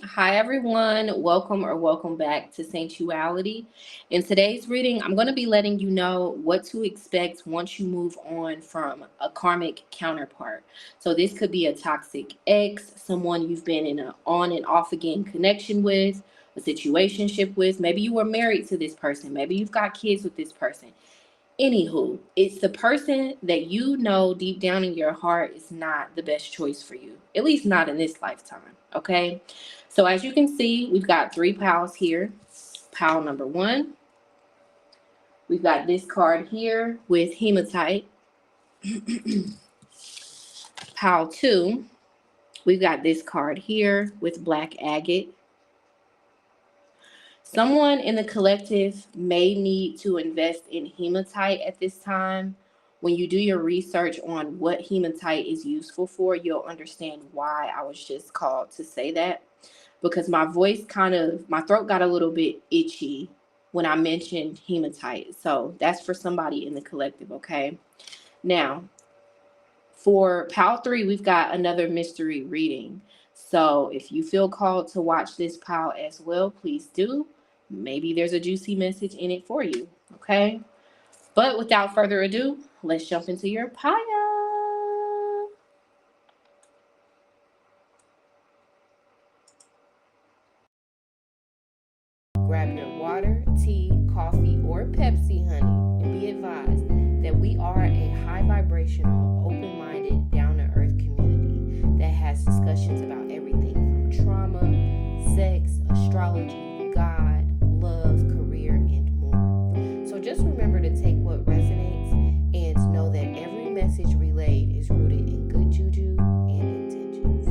Hi, everyone. Welcome back to Saintuality. In today's reading, I'm going to be letting you know what to expect once you move on from a karmic counterpart. So, this could be a toxic ex, someone you've been in an on and off again connection with, a situationship with. Maybe you were married to this person, maybe you've got kids with this person. Anywho, it's the person that you know deep down in your heart is not the best choice for you, at least not in this lifetime. Okay. So, as you can see, we've got three piles here. Pile number one, we've got this card here with hematite. Pile two, we've got this card here with black agate. Someone in the collective may need to invest in hematite at this time. When you do your research on what hematite is useful for, you'll understand why I was just called to say that. Because my throat got a little bit itchy when I mentioned hematite. So that's for somebody in the collective, okay? Now, for pile three, we've got another mystery reading. So if you feel called to watch this pile as well, please do. Maybe there's a juicy message in it for you, okay? But without further ado, let's jump into your pile. Grab your water, tea, coffee, or Pepsi, honey, and be advised that we are a high vibrational, open minded, down to earth community that has discussions about everything from trauma, sex, astrology, God, love, career, and more. So just remember to take what resonates and know that every message relayed is rooted in good juju and intentions.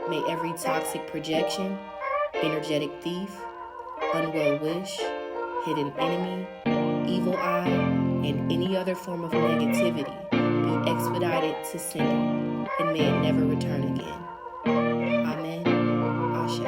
May every toxic projection, energetic thief, unwell wish, hidden enemy, evil eye, and any other form of negativity be expedited to sender, and may it never return again. Amen. Ashe.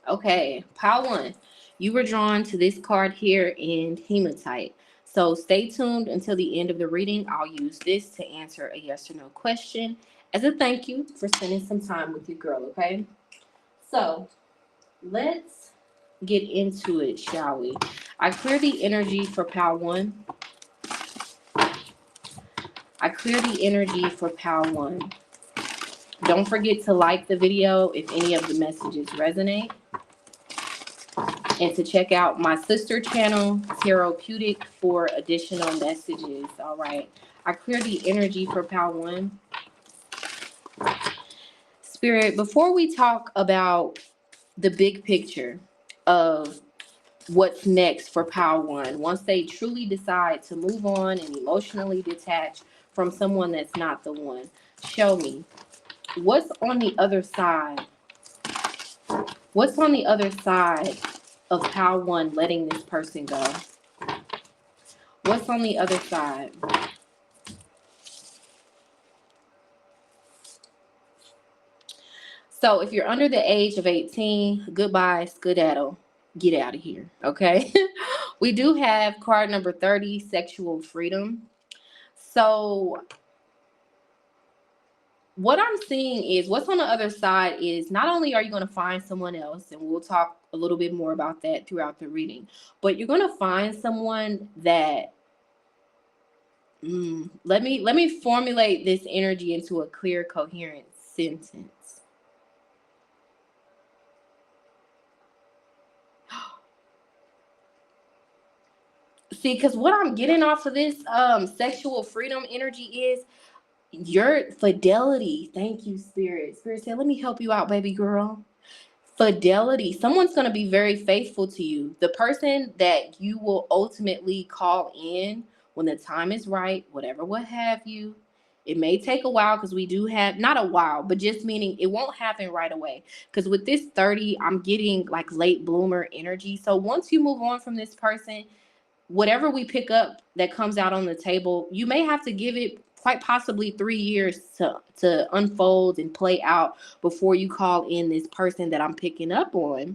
Okay, pile one. You were drawn to this card here in hematite. So stay tuned until the end of the reading. I'll use this to answer a yes or no question as a thank you for spending some time with your girl, okay? So let's get into it, shall we? I clear the energy for pile one. I clear the energy for pile one. Don't forget to like the video if any of the messages resonate, and to check out my sister channel, Therapeutic, for additional messages. All right. I clear the energy for pile one. Spirit, before we talk about the big picture of what's next for pile one, once they truly decide to move on and emotionally detach from someone that's not the one, show me what's on the other side. What's on the other side of pile one letting this person go? What's on the other side? So if you're under the age of 18, goodbye, skedaddle, get out of here, okay? We do have card number 30, sexual freedom. So what I'm seeing is what's on the other side is not only are you going to find someone else, and we'll talk a little bit more about that throughout the reading, but you're going to find someone that let me formulate this energy into a clear, coherent sentence. See, because what I'm getting off of this sexual freedom energy is your fidelity. Thank you, Spirit. Spirit said, let me help you out, baby girl. Fidelity. Someone's going to be very faithful to you. The person that you will ultimately call in when the time is right, whatever, what have you. It may take a while because we do have, not a while, but just meaning it won't happen right away. Because with this 30, I'm getting like late bloomer energy. So once you move on from this person, whatever we pick up that comes out on the table, you may have to give it quite possibly 3 years to unfold and play out before you call in this person that I'm picking up on,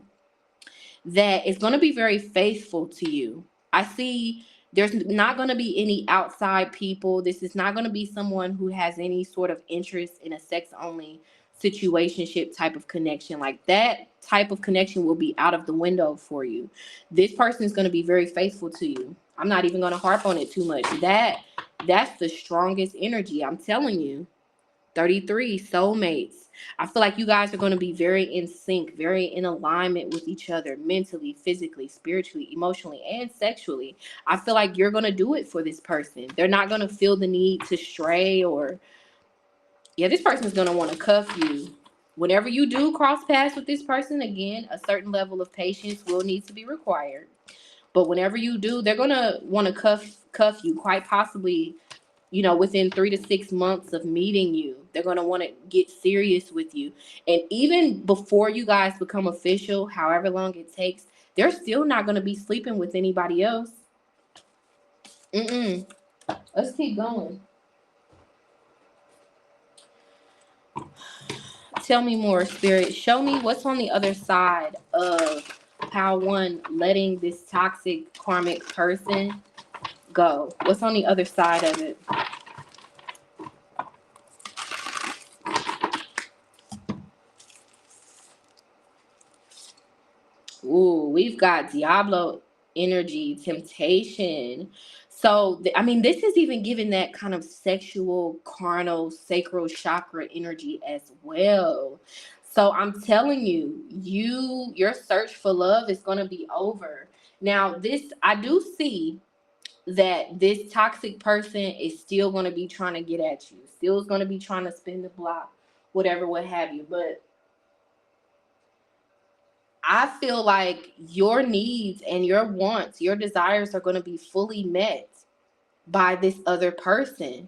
that is going to be very faithful to you. I see there's not going to be any outside people. This is not going to be someone who has any sort of interest in a sex only situationship type of connection. Like, that type of connection will be out of the window for you. This person is going to be very faithful to you. I'm not even going to harp on it too much. That's the strongest energy, I'm telling you. 33, soulmates. I feel like you guys are going to be very in sync, very in alignment with each other, mentally, physically, spiritually, emotionally, and sexually. I feel like you're going to do it for this person. They're not going to feel the need to stray, or, yeah, this person is going to want to cuff you. Whenever you do cross paths with this person, again, a certain level of patience will need to be required. But whenever you do, they're going to want to cuff you, quite possibly, within 3 to 6 months of meeting you. They're going to want to get serious with you. And even before you guys become official, however long it takes, they're still not going to be sleeping with anybody else. Let's keep going. Tell me more, Spirit. Show me what's on the other side of Pile 1 letting this toxic karmic person go. What's on the other side of it? Ooh, we've got Diablo energy, temptation. So, this is even giving that kind of sexual, carnal, sacral chakra energy as well. So I'm telling you, your search for love is going to be over. Now, I do see that this toxic person is still going to be trying to get at you, still is going to be trying to spin the block, whatever, what have you. But I feel like your needs and your wants, your desires are going to be fully met by this other person.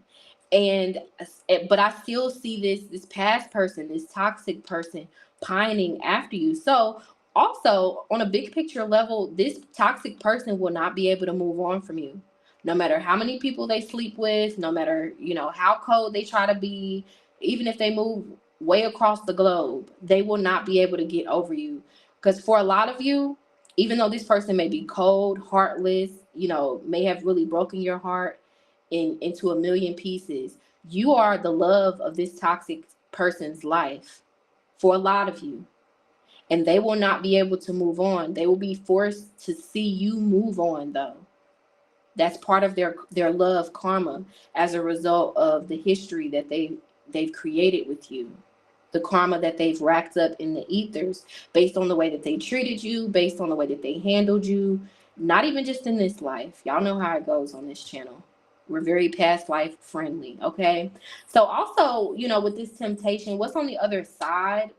But I still see this past person, this toxic person, pining after you. So also, on a big picture level, this toxic person will not be able to move on from you. No matter how many people they sleep with, no matter, how cold they try to be, even if they move way across the globe, they will not be able to get over you. Because for a lot of you, even though this person may be cold, heartless, may have really broken your heart into a million pieces, you are the love of this toxic person's life for a lot of you. And they will not be able to move on. They will be forced to see you move on, though. That's part of their love karma as a result of the history that they've created with you. The karma that they've racked up in the ethers based on the way that they treated you, based on the way that they handled you, not even just in this life. Y'all know how it goes on this channel. We're very past life friendly, okay? So also, with this temptation, what's on the other side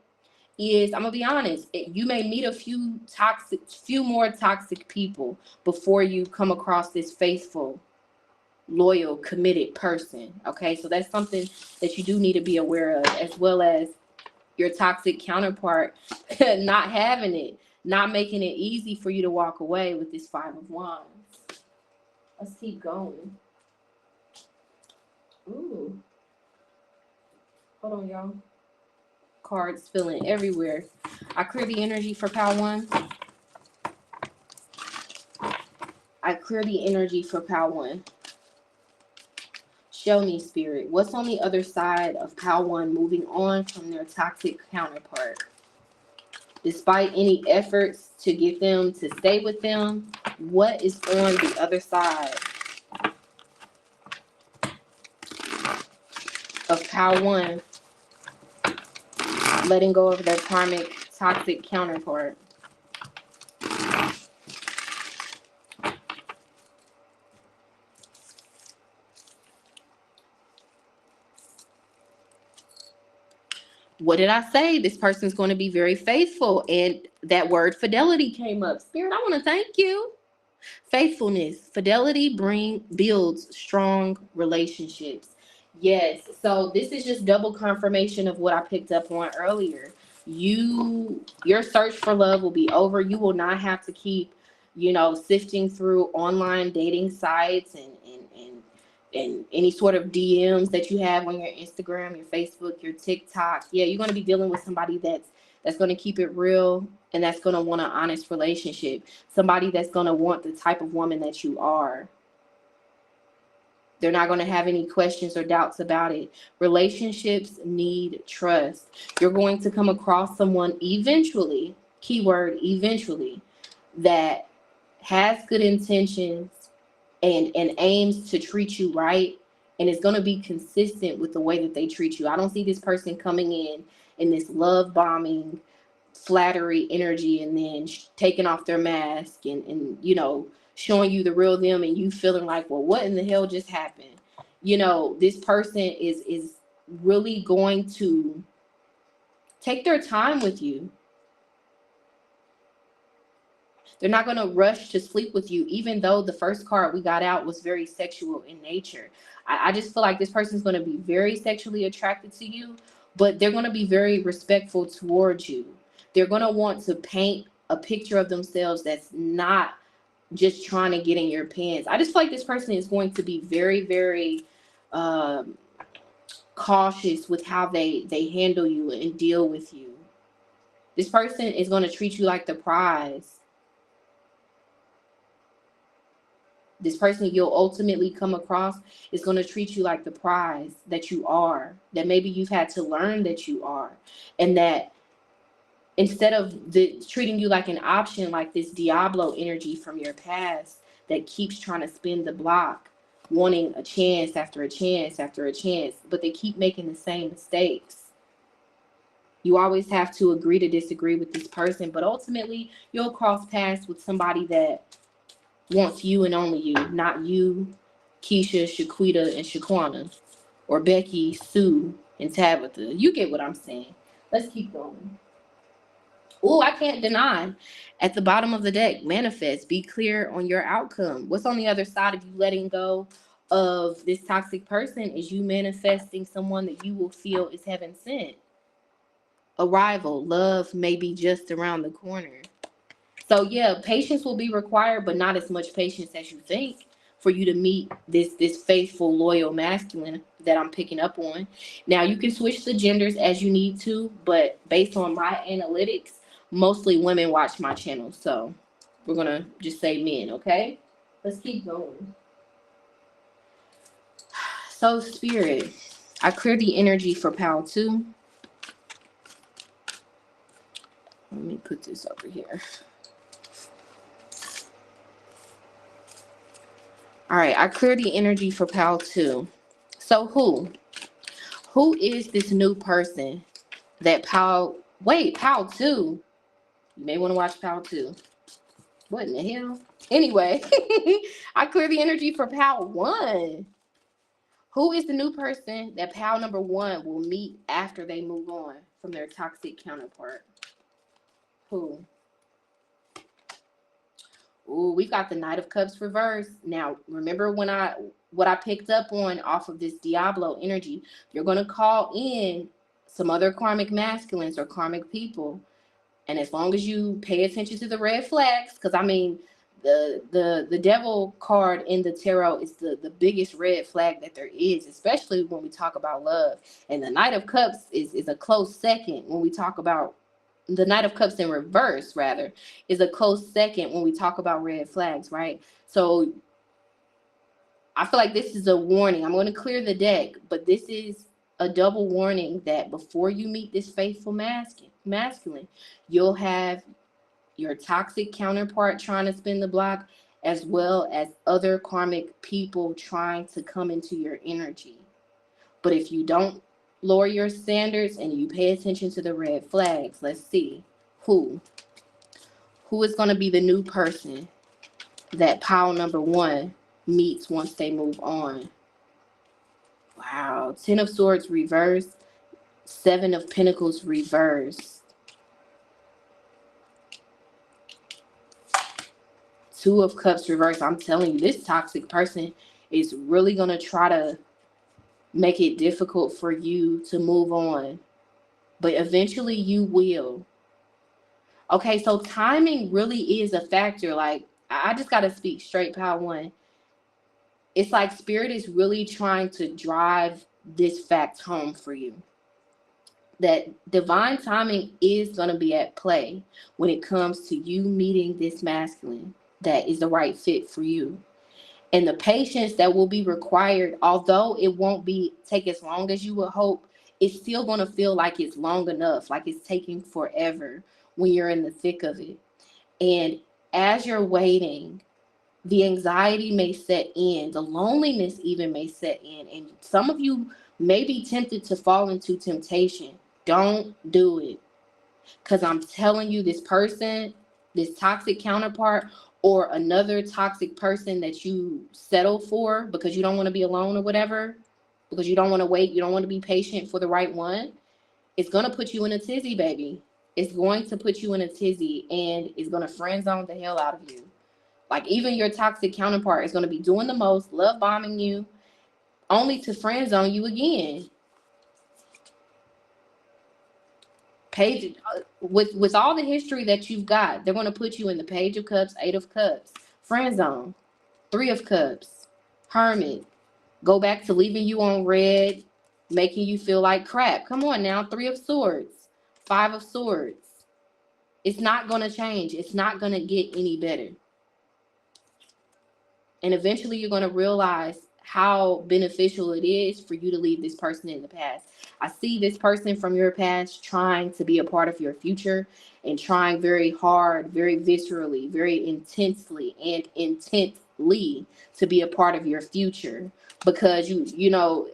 is, I'm gonna be honest, you may meet a few more toxic people before you come across this faithful, loyal, committed person, okay? So that's something that you do need to be aware of, as well as your toxic counterpart not having it, not making it easy for you to walk away with this 5 of Wands. Let's keep going. Ooh. Hold on, y'all. Cards spilling everywhere. I clear the energy for Pile 1. I clear the energy for Pile 1. Show me, Spirit, what's on the other side of Pile 1 moving on from their toxic counterpart? Despite any efforts to get them to stay with them, what is on the other side of Pile 1 letting go of their karmic toxic counterpart? What did I say? This person's going to be very faithful. And that word fidelity came up. Spirit, I want to thank you. Faithfulness, fidelity builds strong relationships. Yes. So this is just double confirmation of what I picked up on earlier. Your search for love will be over. You will not have to keep, sifting through online dating sites and and any sort of DMs that you have on your Instagram, your Facebook, your TikTok. Yeah, you're going to be dealing with somebody that's going to keep it real, and that's going to want an honest relationship. Somebody that's going to want the type of woman that you are. They're not going to have any questions or doubts about it. Relationships need trust. You're going to come across someone eventually, keyword eventually, that has good intentions and aims to treat you right, and it's going to be consistent with the way that they treat you. I don't see this person coming in this love bombing, flattery energy, and then taking off their mask and showing you the real them, and you feeling like, well, what in the hell just happened? This person is really going to take their time with you. They're not going to rush to sleep with you, even though the first card we got out was very sexual in nature. I just feel like this person is going to be very sexually attracted to you, but they're going to be very respectful towards you. They're going to want to paint a picture of themselves that's not just trying to get in your pants. I just feel like this person is going to be very, very cautious with how they handle you and deal with you. This person is going to treat you like the prize. This person you'll ultimately come across is going to treat you like the prize that you are, that maybe you've had to learn that you are, and that instead of treating you like an option, like this Diablo energy from your past that keeps trying to spin the block, wanting a chance after a chance after a chance, but they keep making the same mistakes. You always have to agree to disagree with this person, but ultimately you'll cross paths with somebody that wants you and only you, not you, Keisha, Shaquita, and Shaquana, or Becky, Sue, and Tabitha. You get what I'm saying. Let's keep going. Oh, I can't deny. At the bottom of the deck, manifest. Be clear on your outcome. What's on the other side of you letting go of this toxic person is you manifesting someone that you will feel is heaven sent. Arrival. Love may be just around the corner. So yeah, patience will be required, but not as much patience as you think for you to meet this faithful, loyal masculine that I'm picking up on. Now you can switch the genders as you need to, but based on my analytics, mostly women watch my channel. So we're gonna just say men, okay? Let's keep going. So spirit, I clear the energy for pile 2. Let me put this over here. All right, I cleared the energy for pile 2. So who is this new person that pile 2? You may want to watch pile 2. What in the hell? Anyway, I cleared the energy for pile 1. Who is the new person that pile number 1 will meet after they move on from their toxic counterpart? Who? Ooh, we've got the Knight of Cups reversed. Now, remember what I picked up on off of this Diablo energy. You're going to call in some other karmic masculines or karmic people. And as long as you pay attention to the red flags, because I mean, the devil card in the tarot is the biggest red flag that there is, especially when we talk about love. And the Knight of Cups is a close second when we talk about the Knight of Cups in reverse, rather, is a close second when we talk about red flags, right? So I feel like this is a warning. I'm going to clear the deck, but this is a double warning that before you meet this faithful masculine, you'll have your toxic counterpart trying to spin the block, as well as other karmic people trying to come into your energy. But if you don't lower your standards and you pay attention to the red flags, let's see who is going to be the new person that pile number 1 meets once they move on. Wow. 10 of Swords reversed. 7 of Pentacles reversed. 2 of Cups reversed. I'm telling you, this toxic person is really going to try to make it difficult for you to move on. But eventually you will. Okay, so timing really is a factor. Like, I just got to speak straight, pile 1. It's like spirit is really trying to drive this fact home for you, that divine timing is going to be at play when it comes to you meeting this masculine that is the right fit for you. And the patience that will be required, although it won't be take as long as you would hope, it's still going to feel like it's long enough, like it's taking forever when you're in the thick of it. And as you're waiting, the anxiety may set in, the loneliness even may set in, and some of you may be tempted to fall into temptation. Don't do it. Because I'm telling you, this person, this toxic counterpart, or another toxic person that you settle for because you don't want to be alone or whatever, because you don't want to wait, you don't want to be patient for the right one, it's going to put you in a tizzy, baby. It's going to put you in a tizzy, and it's going to friend zone the hell out of you. Like, even your toxic counterpart is going to be doing the most, love bombing you, only to friend zone you again. Page with all the history that you've got, they're going to put you in the Page of Cups, Eight of Cups, friend zone, Three of Cups, Hermit, go back to leaving you on red, making you feel like crap. Come on now, Three of Swords, Five of Swords. It's not going to change. It's not going to get any better. And eventually you're going to realize how beneficial it is for you to leave this person in the past. I see this person from your past trying to be a part of your future and trying very hard, very viscerally, very intensely and intently to be a part of your future, because you know,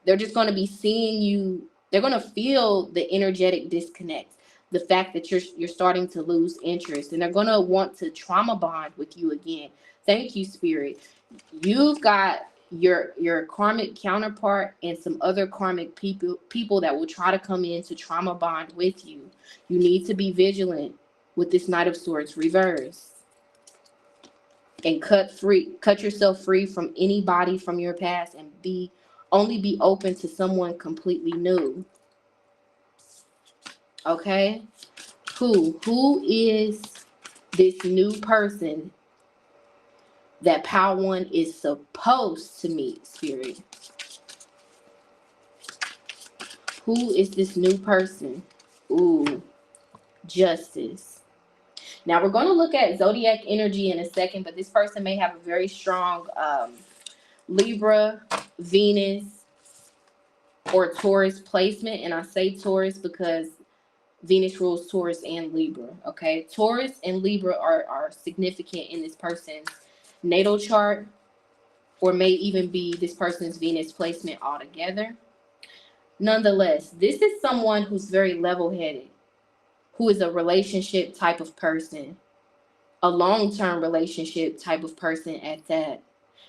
they're just going to be seeing you. They're going to feel the energetic disconnect, the fact that you're starting to lose interest, and they're going to want to trauma bond with you again. Thank you, Spirit. You've got your karmic counterpart and some other karmic people that will try to come in to trauma bond with you. You need to be vigilant with this Knight of Swords reverse, and cut yourself free from anybody from your past, and only be open to someone completely new. Okay? Who is this new person that Power One is supposed to meet, Spirit? Who is this new person? Ooh, Justice. Now we're going to look at zodiac energy in a second, but this person may have a very strong Libra, Venus, or Taurus placement. And I say Taurus because Venus rules Taurus and Libra. Okay, Taurus and Libra are significant in this person's natal chart, or may even be this person's Venus placement altogether. Nonetheless, this is someone who's very level-headed, who is a relationship type of person, a long-term relationship type of person at that.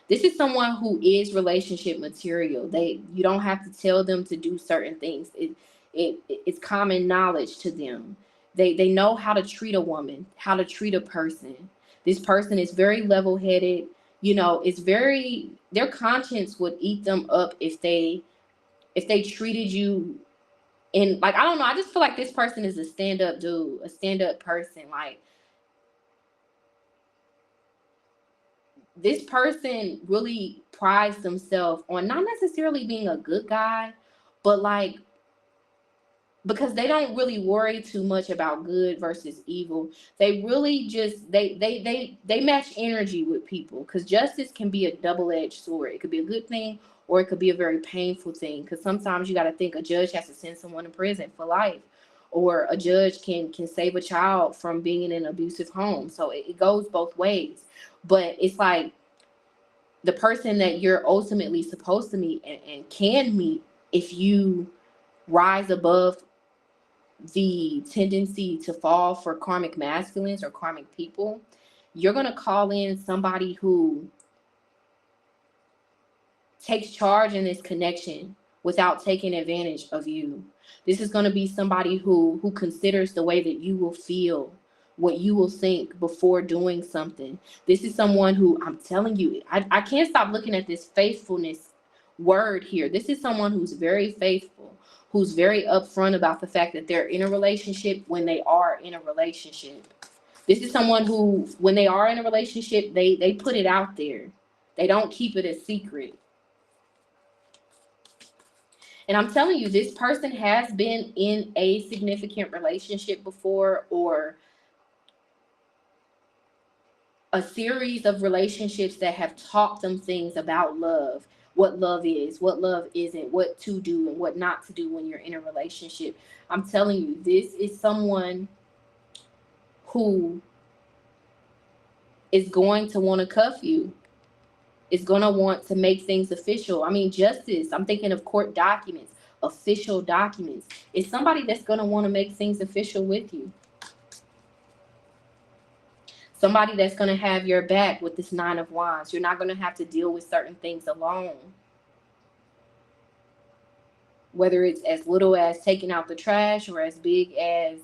This is someone who is relationship material. You don't have to tell them to do certain things. It's common knowledge to them. They know how to treat a woman, how to treat a person. This person is very level-headed. You know, their conscience would eat them up if they treated you in, like, I don't know, I just feel like this person is a stand-up dude, a stand-up person. Like, this person really prides themselves on not necessarily being a good guy, but like, because they don't really worry too much about good versus evil. They really just they match energy with people, because justice can be a double-edged sword. It could be a good thing, or it could be a very painful thing, because sometimes you got to think a judge has to send someone to prison for life, or a judge can save a child from being in an abusive home. So it goes both ways. But it's like, the person that you're ultimately supposed to meet and can meet, if you rise above the tendency to fall for karmic masculines or karmic people, you're going to call in somebody who takes charge in this connection without taking advantage of you. This is going to be somebody who considers the way that you will feel, what you will think before doing something. This is someone who, I'm telling you, I can't stop looking at this faithfulness word here. This is someone who's very faithful, who's very upfront about the fact that they're in a relationship when they are in a relationship. This is someone who, when they are in a relationship, they put it out there. They don't keep it a secret. And I'm telling you, this person has been in a significant relationship before, or a series of relationships that have taught them things about love, what love is, what love isn't, what to do and what not to do when you're in a relationship. I'm telling you, this is someone who is going to want to cuff you, is going to want to make things official. I mean, justice, I'm thinking of court documents, official documents. It's somebody that's going to want to make things official with you. Somebody that's going to have your back with this 9 of Wands. You're not going to have to deal with certain things alone. Whether it's as little as taking out the trash or as big as,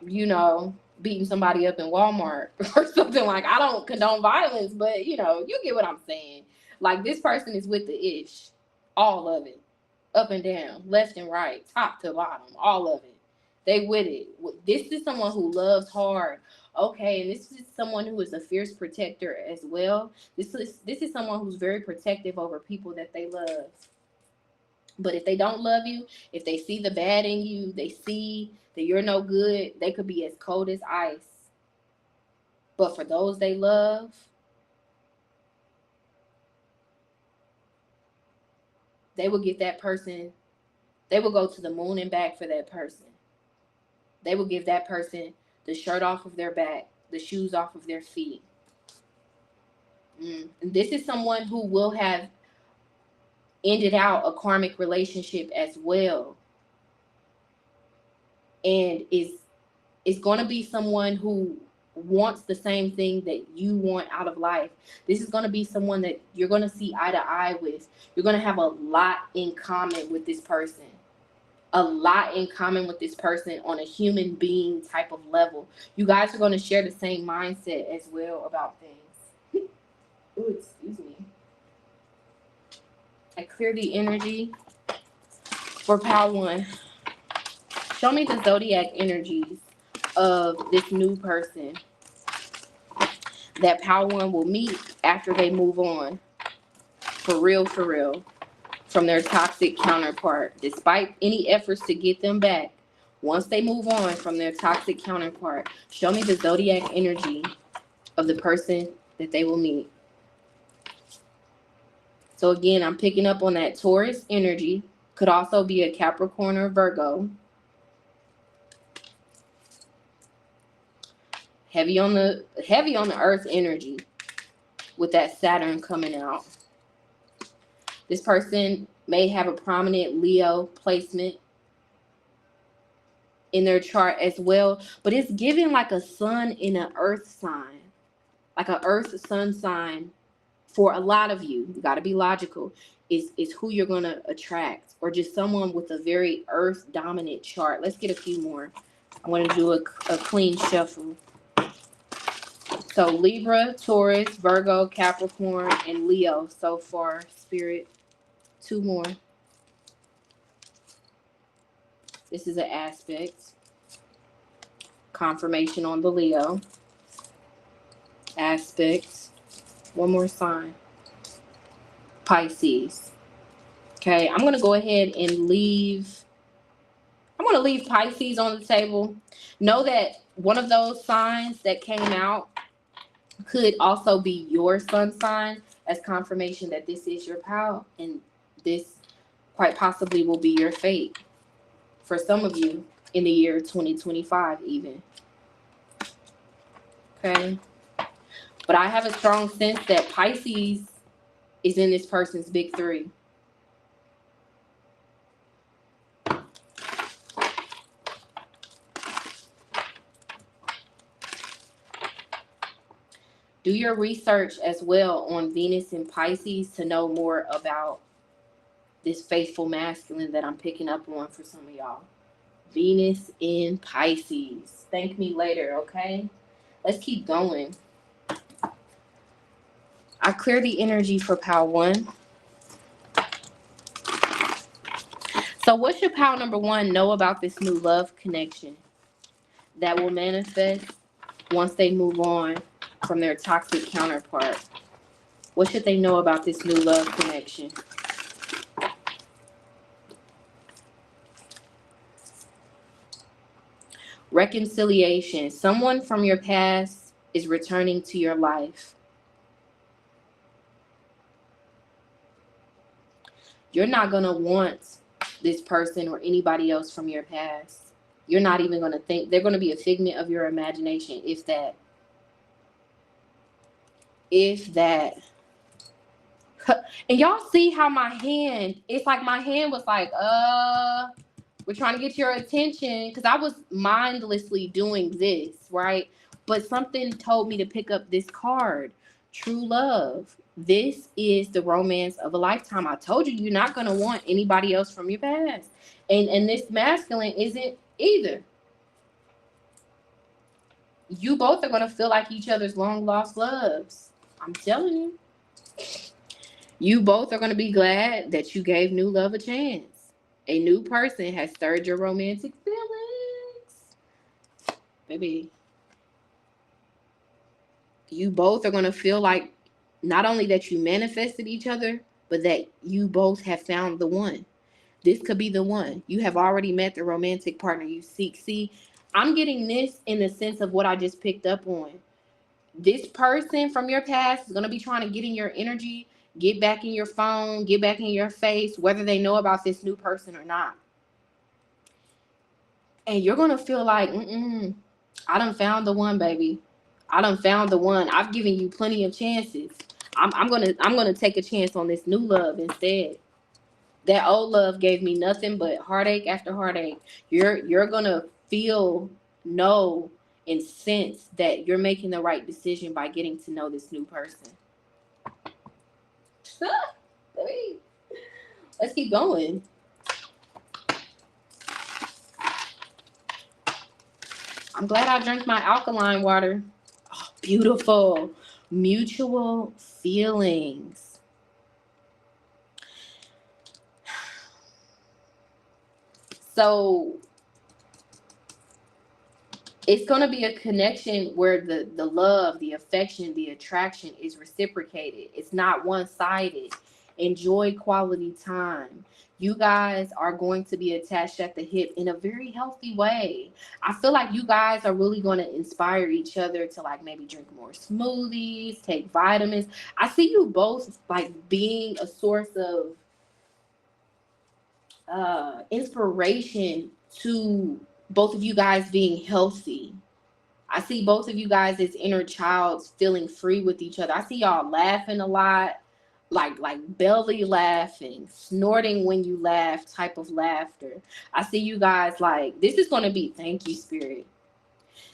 you know, beating somebody up in Walmart or something. Like, I don't condone violence, but, you know, you get what I'm saying. Like, this person is with the ish. All of it. Up and down. Left and right. Top to bottom. All of it. They with it. This is someone who loves hard. Okay, and this is someone who is a fierce protector as well. This is someone who's very protective over people that they love. But if they don't love you, if they see the bad in you, they see that you're no good, they could be as cold as ice. But for those they love, they will get that person, they will go to the moon and back for that person. They will give that person the shirt off of their back, the shoes off of their feet. And this is someone who will have ended out a karmic relationship as well. And is going to be someone who wants the same thing that you want out of life. This is going to be someone that you're going to see eye to eye with. You're going to have a lot in common with this person. A lot in common with this person on a human being type of level. You guys are going to share the same mindset as well about things. Ooh, excuse me. I clear the energy for Pile 1. Show me the zodiac energies of this new person that Pile 1 will meet after they move on. For real, from their toxic counterpart. Despite any efforts to get them back, once they move on from their toxic counterpart, show me the zodiac energy of the person that they will meet. So again, I'm picking up on that Taurus energy. Could also be a Capricorn or Virgo. Heavy on the earth energy with that Saturn coming out. This person may have a prominent Leo placement in their chart as well, but it's giving like a sun in an earth sign, like an earth sun sign. For a lot of you, you got to be logical, is who you're going to attract, or just someone with a very earth dominant chart. Let's get a few more. I want to do a clean shuffle. So Libra, Taurus, Virgo, Capricorn, and Leo so far, Spirit. 2 more. This is an aspect. Confirmation on the Leo. Aspect. 1 more sign. Pisces. Okay, I'm going to go ahead and leave. I'm going to leave Pisces on the table. Know that one of those signs that came out could also be your sun sign, as confirmation that this is your pal, and this quite possibly will be your fate for some of you in the year 2025 even. Okay. But I have a strong sense that Pisces is in this person's big 3. Do your research as well on Venus and Pisces to know more about this faithful masculine that I'm picking up on for some of y'all. Venus in Pisces. Thank me later, okay? Let's keep going. I clear the energy for Pile 1. So what should Pile number 1 know about this new love connection that will manifest once they move on from their toxic counterpart. What should they know about this new love connection? Reconciliation. Someone from your past is returning to your life. You're not going to want this person or anybody else from your past. You're not even going to think. They're going to be a figment of your imagination, if that. If that. And y'all see how my hand, it's like my hand was like, we're trying to get your attention, because I was mindlessly doing this, right? But something told me to pick up this card. True love. This is the romance of a lifetime. I told you, you're not going to want anybody else from your past. And this masculine isn't either. You both are going to feel like each other's long lost loves. I'm telling you. You both are going to be glad that you gave new love a chance. A new person has stirred your romantic feelings. Baby, you both are going to feel like not only that you manifested each other, but that you both have found the one. This could be the one. You have already met the romantic partner you seek. See, I'm getting this in the sense of what I just picked up on. This person from your past is going to be trying to get in your energy, get back in your phone, get back in your face, whether they know about this new person or not. And you're going to feel like, I done found the one, baby. I done found the one. I've given you plenty of chances. I'm gonna take a chance on this new love instead. That old love gave me nothing but heartache after heartache. You're gonna feel, know, and sense that you're making the right decision by getting to know this new person. Let's keep going. I'm glad I drank my alkaline water. Oh, beautiful. Mutual feelings. So it's going to be a connection where the love, the affection, the attraction is reciprocated. It's not one-sided. Enjoy quality time. You guys are going to be attached at the hip in a very healthy way. I feel like you guys are really going to inspire each other to like maybe drink more smoothies, take vitamins. I see you both like being a source of inspiration to both of you guys being healthy. I see both of you guys as inner childs feeling free with each other. I see y'all laughing a lot, like belly laughing, snorting when you laugh type of laughter. I see you guys like, this is going to be, thank you, Spirit.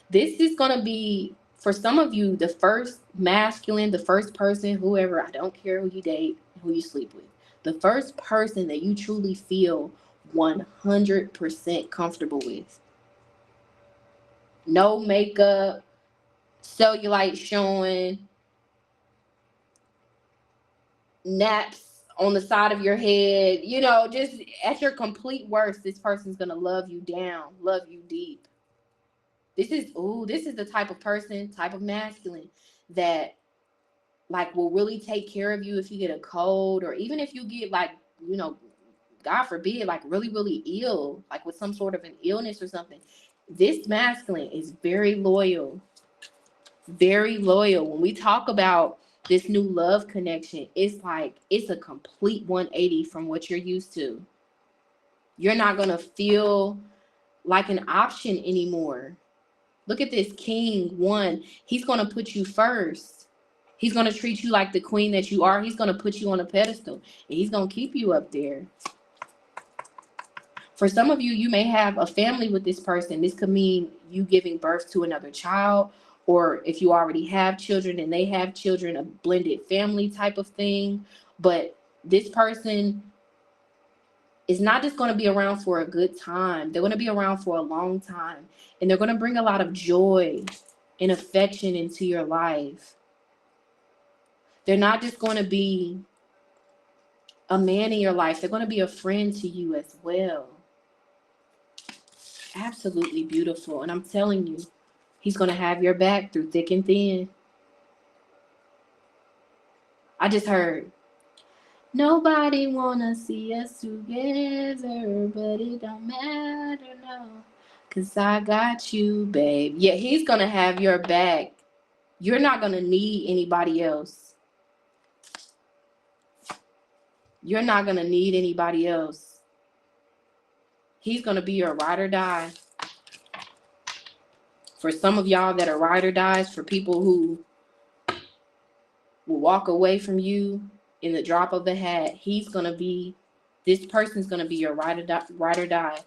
This is going to be, for some of you, the first masculine, the first person, whoever, I don't care who you date, who you sleep with, the first person that you truly feel 100% comfortable with. No makeup, cellulite showing, naps on the side of your head, just at your complete worst, this person's going to love you down, love you deep. This is the type of person, type of masculine that like will really take care of you if you get a cold, or even if you get like, God forbid, like really, really ill, like with some sort of an illness or something. This masculine is very loyal. Very loyal. When we talk about this new love connection, it's like it's a complete 180 from what you're used to. You're not going to feel like an option anymore. Look at this King 1. He's going to put you first. He's going to treat you like the queen that you are. He's going to put you on a pedestal, and he's going to keep you up there. For some of you, you may have a family with this person. This could mean you giving birth to another child, or if you already have children and they have children, a blended family type of thing. But this person is not just going to be around for a good time. They're going to be around for a long time, and they're going to bring a lot of joy and affection into your life. They're not just going to be a man in your life. They're going to be a friend to you as well. Absolutely beautiful. And I'm telling you, he's going to have your back through thick and thin. I just heard, nobody wanna see us together, but it don't matter no, 'cause I got you, babe. Yeah, he's gonna have your back. You're not gonna need anybody else. You're not gonna need anybody else. He's gonna be your ride or die. For some of y'all that are ride or dies, for people who will walk away from you in the drop of a hat, this person's gonna be your ride or die.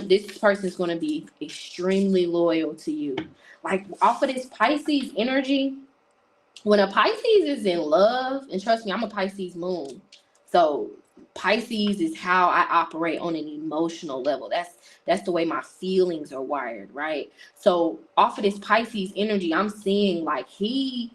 This person's gonna be extremely loyal to you. Like off of this Pisces energy, when a Pisces is in love, and trust me, I'm a Pisces moon, so Pisces is how I operate on an emotional level. That's the way my feelings are wired, right? So off of this Pisces energy, I'm seeing like he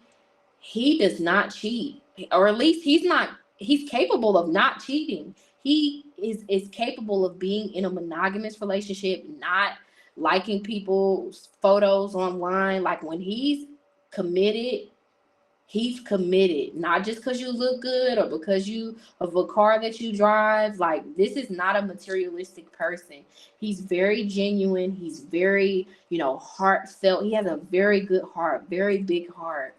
does not cheat, or at least he's capable of not cheating. He is capable of being in a monogamous relationship, not liking people's photos online. Like when he's committed, not just because you look good or because you of a car that you drive. Like, this is not a materialistic person. He's very genuine. He's very, heartfelt. He has a very good heart, very big heart.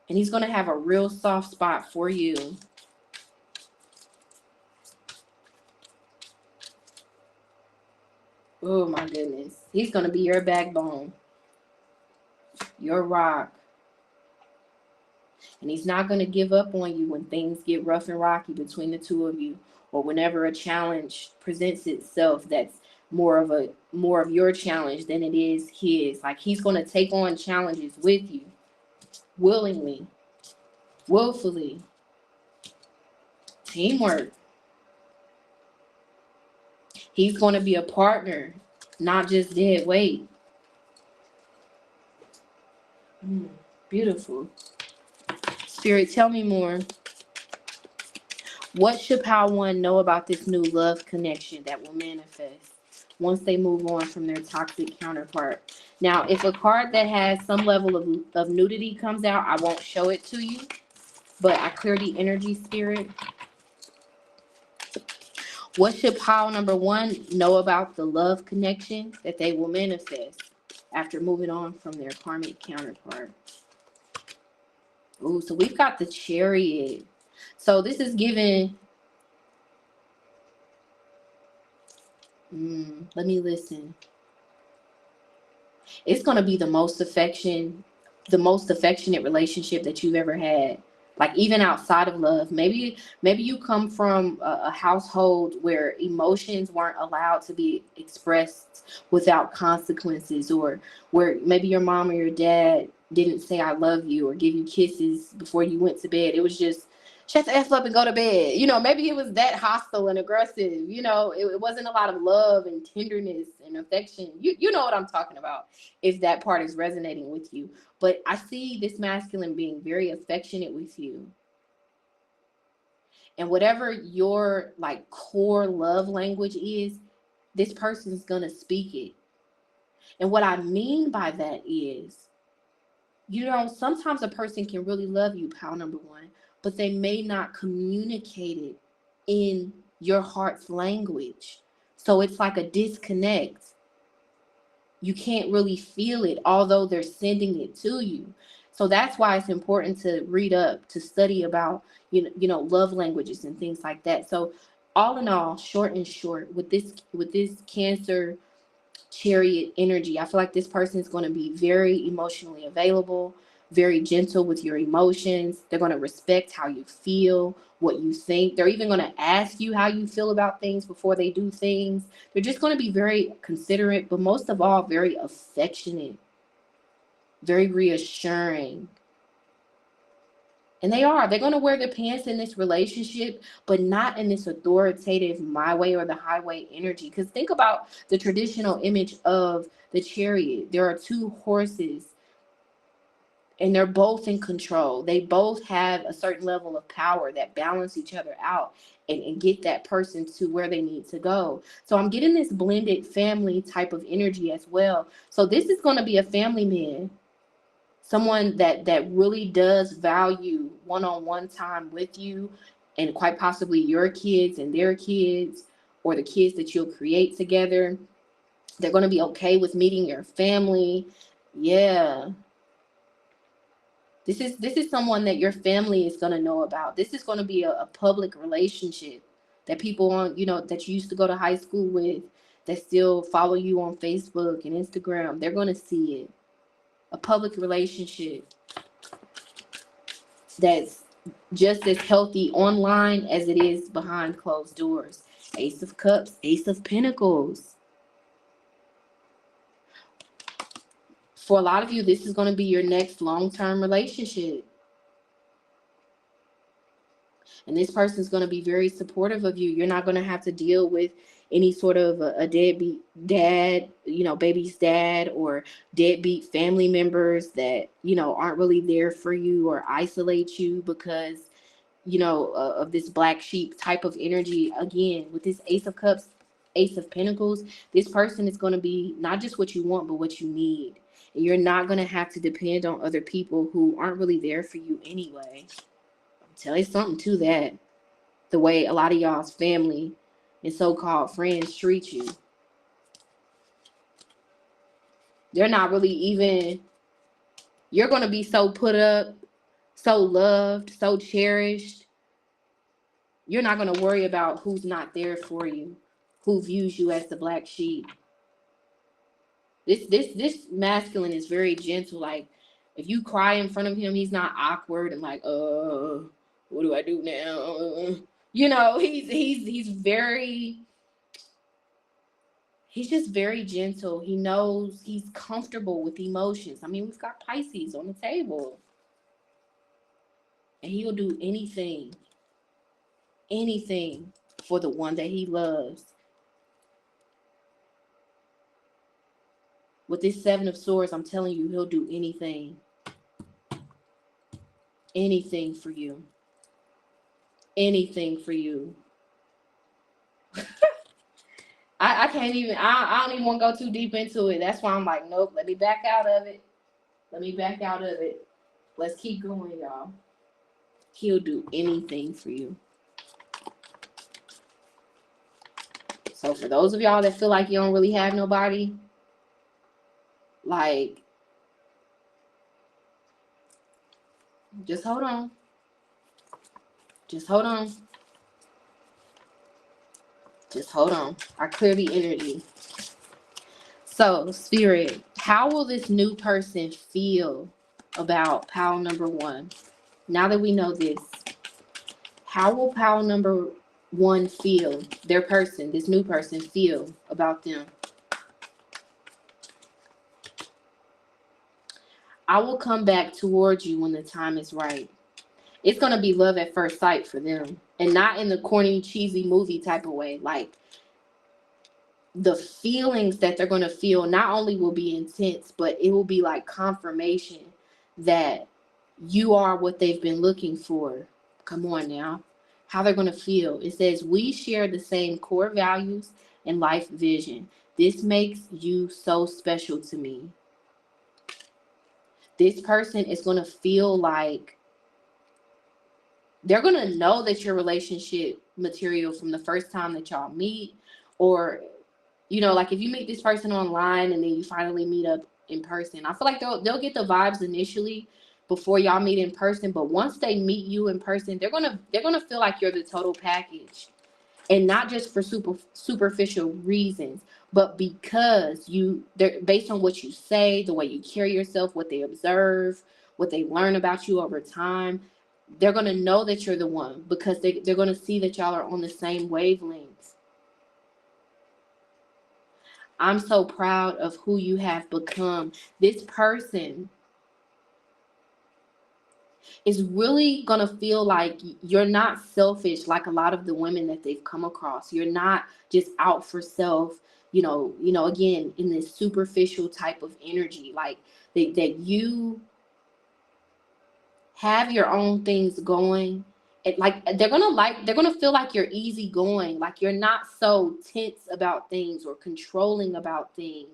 And he's going to have a real soft spot for you. Oh my goodness. He's going to be your backbone, your rock. And he's not going to give up on you when things get rough and rocky between the two of you, or whenever a challenge presents itself that's more of your challenge than it is his. Like, he's going to take on challenges with you willingly, willfully. Teamwork. He's going to be a partner, not just dead weight. Beautiful. Spirit, tell me more. What should Pile 1 know about this new love connection that will manifest once they move on from their toxic counterpart? Now, if a card that has some level of nudity comes out, I won't show it to you, but I clear the energy, Spirit. What should Pile number 1 know about the love connection that they will manifest after moving on from their karmic counterpart? Ooh, so we've got the Chariot. So this is giving. Let me listen. It's going to be the most affectionate relationship that you've ever had. Like, even outside of love, maybe you come from a household where emotions weren't allowed to be expressed without consequences, or where maybe your mom or your dad didn't say I love you or give you kisses before you went to bed. It was just shut the F up and go to bed. Maybe it was that hostile and aggressive. It wasn't a lot of love and tenderness and affection. You know what I'm talking about, if that part is resonating with you. But I see this masculine being very affectionate with you. And whatever your core love language is, this person's going to speak it. And what I mean by that is, sometimes a person can really love you, Pile number 1, but they may not communicate it in your heart's language. So it's like a disconnect. You can't really feel it, although they're sending it to you. So that's why it's important to read up, to study about, love languages and things like that. So all in all, short, with this Cancer Chariot energy, I feel like this person is going to be very emotionally available, very gentle with your emotions. They're going to respect how you feel, what you think. They're even going to ask you how you feel about things before they do things. They're just going to be very considerate, but most of all, very affectionate, very reassuring. And they're going to wear their pants in this relationship, but not in this authoritative my way or the highway energy. Because think about the traditional image of the Chariot. There are 2 horses, and they're both in control. They both have a certain level of power that balance each other out and get that person to where they need to go. So I'm getting this blended family type of energy as well. So this is going to be a family man. someone that really does value one-on-one time with you, and quite possibly your kids and their kids, or the kids that you'll create together. They're going to be okay with meeting your family. Yeah. This is someone that your family is going to know about. This is going to be a public relationship that people on, that you used to go to high school with, that still follow you on Facebook and Instagram. They're going to see it. A public relationship that's just as healthy online as it is behind closed doors. Ace of Cups, Ace of Pentacles. For a lot of you, this is going to be your next long-term relationship. And this person is going to be very supportive of you. You're not going to have to deal with any sort of a deadbeat dad, baby's dad, or deadbeat family members that, aren't really there for you or isolate you because, of this black sheep type of energy. Again, with this Ace of Cups, Ace of Pentacles, this person is going to be not just what you want, but what you need. And you're not going to have to depend on other people who aren't really there for you anyway. Tell you something to that. The way a lot of y'all's family and so-called friends treat you. They're not really even, you're going to be so put up, so loved, so cherished. You're not going to worry about who's not there for you, who views you as the black sheep. This masculine is very gentle. Like, if you cry in front of him, he's not awkward and like, what do I do now? He's just very gentle. He knows, he's comfortable with emotions. I mean, we've got Pisces on the table. And he will do anything for the one that he loves. With this Seven of Swords, I'm telling you, he'll do anything. Anything for you. Anything for you. I can't even, I don't even want to go too deep into it. That's why I'm like, nope, let me back out of it. Let's keep going, y'all. He'll do anything for you. So for those of y'all that feel like you don't really have nobody, like, just hold on. Just hold on. I clear the energy. So, Spirit, how will this new person feel about pile number one? Now that we know this, how will pile number one feel, their person, this new person, feel about them? I will come back towards you when the time is right. It's going to be love at first sight for them. And not in the corny, cheesy movie type of way. Like, the feelings that they're going to feel not only will be intense, but it will be like confirmation that you are what they've been looking for. Come on now. How they're going to feel. It says, we share the same core values and life vision. This makes you so special to me. This person is going to feel like they're going to know that your relationship material from the first time that y'all meet, or, like if you meet this person online and then you finally meet up in person, I feel like they'll get the vibes initially before y'all meet in person. But once they meet you in person, they're going to feel like you're the total package, and not just for superficial reasons, but because they're based on what you say, the way you carry yourself, what they observe, what they learn about you over time. They're going to know that you're the one because they're going to see that y'all are on the same wavelengths. I'm so proud of who you have become. This person is really going to feel like you're not selfish like a lot of the women that they've come across. You're not just out for self, again, in this superficial type of energy, like that you have your own things going. And like they're gonna feel like you're easygoing, like you're not so tense about things or controlling about things.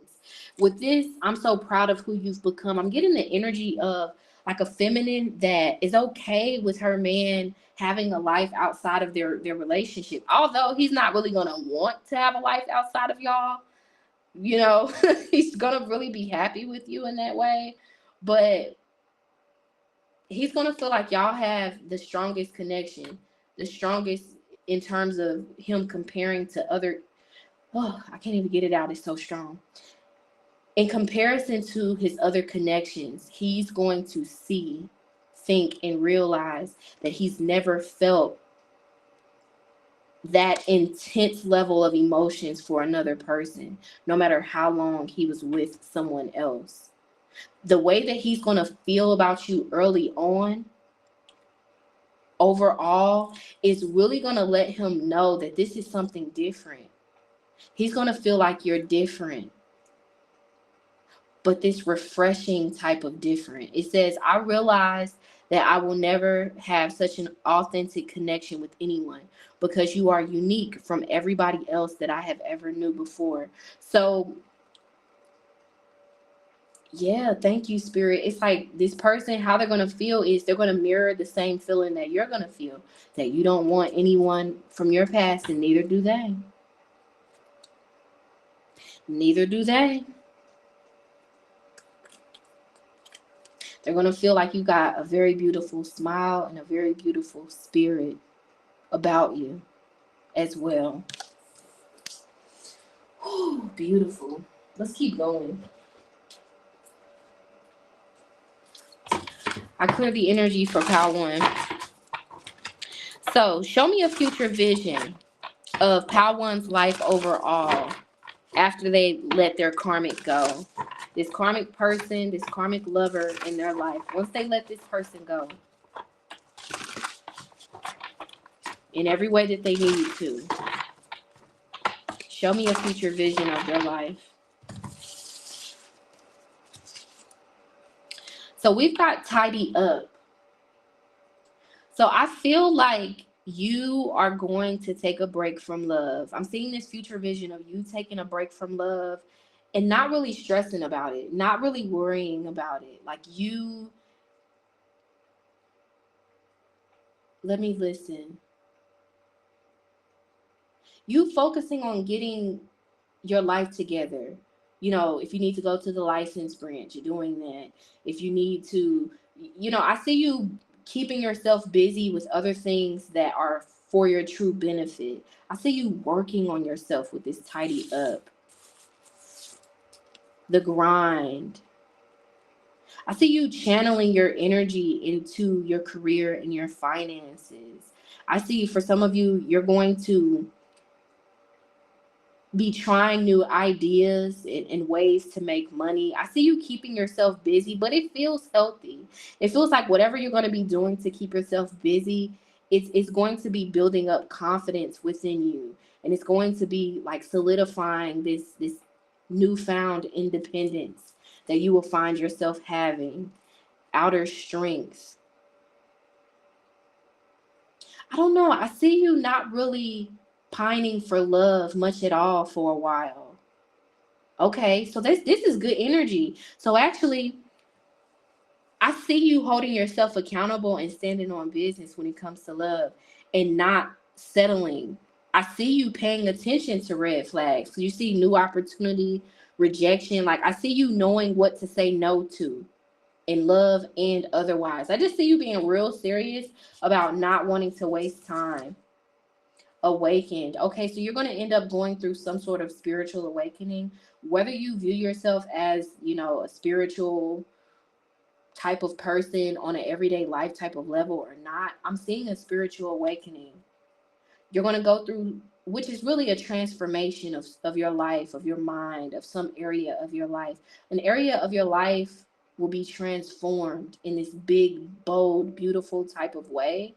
With this, I'm so proud of who you've become. I'm getting the energy of like a feminine that is okay with her man having a life outside of their relationship. Although he's not really gonna want to have a life outside of y'all, you know, he's gonna really be happy with you in that way. But he's gonna feel like y'all have the strongest connection, the strongest in terms of him comparing to other. Oh, I can't even get it out. It's so strong. In comparison to his other connections, he's going to see, think, and realize that he's never felt that intense level of emotions for another person, no matter how long he was with someone else. The way that he's going to feel about you early on, overall, is really going to let him know that this is something different. He's going to feel like you're different, but this refreshing type of different. It says, I realize that I will never have such an authentic connection with anyone because you are unique from everybody else that I have ever knew before. So yeah, thank you, Spirit. It's like this person, how they're going to feel is they're going to mirror the same feeling that you're going to feel, that you don't want anyone from your past, and neither do they. Neither do they. They're going to feel like you got a very beautiful smile and a very beautiful spirit about you as well. Whew, beautiful. Let's keep going. I clear the energy for Pile 1. So, show me a future vision of Pile 1's life overall after they let their karmic go. This karmic person, this karmic lover in their life, once they let this person go, in every way that they need to, show me a future vision of their life. So we've got tidy up. So I feel like you are going to take a break from love. I'm seeing this future vision of you taking a break from love and not really stressing about it, not really worrying about it. Like you, let me listen. You focusing on getting your life together. You know, if you need to go to the license branch, you're doing that. If you need to, I see you keeping yourself busy with other things that are for your true benefit. I see you working on yourself with this tidy up. The grind. I see you channeling your energy into your career and your finances. I see for some of you, you're going to be trying new ideas and ways to make money. I see you keeping yourself busy, but it feels healthy. It feels like whatever you're going to be doing to keep yourself busy, it's going to be building up confidence within you. And it's going to be like solidifying this newfound independence that you will find yourself having, outer strength. I don't know. I see you not really pining for love much at all for a while. Okay, so this is good energy. So actually, I see you holding yourself accountable and standing on business when it comes to love and not settling. I see you paying attention to red flags. So you see new opportunity, rejection. Like I see you knowing what to say no to in love and otherwise. I just see you being real serious about not wanting to waste time. Awakened. Okay, so you're going to end up going through some sort of spiritual awakening, whether you view yourself as, a spiritual type of person on an everyday life type of level or not. I'm seeing a spiritual awakening. You're going to go through, which is really a transformation of your life, of your mind, of some area of your life. An area of your life will be transformed in this big, bold, beautiful type of way.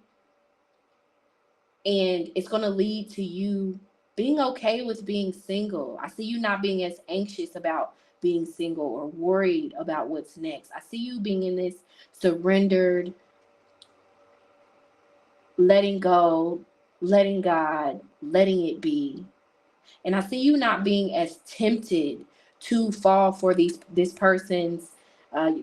And it's going to lead to you being okay with being single. I see you not being as anxious about being single or worried about what's next. I see you being in this surrendered, letting go, letting God, letting it be. And I see you not being as tempted to fall for this person's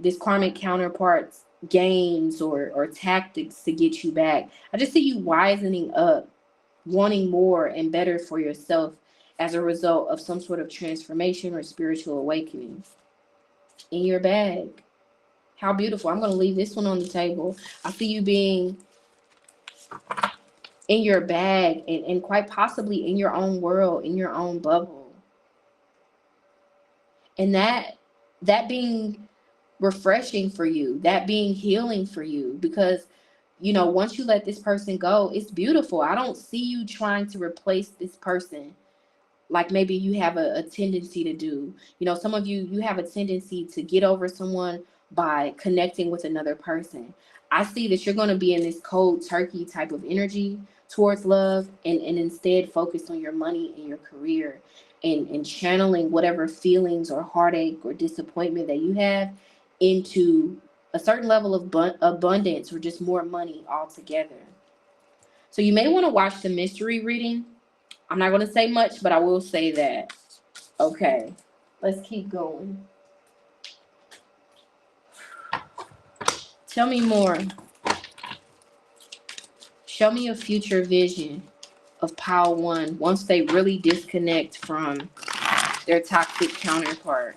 this karmic counterpart's games or tactics to get you back. I just see you wisening up, wanting more and better for yourself as a result of some sort of transformation or spiritual awakening in your bag. How beautiful. I'm going to leave this one on the table. I see you being in your bag and quite possibly in your own world, in your own bubble. And that being refreshing for you, that being healing for you, because once you let this person go, it's beautiful. I don't see you trying to replace this person like maybe you have a tendency to do. Some of you have a tendency to get over someone by connecting with another person. I see that you're going to be in this cold turkey type of energy towards love, and instead focus on your money and your career, and channeling whatever feelings or heartache or disappointment that you have into a certain level of abundance or just more money altogether. So you may want to watch the mystery reading. I'm not going to say much, but I will say that. Okay, let's keep going. Tell me more. Show me a future vision of Pile 1 once they really disconnect from their toxic counterpart.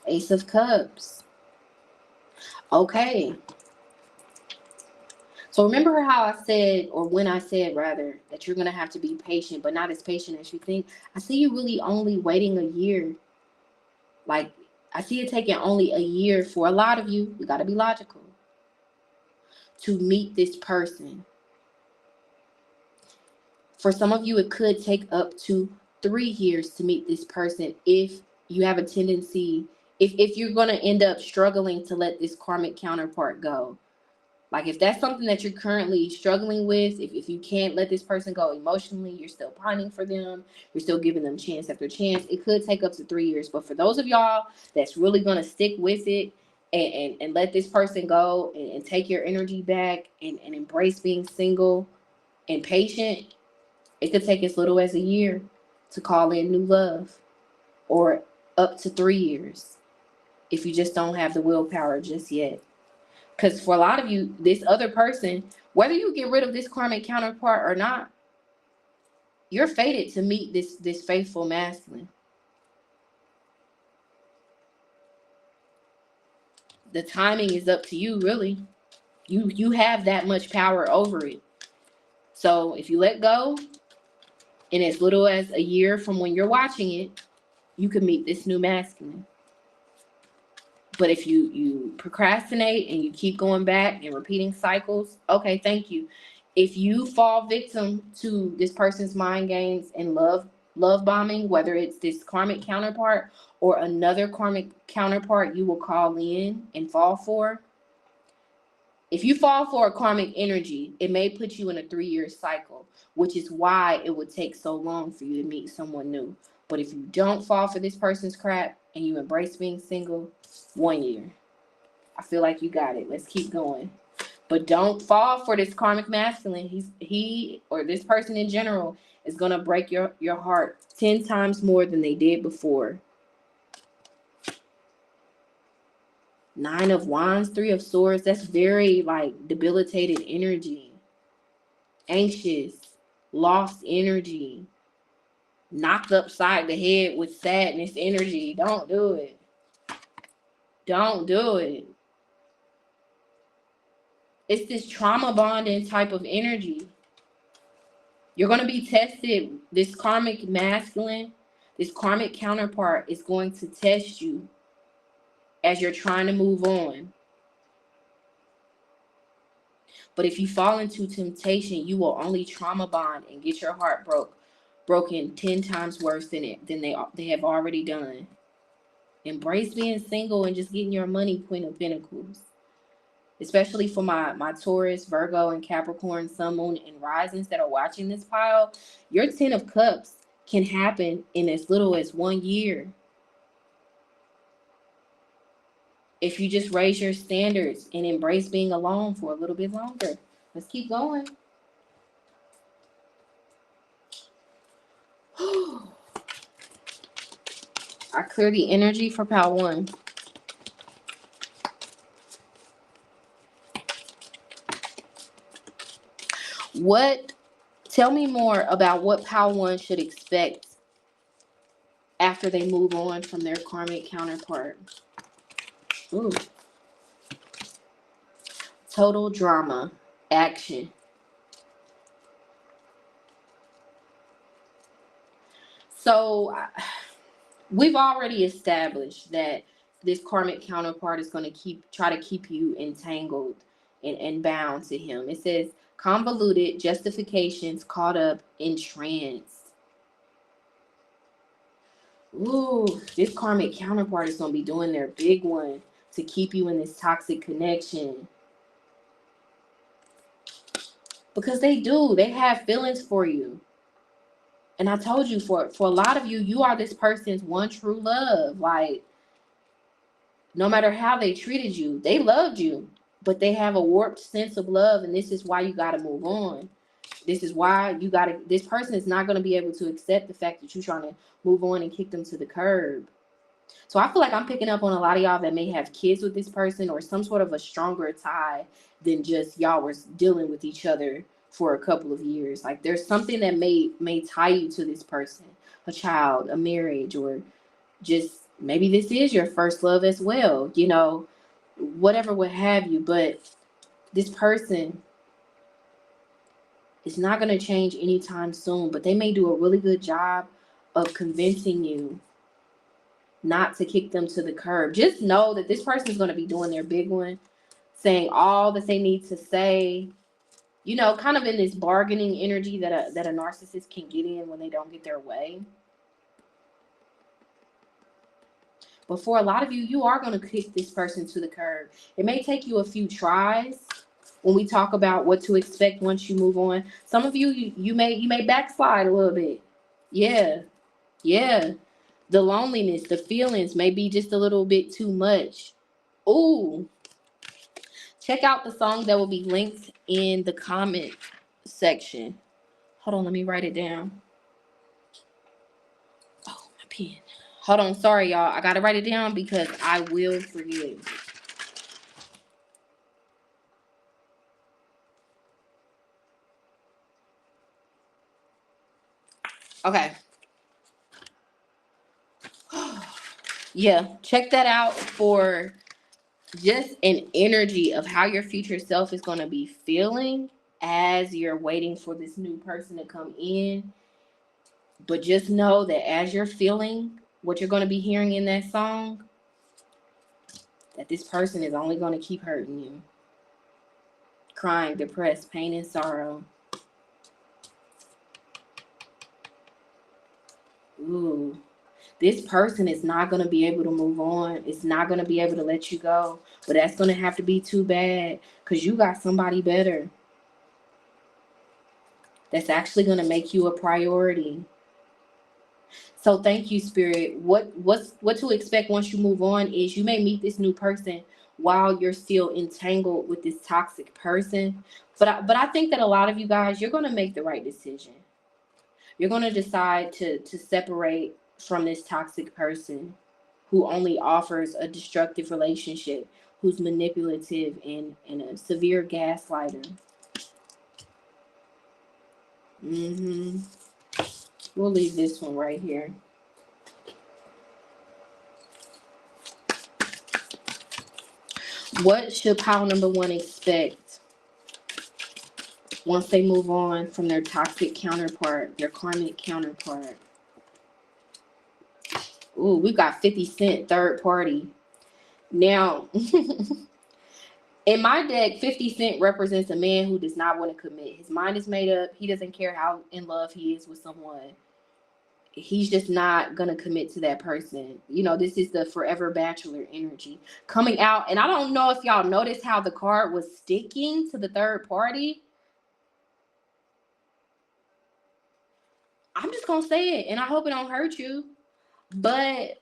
Ace of Cups. Okay. So remember how I said, or when I said rather, that you're going to have to be patient, but not as patient as you think. I see you really only waiting a year. Like, I see it taking only a year for a lot of you. We got to be logical. To meet this person. For some of you, it could take up to 3 years to meet this person if you have a tendency, if you're going to end up struggling to let this karmic counterpart go. Like, if that's something that you're currently struggling with, if you can't let this person go emotionally, you're still pining for them, you're still giving them chance after chance, it could take up to 3 years. But for those of y'all that's really going to stick with it and let this person go and take your energy back and embrace being single and patient, it could take as little as a year to call in new love, or up to 3 years if you just don't have the willpower just yet. Because for a lot of you, this other person, whether you get rid of this karmic counterpart or not, you're fated to meet this faithful masculine. The timing is up to you, really. You have that much power over it. So if you let go, in as little as a year from when you're watching it, you can meet this new masculine. But if you procrastinate and you keep going back and repeating cycles, okay, thank you. If you fall victim to this person's mind games and love bombing, whether it's this karmic counterpart or another karmic counterpart you will call in and fall for, if you fall for a karmic energy, it may put you in a 3-year cycle, which is why it would take so long for you to meet someone new. But if you don't fall for this person's crap and you embrace being single, 1 year. I feel like you got it. Let's keep going. But don't fall for this karmic masculine. He or this person in general is going to break your heart 10 times more than they did before. 9 of Wands, 3 of Swords. That's very like debilitated energy. Anxious, lost energy. Knocked upside the head with sadness energy. Don't do it. Don't do it. It's this trauma bonding type of energy. You're going to be tested. This karmic masculine, this karmic counterpart is going to test you as you're trying to move on. But if you fall into temptation, you will only trauma bond and get your heart broken 10 times worse than they have already done. Embrace being single and just getting your money, Queen of Pentacles. Especially for my Taurus, Virgo, and Capricorn, Sun, Moon, and Risings that are watching this pile, your 10 of Cups can happen in as little as 1 year. if you just raise your standards and embrace being alone for a little bit longer. Let's keep going. I clear the energy for pile 1. Tell me more about what pile 1 should expect after they move on from their karmic counterpart. Ooh. Total drama, action. So we've already established that this karmic counterpart is going to try to keep you entangled and bound to him. It says convoluted justifications, caught up in trance. Ooh, this karmic counterpart is going to be doing their big one to keep you in this toxic connection. Because they have feelings for you. And I told you, for a lot of you, you are this person's one true love. Like, no matter how they treated you, they loved you, but they have a warped sense of love, and this is why you got to move on. This is why this person is not going to be able to accept the fact that you're trying to move on and kick them to the curb. So I feel like I'm picking up on a lot of y'all that may have kids with this person, or some sort of a stronger tie than just y'all were dealing with each other for a couple of years. Like, there's something that may tie you to this person, a child, a marriage, or just maybe this is your first love as well, whatever would have you. But this person is not going to change anytime soon, but they may do a really good job of convincing you not to kick them to the curb. Just know that this person is going to be doing their big one, saying all that they need to say, kind of in this bargaining energy that a narcissist can get in when they don't get their way. But for a lot of you, you are going to kick this person to the curb. It may take you a few tries when we talk about what to expect once you move on. Some of you may backslide a little bit. Yeah. The loneliness, the feelings may be just a little bit too much. Ooh. Check out the song that will be linked in the comment section. Hold on, let me write it down. Oh, my pen. Hold on, sorry, y'all. I got to write it down because I will forget. Okay. Yeah, check that out for just an energy of how your future self is going to be feeling as you're waiting for this new person to come in. But just know that as you're feeling what you're going to be hearing in that song, that this person is only going to keep hurting you. Crying, depressed, pain, and sorrow. Ooh. This person is not going to be able to move on. It's not going to be able to let you go. But that's going to have to be too bad, because you got somebody better that's actually going to make you a priority. So thank you, Spirit. What to expect once you move on is you may meet this new person while you're still entangled with this toxic person. But I think that a lot of you guys, you're going to make the right decision. You're going to decide to separate from this toxic person who only offers a destructive relationship, who's manipulative and a severe gaslighter. We'll leave this one right here. What should pile number 1 expect once they move on from their toxic counterpart, their karmic counterpart? Ooh, we got 50 Cent, third party. Now, in my deck, 50 Cent represents a man who does not want to commit. His mind is made up. He doesn't care how in love he is with someone. He's just not going to commit to that person. This is the forever bachelor energy coming out. And I don't know if y'all noticed how the card was sticking to the third party. I'm just going to say it, and I hope it don't hurt you. But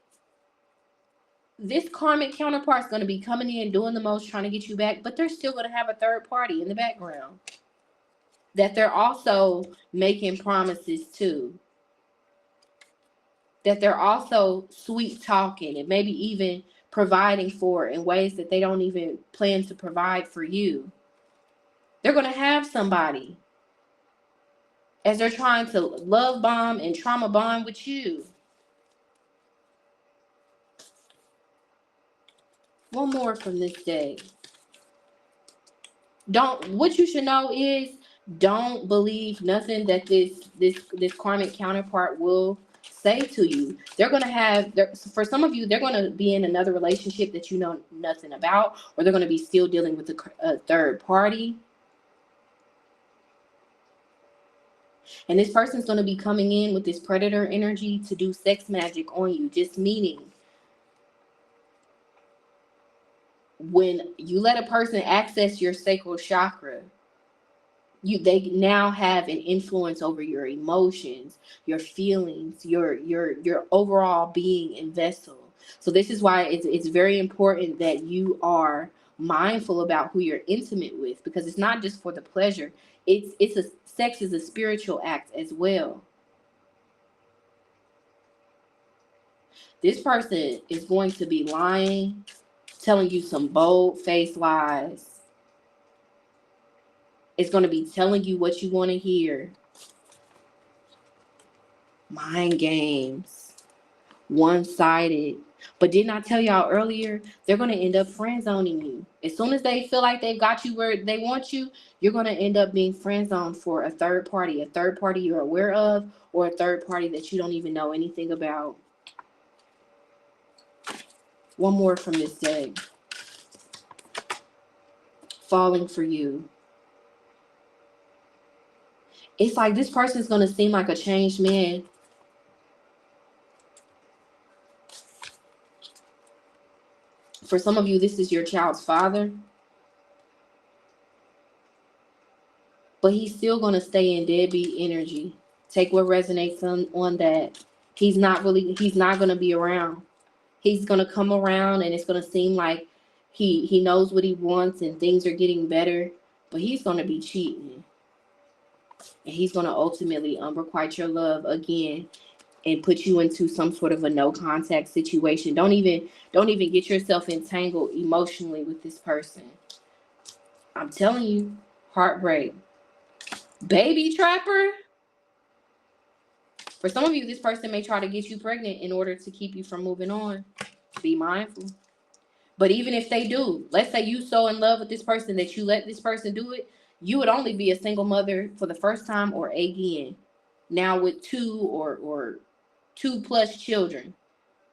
this karmic counterpart is going to be coming in, doing the most, trying to get you back, but they're still going to have a third party in the background that they're also making promises to, that they're also sweet talking and maybe even providing for in ways that they don't even plan to provide for you. They're going to have somebody as they're trying to love bomb and trauma bond with you. One more from this day. What you should know is, don't believe nothing that this karmic counterpart will say to you. They're going to have, for some of you, they're going to be in another relationship that you know nothing about, or they're going to be still dealing with a third party. And this person's going to be coming in with this predator energy to do sex magic on you. Just meaning, when you let a person access your sacral chakra, they now have an influence over your emotions, your feelings, your overall being and vessel. So this is why it's very important that you are mindful about who you're intimate with, because it's not just for the pleasure. Sex is a spiritual act as well. This person is going to be lying, telling you some bold-faced lies. It's going to be telling you what you want to hear. Mind games. One-sided. But didn't I tell y'all earlier, they're going to end up friend-zoning you. As soon as they feel like they've got you where they want you, you're going to end up being friend-zoned for a third party you're aware of, or a third party that you don't even know anything about. One more from this day. Falling for you. It's like this person's going to seem like a changed man. For some of you, this is your child's father. But he's still going to stay in deadbeat energy. Take what resonates on that. He's not going to be around. He's going to come around and it's going to seem like he knows what he wants and things are getting better. But he's going to be cheating. And he's going to ultimately unrequite your love again and put you into some sort of a no contact situation. Don't even get yourself entangled emotionally with this person. I'm telling you, heartbreak. Baby trapper. For some of you, this person may try to get you pregnant in order to keep you from moving on. Be mindful. But even if they do, let's say you so in love with this person that you let this person do it, you would only be a single mother for the first time or again. Now with 2 or 2+ children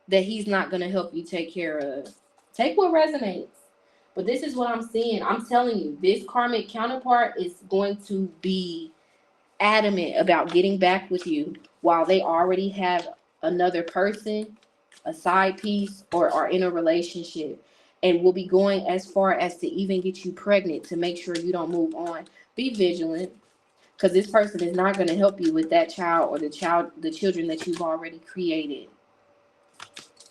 that he's not going to help you take care of. Take what resonates. But this is what I'm seeing. I'm telling you, this karmic counterpart is going to be adamant about getting back with you while they already have another person, a side piece, or are in a relationship, and will be going as far as to even get you pregnant to make sure you don't move on. Be vigilant, because this person is not going to help you with that child or the children that you've already created.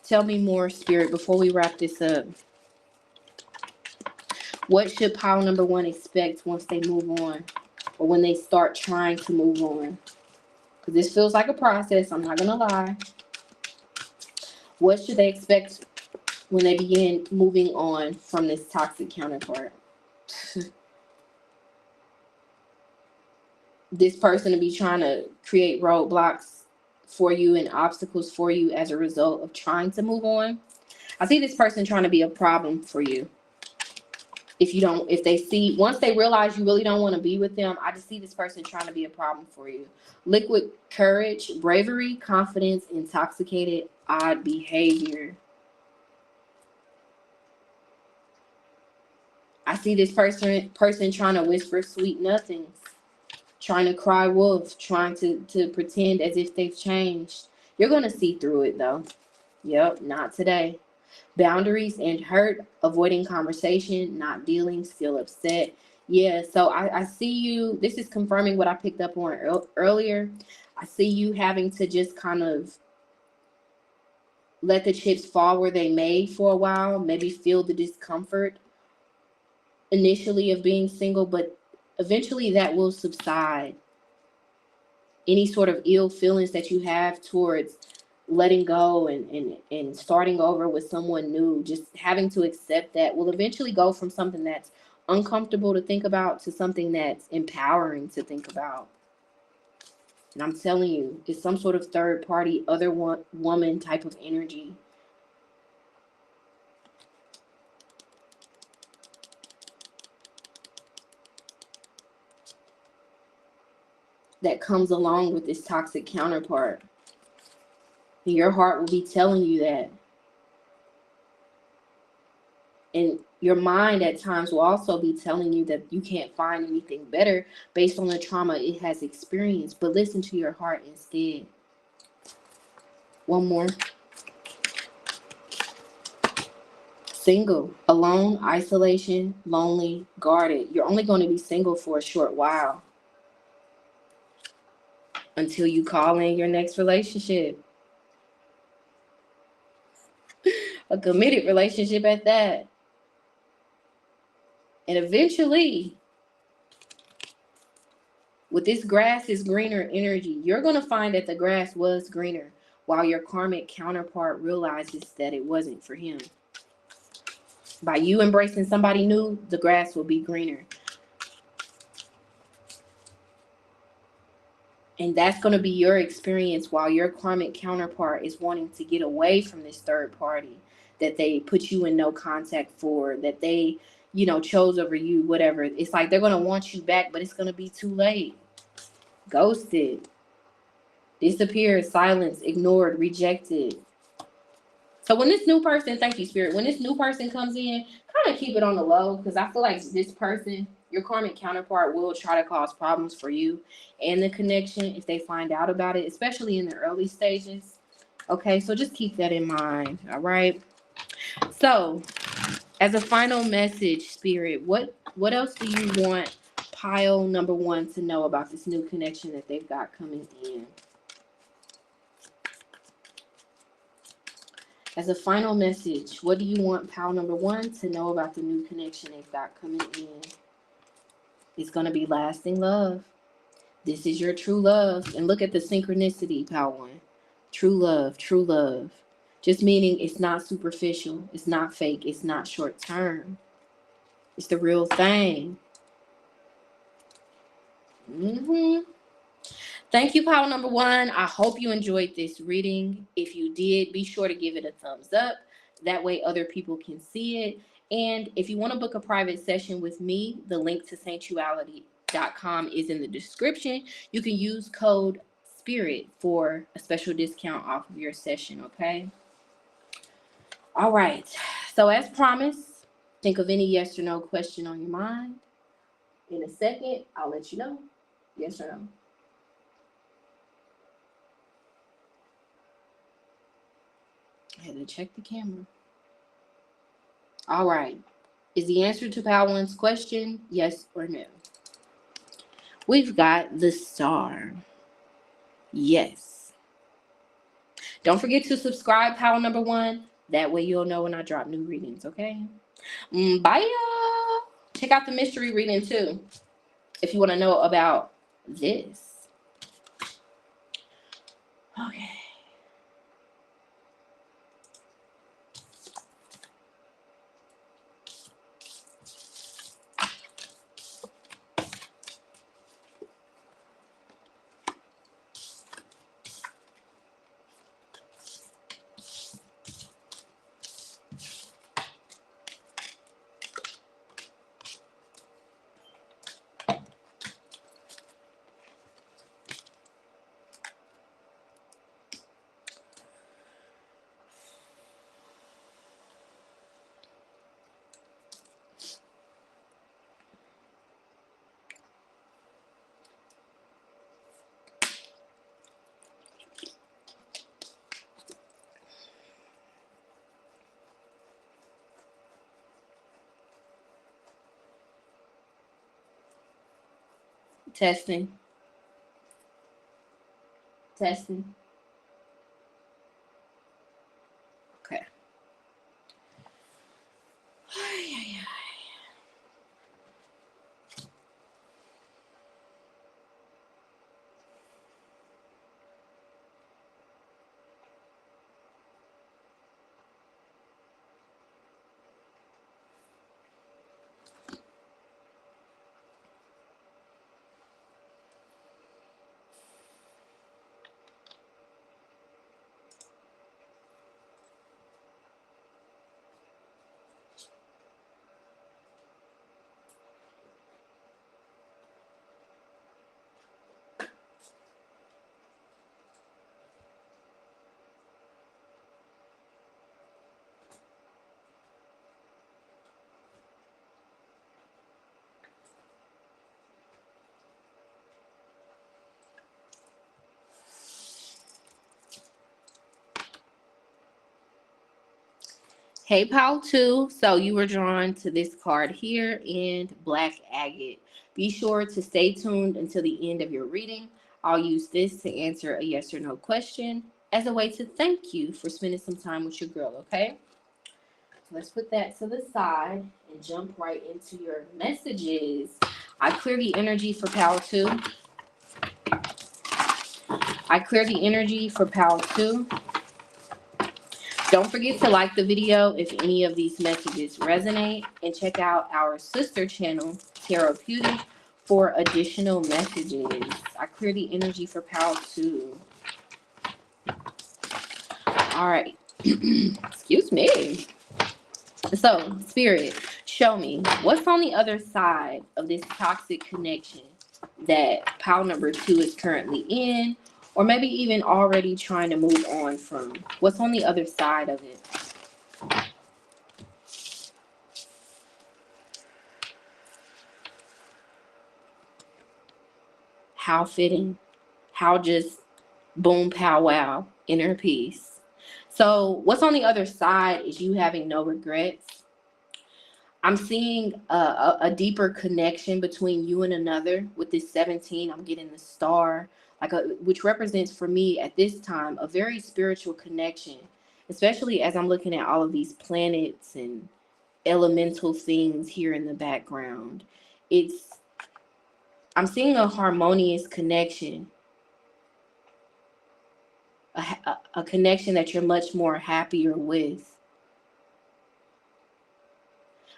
Tell me more, Spirit, before we wrap this up. What should pile number 1 expect once they move on, or when they start trying to move on? Because this feels like a process, I'm not going to lie. What should they expect when they begin moving on from this toxic counterpart? This person to be trying to create roadblocks for you and obstacles for you as a result of trying to move on. I see this person trying to be a problem for you. If they see, once they realize you really don't want to be with them, I just see this person trying to be a problem for you. Liquid courage, bravery, confidence, intoxicated, odd behavior. I see this person trying to whisper sweet nothings, trying to cry wolf, trying to pretend as if they've changed. You're going to see through it though. Yep, not today. Boundaries and hurt, avoiding conversation, not dealing, still upset. Yeah, so I see you. This is confirming what I picked up on earlier. I see you having to just kind of let the chips fall where they may for a while, maybe feel the discomfort initially of being single, but eventually that will subside. Any sort of ill feelings that you have towards letting go and starting over with someone new, just having to accept that will eventually go from something that's uncomfortable to think about to something that's empowering to think about. And I'm telling you, it's some sort of third party, other woman type of energy that comes along with this toxic counterpart. And your heart will be telling you that. And your mind at times will also be telling you that you can't find anything better based on the trauma it has experienced. But listen to your heart instead. One more. Single, alone, isolation, lonely, guarded. You're only going to be single for a short while until you call in your next relationship. A committed relationship at that. And eventually, with this grass is greener energy, you're going to find that the grass was greener while your karmic counterpart realizes that it wasn't for him. By you embracing somebody new, the grass will be greener. And that's going to be your experience while your karmic counterpart is wanting to get away from this third party that they put you in no contact for, that they, chose over you, whatever. It's like they're going to want you back, but it's going to be too late. Ghosted, disappeared, silenced, ignored, rejected. So when this new person, thank you, Spirit, when this new person comes in, kind of keep it on the low, because I feel like this person, your karmic counterpart, will try to cause problems for you and the connection if they find out about it, especially in the early stages. Okay, so just keep that in mind, all right? So as a final message, Spirit, what else do you want pile number 1 to know about this new connection that they've got coming in? As a final message, what do you want pile number 1 to know about the new connection they've got coming in? It's going to be lasting love. This is your true love. And look at the synchronicity, pile 1. True love, true love. Just meaning it's not superficial. It's not fake. It's not short term. It's the real thing. Thank you, pile number 1. I hope you enjoyed this reading. If you did, be sure to give it a thumbs up. That way other people can see it. And if you want to book a private session with me, the link to Saintuality.com is in the description. You can use code SPIRIT for a special discount off of your session, okay? All right. So as promised, think of any yes or no question on your mind. In a second, I'll let you know. Yes or no. I had to check the camera. All right. Is the answer to pile 1's question yes or no? We've got the star. Yes. Don't forget to subscribe, pile number 1. That way you'll know when I drop new readings, okay? Bye, y'all. Check out the mystery reading, too, if you want to know about this. Okay. Testing. Testing. Hey, Pal 2. So you were drawn to this card here in Black Agate. Be sure to stay tuned until the end of your reading. I'll use this to answer a yes or no question as a way to thank you for spending some time with your girl, okay? So let's put that to the side and jump right into your messages. I clear the energy for Pal 2. I clear the energy for Pal 2. Don't forget to like the video if any of these messages resonate, and check out our sister channel, Therapeutic, for additional messages. I clear the energy for Pal 2. All right. Excuse me. So, Spirit, show me what's on the other side of this toxic connection that Pal number 2 is currently in, or maybe even already trying to move on from. What's on the other side of it? How fitting. How just boom, pow, wow, inner peace. So, what's on the other side is you having no regrets. I'm seeing a deeper connection between you and another with this 17. I'm getting the star, which represents for me at this time a very spiritual connection, especially as I'm looking at all of these planets and elemental things here in the background. It's I'm seeing a harmonious connection, a connection that you're much more happier with.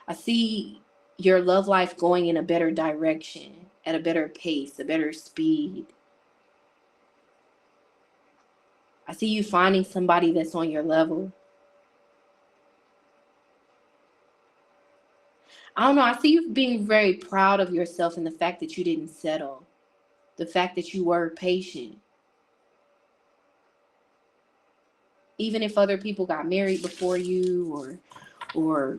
I see your love life going in a better direction, at a better pace, a better speed. I see you finding somebody that's on your level. I don't know. I see you being very proud of yourself and the fact that you didn't settle, the fact that you were patient. Even if other people got married before you, or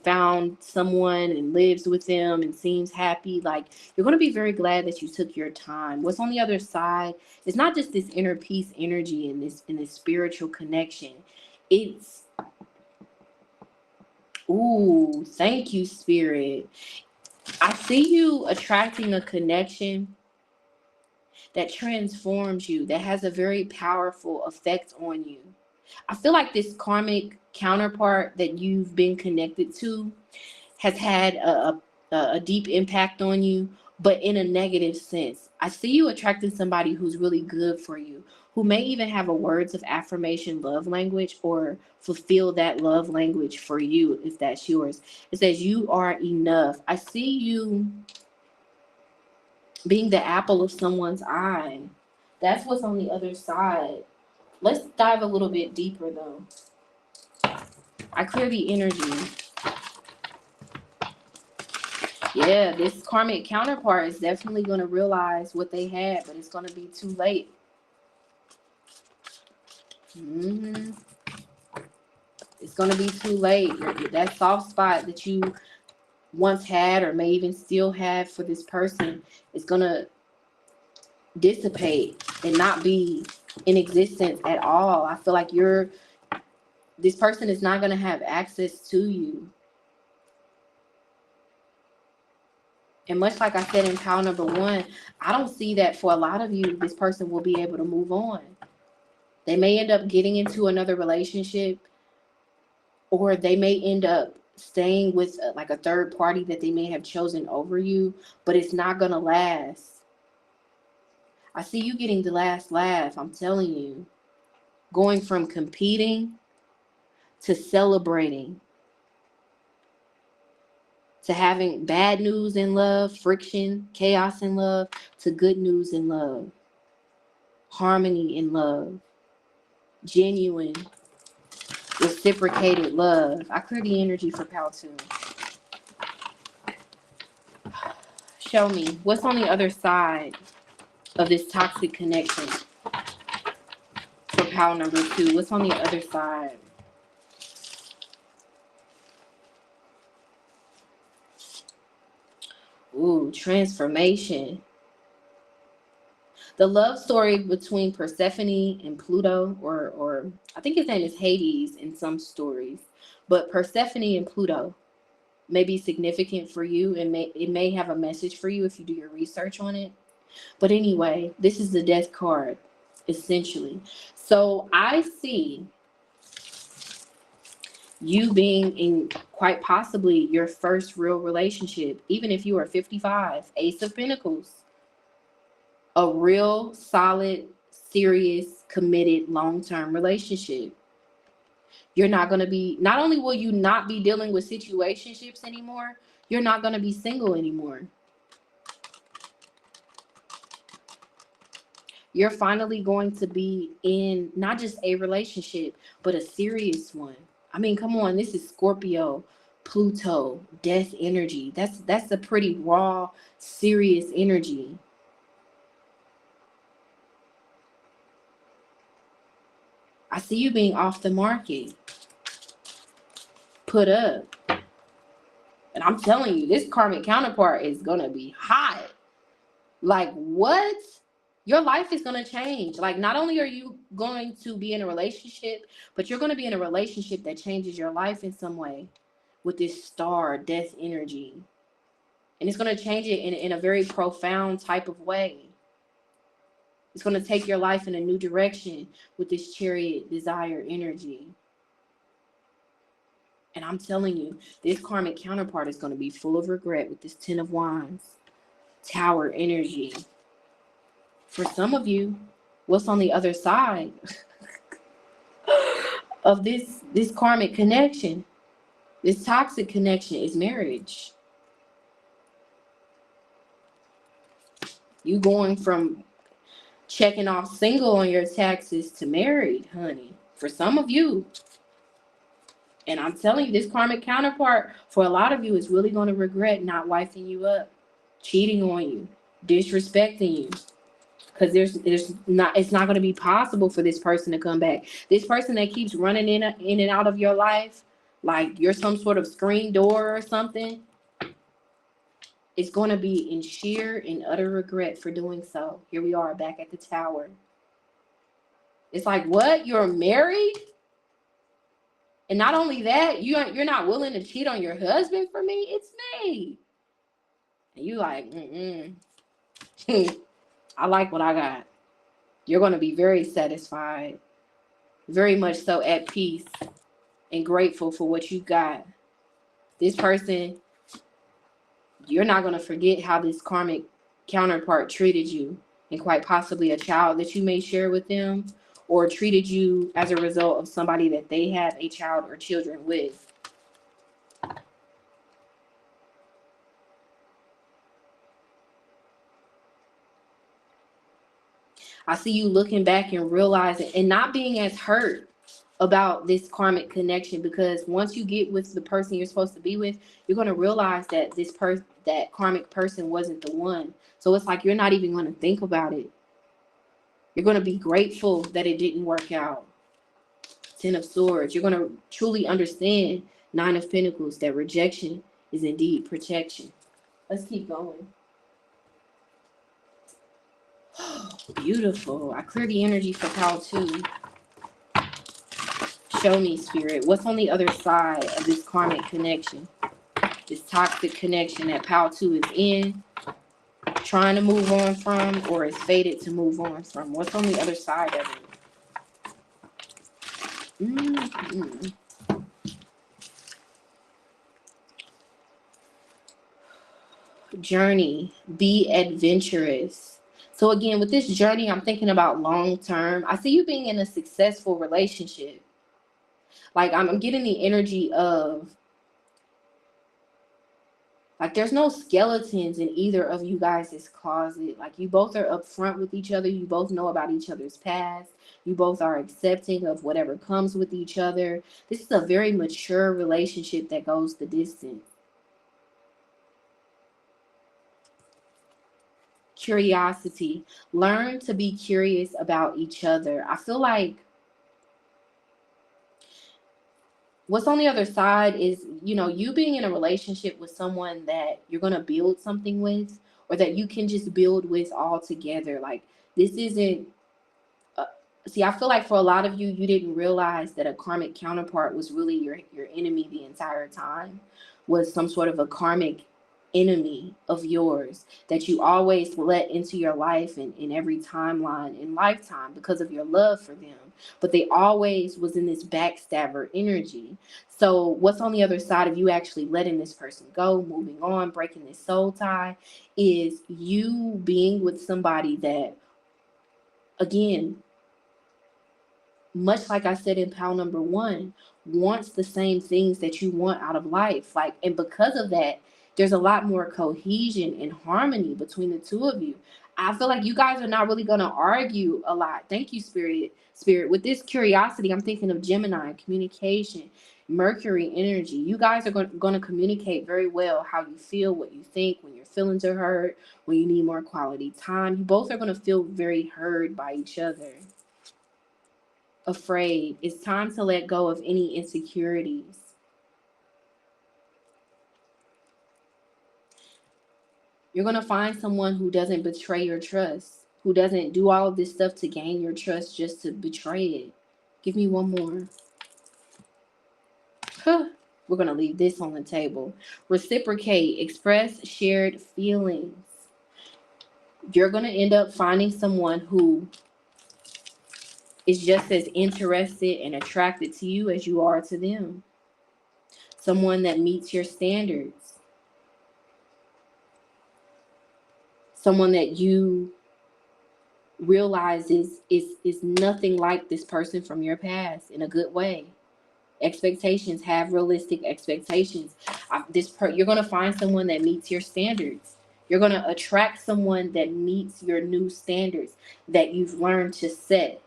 found someone and lives with them and seems happy, like, you're going to be very glad that you took your time. What's on the other side is not just this inner peace energy and this spiritual connection. It's, ooh, thank you, Spirit. I see you attracting a connection that transforms you, that has a very powerful effect on you. I feel like this karmic counterpart that you've been connected to has had a deep impact on you, but in a negative sense. I see you attracting somebody who's really good for you, who may even have a words of affirmation love language, or fulfill that love language for you if that's yours. It says you are enough. I see you being the apple of someone's eye. That's what's on the other side. Let's dive a little bit deeper though. I clear the energy. Yeah, this karmic counterpart is definitely going to realize what they had, but it's going to be too late. It's going to be too late. That soft spot that you once had, or may even still have for this person, is going to dissipate and not be in existence at all. I feel like this person is not going to have access to you. And much like I said in pile number 1, I don't see that for a lot of you, this person will be able to move on. They may end up getting into another relationship, or they may end up staying with like a third party that they may have chosen over you, but it's not going to last. I see you getting the last laugh, I'm telling you. Going from competing to celebrating, to having bad news in love, friction, chaos in love, to good news in love, harmony in love, genuine, reciprocated love. I clear the energy for Pal 2. Show me what's on the other side of this toxic connection for Pal number 2. What's on the other side? Ooh, transformation. The love story between Persephone and Pluto, or I think his name is Hades in some stories, But Persephone and Pluto may be significant for you, and it may have a message for you if you do your research on it. But anyway, this is the death card, essentially. So I see you being in quite possibly your first real relationship, even if you are 55, Ace of Pentacles, a real solid, serious, committed, long-term relationship. You're not going to be, not only will you not be dealing with situationships anymore, you're not going to be single anymore. You're finally going to be in not just a relationship, but a serious one. I mean, come on, this is Scorpio, Pluto, death energy. That's a pretty raw, serious energy. I see you being off the market, put up. And I'm telling you, this karmic counterpart is going to be hot. Like, what? Your life is going to change. Like, not only are you going to be in a relationship, but you're going to be in a relationship that changes your life in some way with this star death energy. And it's going to change it in a very profound type of way. It's going to take your life in a new direction with this chariot desire energy. And I'm telling you, this karmic counterpart is going to be full of regret with this 10 of Wands, Tower energy. For some of you, what's on the other side of this karmic connection, this toxic connection, is marriage. You going from checking off single on your taxes to married, honey. For some of you. And I'm telling you, this karmic counterpart, for a lot of you, is really going to regret not wifing you up, cheating on you, disrespecting you. Because it's not going to be possible for this person to come back. This person that keeps running in and out of your life, like you're some sort of screen door or something, is going to be in sheer and utter regret for doing so. Here we are back at the Tower. It's like, what? You're married? And not only that, you're not willing to cheat on your husband for me? It's me. And you like, I like what I got. You're going to be very satisfied, very much so at peace and grateful for what you got. This person, you're not going to forget how this karmic counterpart treated you, and quite possibly a child that you may share with them, or treated you as a result of somebody that they have a child or children with. I see you looking back and realizing and not being as hurt about this karmic connection, because once you get with the person you're supposed to be with, you're going to realize that that karmic person wasn't the one. So it's like you're not even going to think about it. You're going to be grateful that it didn't work out. 10 of Swords. You're going to truly understand, 9 of Pentacles, that rejection is indeed protection. Let's keep going. Beautiful. I clear the energy for pile 2. Show me, Spirit, what's on the other side of this karmic connection, this toxic connection that pile 2 is in, trying to move on from, or is fated to move on from. What's on the other side of it? Journey. Be adventurous. So again, with this journey, I'm thinking about long term. I see you being in a successful relationship. Like, I'm getting the energy of, like, there's no skeletons in either of you guys' closet. Like, you both are upfront with each other. You both know about each other's past. You both are accepting of whatever comes with each other. This is a very mature relationship that goes the distance. Curiosity. Learn to be curious about each other. I feel like what's on the other side is, you being in a relationship with someone that you're going to build something with, or that you can just build with all together. Like, this isn't See, I feel like for a lot of you, you didn't realize that a karmic counterpart was really your enemy the entire time, was some sort of a karmic enemy of yours that you always let into your life and in every timeline in lifetime because of your love for them. But they always was in this backstabber energy. So what's on the other side of you actually letting this person go, moving on, breaking this soul tie, is you being with somebody that, again, much like I said in pal number one, wants the same things that you want out of life. Like, and because of that, there's a lot more cohesion and harmony between the two of you. I feel like you guys are not really gonna argue a lot. Thank you, Spirit. Spirit. With this curiosity, I'm thinking of Gemini, communication, Mercury energy. You guys are going to communicate very well how you feel, what you think, when your feelings are hurt, when you need more quality time. You both are going to feel very heard by each other. Afraid. It's time to let go of any insecurities. You're going to find someone who doesn't betray your trust, who doesn't do all of this stuff to gain your trust just to betray it. Give me one more. We're going to leave this on the table. Reciprocate. Express shared feelings. You're going to end up finding someone who is just as interested and attracted to you as you are to them. Someone that meets your standards. Someone that you realize is nothing like this person from your past in a good way. Expectations, have realistic expectations. You're going to find someone that meets your standards. You're going to attract someone that meets your new standards that you've learned to set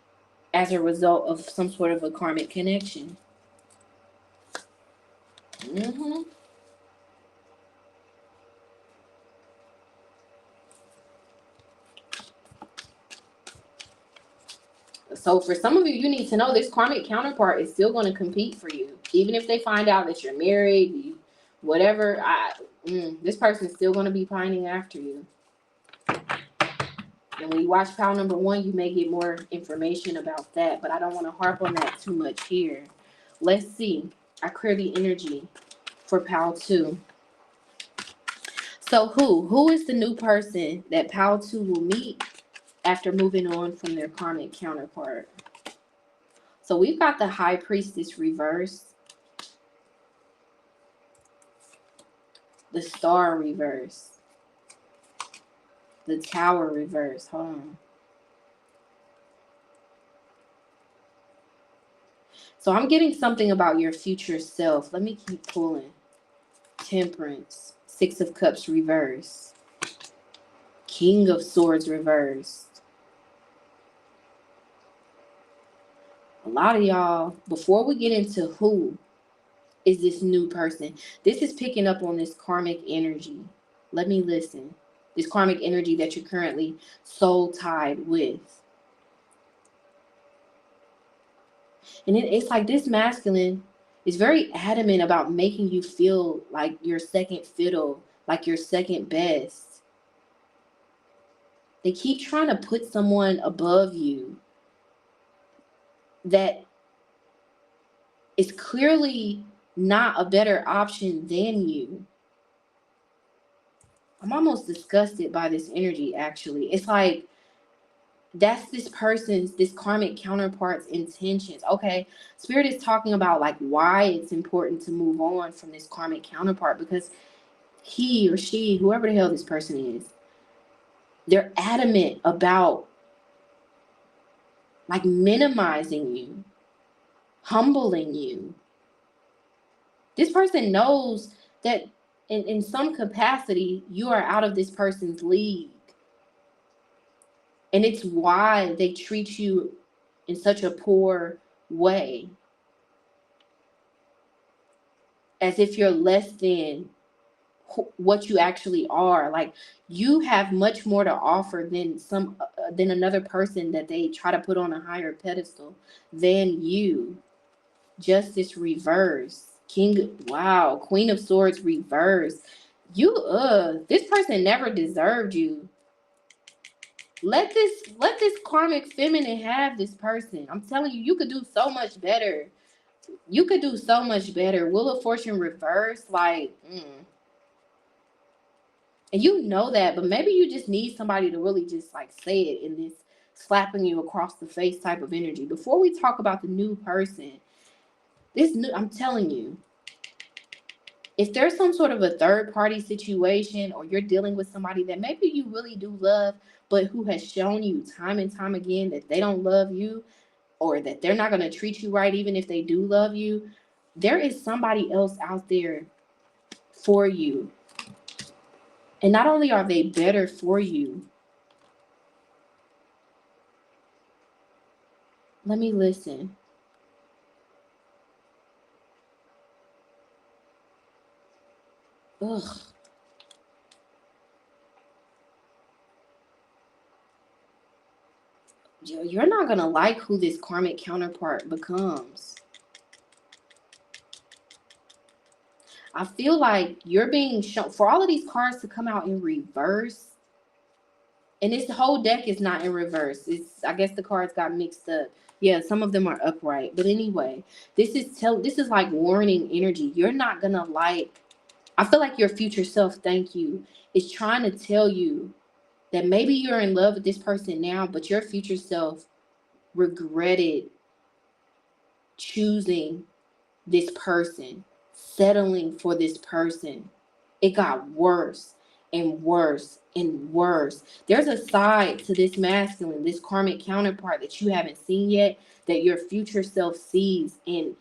as a result of some sort of a karmic connection. So for some of you, you need to know this karmic counterpart is still going to compete for you. Even if they find out that you're married, whatever, this person is still going to be pining after you. And when you watch pal number one, you may get more information about that, but I don't want to harp on that too much here. Let's see. I clear the energy for pal two. So who is the new person that pal two will meet after moving on from their karmic counterpart? So we've got the High Priestess reverse, the Star reverse, the Tower reverse. Hold on. So I'm getting something about your future self. Let me keep pulling. Temperance, Six of Cups reverse, King of Swords reversed. A lot of y'all, before we get into who is this new person, this is picking up on this karmic energy. Let me listen. This karmic energy that you're currently soul tied with. And it's like this masculine is very adamant about making you feel like your second fiddle, like your second best. They keep trying to put someone above you that is clearly not a better option than you. I'm almost disgusted by this energy, actually. It's like that's this karmic counterpart's intentions. Okay, Spirit is talking about like why it's important to move on from this karmic counterpart, because he or she, whoever the hell this person is, they're adamant about like minimizing you, humbling you. This person knows that in some capacity you are out of this person's league. And it's why they treat you in such a poor way. As if you're less than what you actually are. Like, you have much more to offer than another person that they try to put on a higher pedestal than you. Justice reverse. Queen of Swords reverse. This person never deserved you. Let this karmic feminine have this person. I'm telling you, you could do so much better. You could do so much better. Wheel of Fortune reverse, like, and you know that, but maybe you just need somebody to really just like say it in this slapping you across the face type of energy. Before we talk about the new person, I'm telling you, if there's some sort of a third party situation, or you're dealing with somebody that maybe you really do love, but who has shown you time and time again that they don't love you, or that they're not going to treat you right even if they do love you, there is somebody else out there for you. And not only are they better for you, let me listen. Ugh. You're not going to like who this karmic counterpart becomes. I feel like you're being shown, for all of these cards to come out in reverse, and this whole deck is not in reverse. I guess the cards got mixed up. Yeah, some of them are upright. But anyway, this is like warning energy. You're not going to like, I feel like your future self, thank you, is trying to tell you that maybe you're in love with this person now, but your future self regretted choosing this person, settling for this person. It got worse and worse and worse. There's a side to this masculine, this karmic counterpart that you haven't seen yet, that your future self sees. And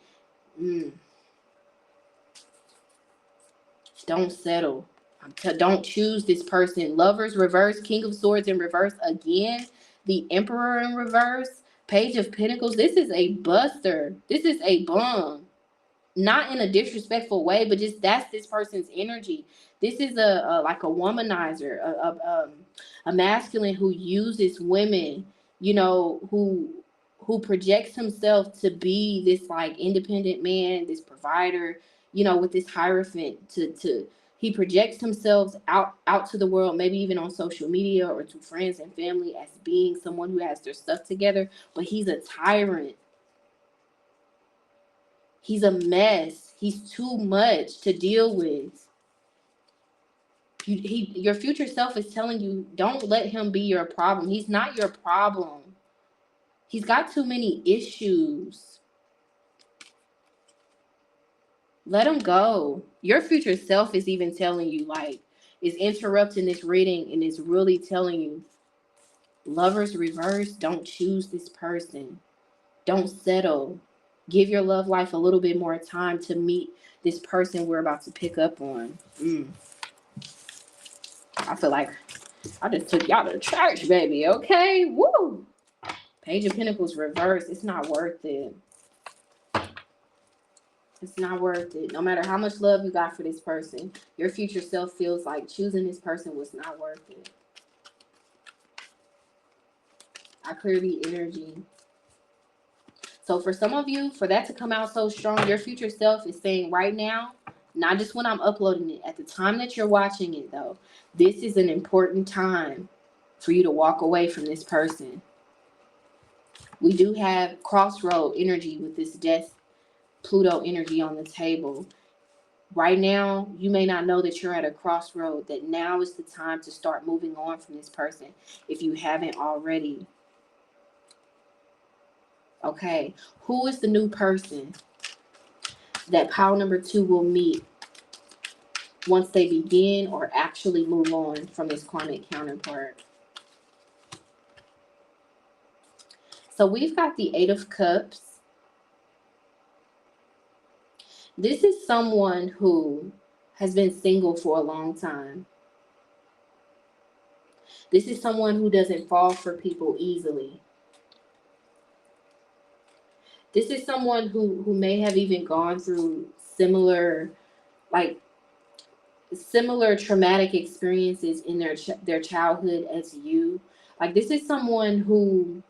don't settle. Don't choose this person. Lovers reverse, King of Swords in reverse again, the Emperor in reverse, Page of Pentacles. This is a buster. This is a bum. Not in a disrespectful way, but just that's this person's energy. This is a like a womanizer, a masculine who uses women, who projects himself to be this like independent man, this provider, with this hierophant to he projects himself out to the world, maybe even on social media or to friends and family, as being someone who has their stuff together, but he's a tyrant. He's a mess. He's too much to deal with. Your future self is telling you, don't let him be your problem. He's not your problem. He's got too many issues. Let him go. Your future self is even telling you, like, is interrupting this reading and is really telling you, lovers reverse, don't choose this person. Don't settle. Give your love life a little bit more time to meet this person we're about to pick up on. I feel like I just took y'all to church, baby. Okay? Woo! Page of Pentacles reverse. It's not worth it. It's not worth it. No matter how much love you got for this person, your future self feels like choosing this person was not worth it. I clear the energy. So for some of you, for that to come out so strong, your future self is saying right now, not just when I'm uploading it, at the time that you're watching it though, this is an important time for you to walk away from this person. We do have crossroad energy with this death Pluto energy on the table. Right now, you may not know that you're at a crossroad, that now is the time to start moving on from this person if you haven't already. Okay, who is the new person that pile number 2 will meet once they begin or actually move on from this karmic counterpart? So we've got the 8 of Cups. This is someone who has been single for a long time. This is someone who doesn't fall for people easily. This is someone who may have even gone through similar traumatic experiences in their childhood as you. Like, this is someone who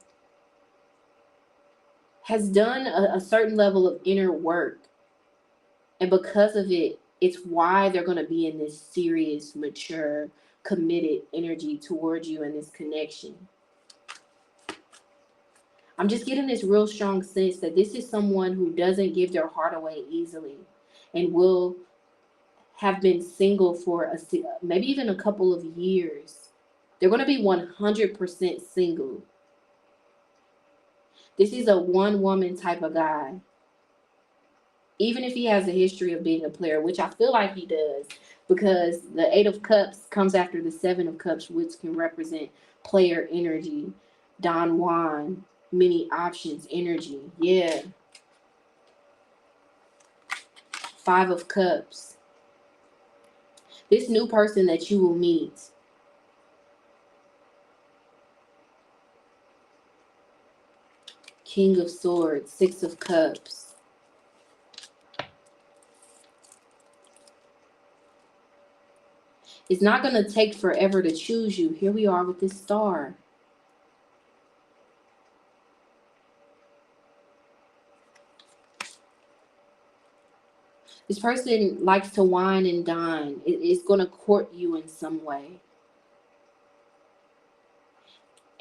has done a certain level of inner work. And because of it, it's why they're going to be in this serious, mature, committed energy towards you and this connection. I'm just getting this real strong sense that this is someone who doesn't give their heart away easily and will have been single for maybe even a couple of years. They're going to be 100% single. This is a one woman type of guy. Even if he has a history of being a player, which I feel like he does, because the Eight of Cups comes after the Seven of Cups, which can represent player energy, Don Juan, many options energy. Yeah. Five of Cups. This new person that you will meet, King of Swords, Six of Cups. It's not going to take forever to choose you. Here we are with this star. This person likes to wine and dine. It is going to court you in some way.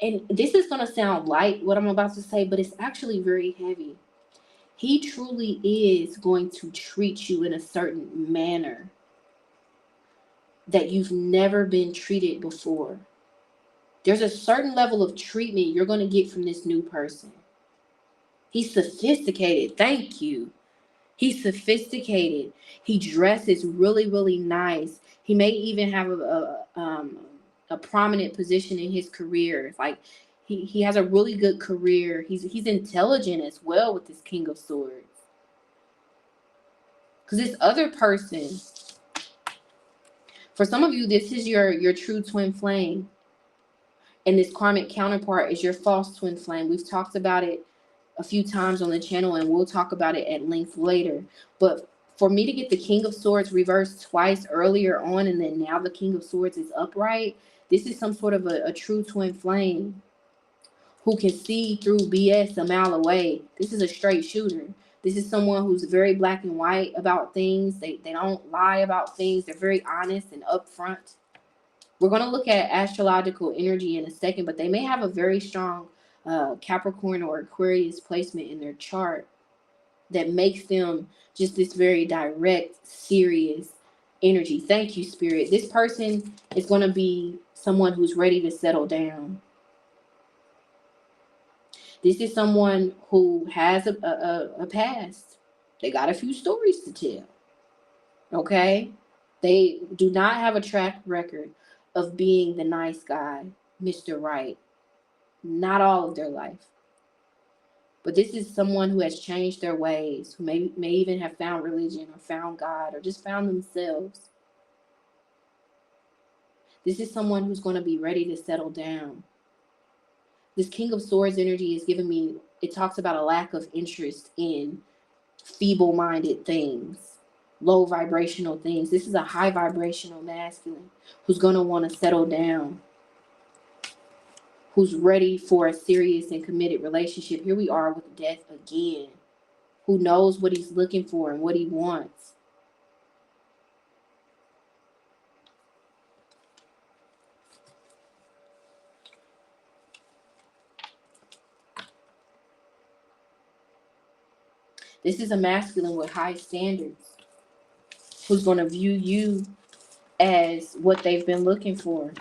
And this is going to sound light, what I'm about to say, but it's actually very heavy. He truly is going to treat you in a certain manner that you've never been treated before. There's a certain level of treatment you're going to get from this new person. He's sophisticated. Thank you. He's sophisticated. He dresses really, really nice. He may even have a prominent position in his career. Like he has a really good career. He's intelligent as well with this King of Swords. Because this other person, for some of you, this is your true twin flame. And this karmic counterpart is your false twin flame. We've talked about it a few times on the channel, and we'll talk about it at length later. But for me to get the King of Swords reversed twice earlier on, and then now the King of Swords is upright, this is some sort of a true twin flame who can see through BS a mile away. This is a straight shooter. This is someone who's very black and white about things. They don't lie about things. They're very honest and upfront. We're going to look at astrological energy in a second, but they may have a very strong Capricorn or Aquarius placement in their chart that makes them just this very direct, serious energy. Thank you, Spirit. This person is going to be someone who's ready to settle down. This is someone who has a past. They got a few stories to tell. Okay? They do not have a track record of being the nice guy, Mr. Right. Not all of their life. But this is someone who has changed their ways, who may even have found religion or found God or just found themselves. This is someone who's going to be ready to settle down. This King of Swords energy is giving me, it talks about a lack of interest in feeble-minded things, low vibrational things. This is a high vibrational masculine who's going to want to settle down, who's ready for a serious and committed relationship. Here we are with death again, who knows what he's looking for and what he wants. This is a masculine with high standards who's going to view you as what they've been looking for.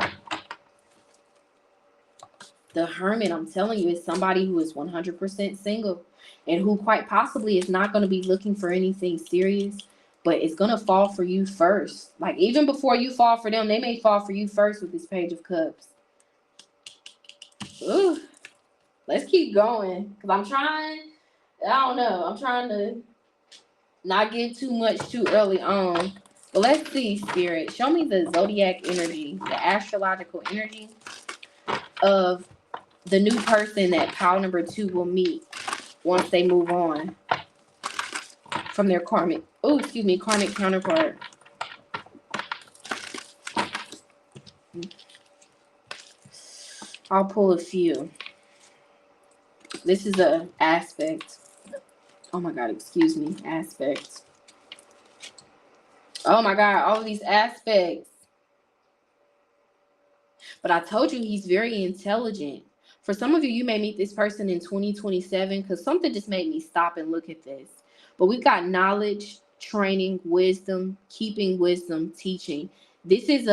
The Hermit, I'm telling you, is somebody who is 100% single and who quite possibly is not going to be looking for anything serious, but it's going to fall for you first. Like, even before you fall for them, they may fall for you first with this Page of Cups. Ooh, let's keep going, because I'm trying to not get too much too early on. But let's see, Spirit. Show me the zodiac energy, the astrological energy of the new person that pile number 2 will meet once they move on from their karmic counterpart. I'll pull a few. This is a aspect. Oh my God, excuse me, aspect. Oh my God, all of these aspects. But I told you he's very intelligent. For some of you, you may meet this person in 2027 because something just made me stop and look at this. But we've got knowledge, training, wisdom, keeping wisdom, teaching. This is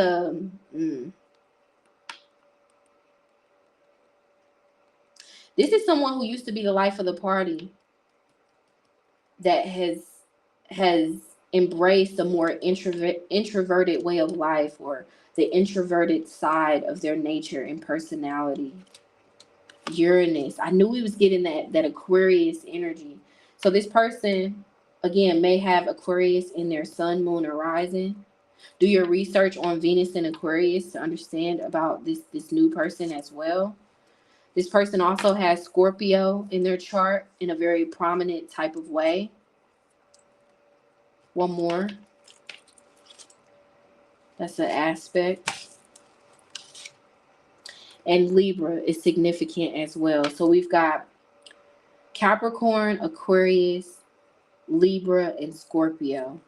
this is someone who used to be the life of the party that has embraced a more introverted way of life, or the introverted side of their nature and personality. Uranus. I knew we was getting that Aquarius energy. So this person, again, may have Aquarius in their sun, moon, or rising. Do your research on Venus and Aquarius to understand about this new person as well. This person also has Scorpio in their chart in a very prominent type of way. One more. That's an aspect. And Libra is significant as well. So we've got Capricorn, Aquarius, Libra, and Scorpio.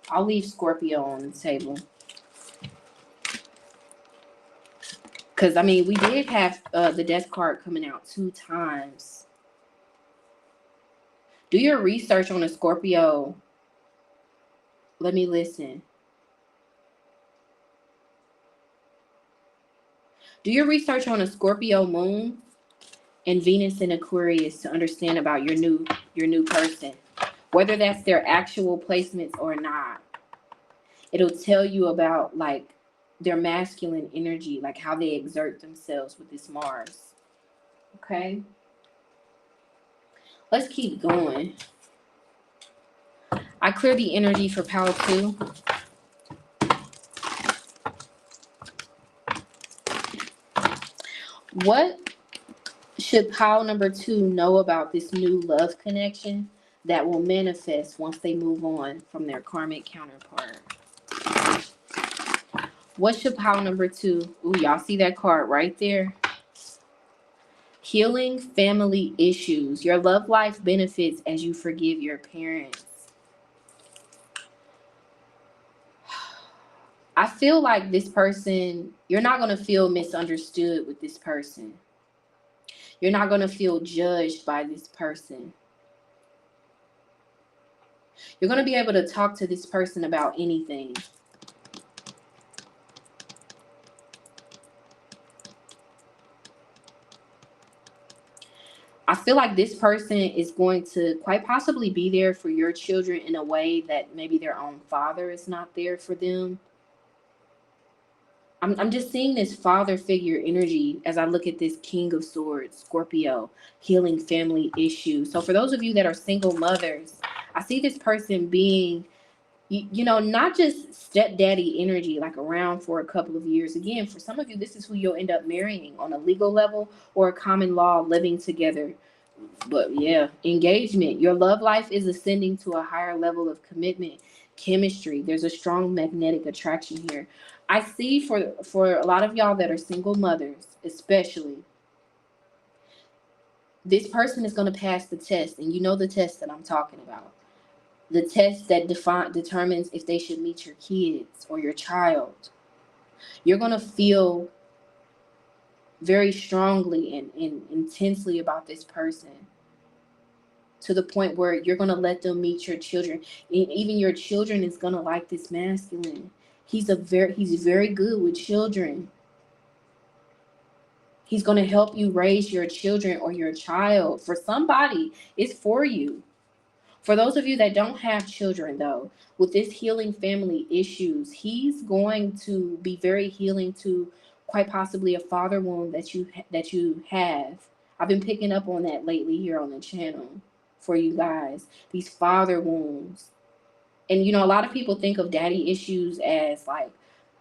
I'll leave Scorpio on the table. Because, I mean, we did have the death card coming out 2 times. Do your research on a Scorpio. Let me listen. Do your research on a Scorpio moon and Venus in Aquarius to understand about your new person. Whether that's their actual placements or not. It'll tell you about, like, their masculine energy, like how they exert themselves with this Mars. Okay? Let's keep going. I clear the energy for Power 2. What should Pile number 2 know about this new love connection that will manifest once they move on from their karmic counterpart? What should Pile number 2? Ooh, y'all see that card right there? Healing family issues. Your love life benefits as you forgive your parents. I feel like this person, you're not going to feel misunderstood with this person. You're not going to feel judged by this person. You're going to be able to talk to this person about anything. I feel like this person is going to quite possibly be there for your children in a way that maybe their own father is not there for them. I'm just seeing this father figure energy as I look at this King of Swords, Scorpio, healing family issues. So for those of you that are single mothers, I see this person being, you know, not just stepdaddy energy, like around for a couple of years. Again, for some of you, this is who you'll end up marrying on a legal level or a common law living together. But yeah, engagement. Your love life is ascending to a higher level of commitment, chemistry. There's a strong magnetic attraction here. I see for a lot of y'all that are single mothers, especially, this person is going to pass the test. And you know the test that I'm talking about. The test that determines if they should meet your kids or your child. You're going to feel very strongly and intensely about this person, to the point where you're going to let them meet your children. And even your children is going to like this masculine. He's very good with children. He's going to help you raise your children or your child. For somebody, it's for you. For those of you that don't have children, though, with this healing family issues, he's going to be very healing to quite possibly a father wound that you have. I've been picking up on that lately here on the channel for you guys. These father wounds. And, you know, a lot of people think of daddy issues as like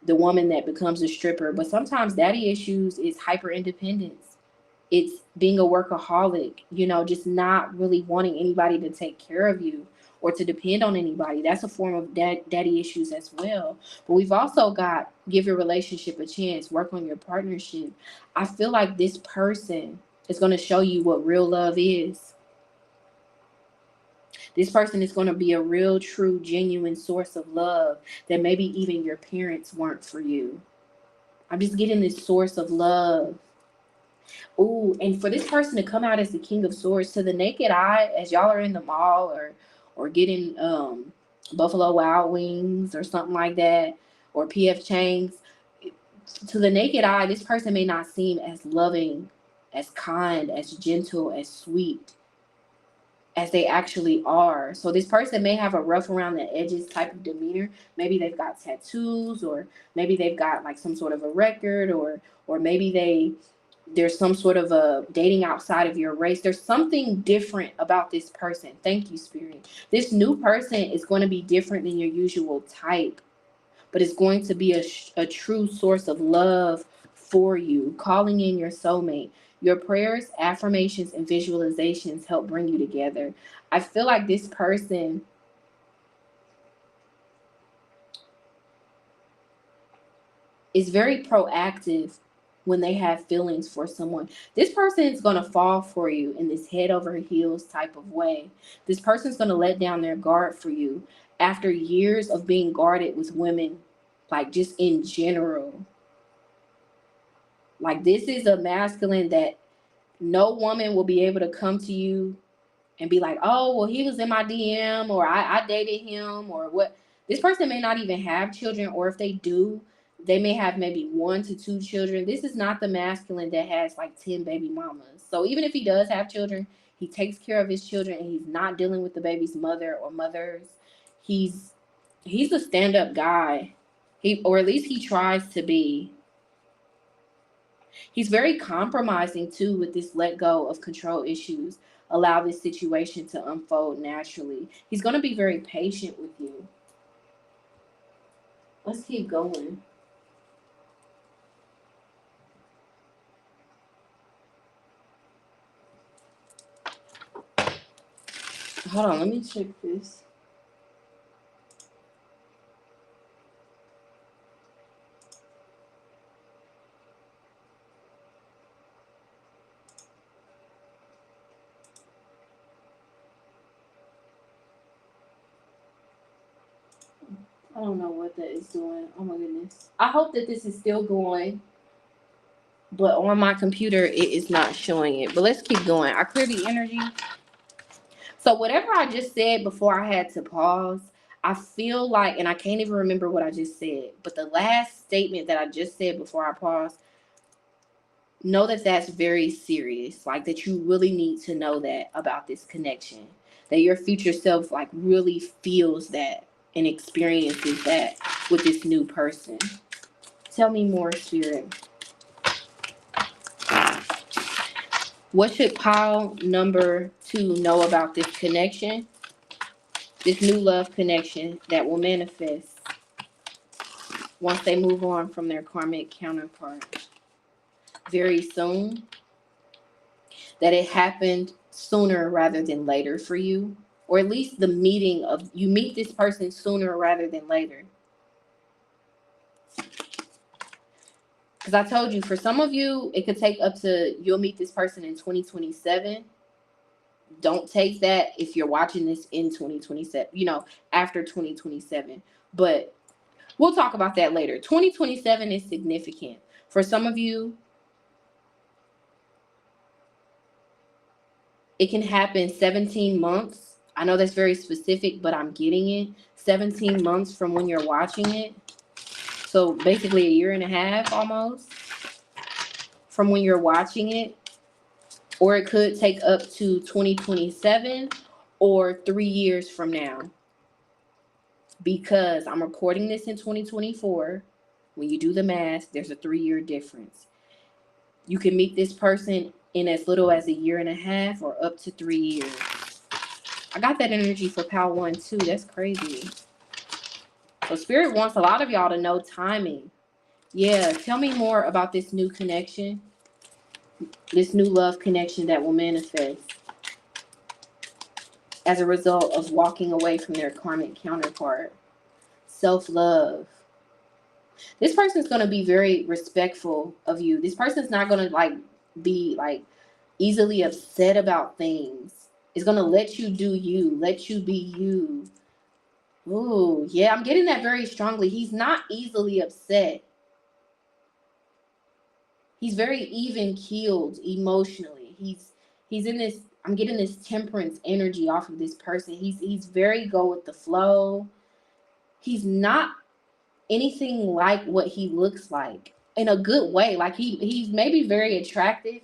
the woman that becomes a stripper. But sometimes daddy issues is hyper independence. It's being a workaholic, you know, just not really wanting anybody to take care of you or to depend on anybody. That's a form of daddy issues as well. But we've also got give your relationship a chance, work on your partnership. I feel like this person is going to show you what real love is. This person is going to be a real, true, genuine source of love that maybe even your parents weren't for you. I'm just getting this source of love. Ooh, and for this person to come out as the King of Swords, to the naked eye, as y'all are in the mall or getting Buffalo Wild Wings or something like that, or PF Chang's, to the naked eye, this person may not seem as loving, as kind, as gentle, as sweet as they actually are. So this person may have a rough around the edges type of demeanor. Maybe they've got tattoos, or maybe they've got like some sort of a record, or maybe there's some sort of a dating outside of your race. There's something different about this person. Thank you, Spirit. This new person is going to be different than your usual type, but it's going to be a true source of love for you, calling in your soulmate. Your prayers, affirmations, and visualizations help bring you together. I feel like this person is very proactive when they have feelings for someone. This person is going to fall for you in this head over heels type of way. This person's going to let down their guard for you after years of being guarded with women, like just in general. Like, this is a masculine that no woman will be able to come to you and be like, oh, well, he was in my DM, or I dated him, or what. This person may not even have children, or if they do, they may have maybe 1 to 2 children. This is not the masculine that has like 10 baby mamas. So even if he does have children, he takes care of his children and he's not dealing with the baby's mother or mothers. He's a stand-up guy. Or at least he tries to be. He's very compromising too with this let go of control issues. Allow this situation to unfold naturally. He's going to be very patient with you. Let's keep going. Hold on, let me check this. I don't know what that is doing. Oh my goodness. I hope that this is still going, but on my computer, it is not showing it. But let's keep going. I clear the energy. So whatever I just said before I had to pause, I feel like, and I can't even remember what I just said, but the last statement that I just said before I paused, know that that's very serious. Like, that you really need to know that about this connection. That your future self like really feels that and experiences that with this new person. Tell me more, Spirit. What should pile number 2 know about this connection? This new love connection that will manifest once they move on from their karmic counterpart very soon. That it happened sooner rather than later for you. Or at least the meeting of, you meet this person sooner rather than later. Because I told you, for some of you, it could take up to, you'll meet this person in 2027. Don't take that if you're watching this in 2027, after 2027. But we'll talk about that later. 2027 is significant. For some of you, it can happen 17 months. I know that's very specific, but I'm getting it. 17 months from when you're watching it. So basically a year and a half almost from when you're watching it. Or it could take up to 2027 or 3 years from now. Because I'm recording this in 2024. When you do the math, there's a 3-year difference. You can meet this person in as little as a year and a half or up to 3 years. I got that energy for Pal 1 too. That's crazy. So Spirit wants a lot of y'all to know timing. Yeah, tell me more about this new connection. This new love connection that will manifest as a result of walking away from their karmic counterpart. Self-love. This person's going to be very respectful of you. This person's not going to be easily upset about things. It's going to let you do you, let you be you. Ooh, yeah, I'm getting that very strongly. He's not easily upset. He's very even keeled emotionally. He's in this, I'm getting this temperance energy off of this person. He's very go with the flow. He's not anything like what he looks like in a good way. Like he's maybe very attractive,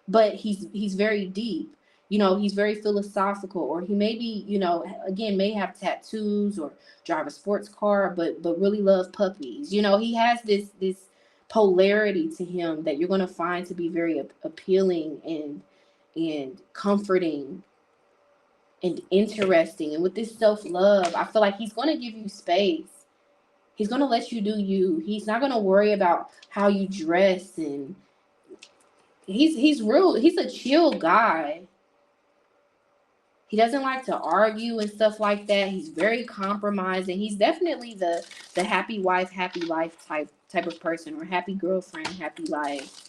but he's very deep. He's very philosophical, or he maybe, again, may have tattoos or drive a sports car, but really love puppies. He has this polarity to him that you're going to find to be very appealing and comforting and interesting. And with this self-love, I feel like he's going to give you space. He's going to let you do you. He's not going to worry about how you dress, and he's real. He's a chill guy. He doesn't like to argue and stuff like that. He's very compromising. He's definitely the happy wife, happy life type of person, or happy girlfriend, happy life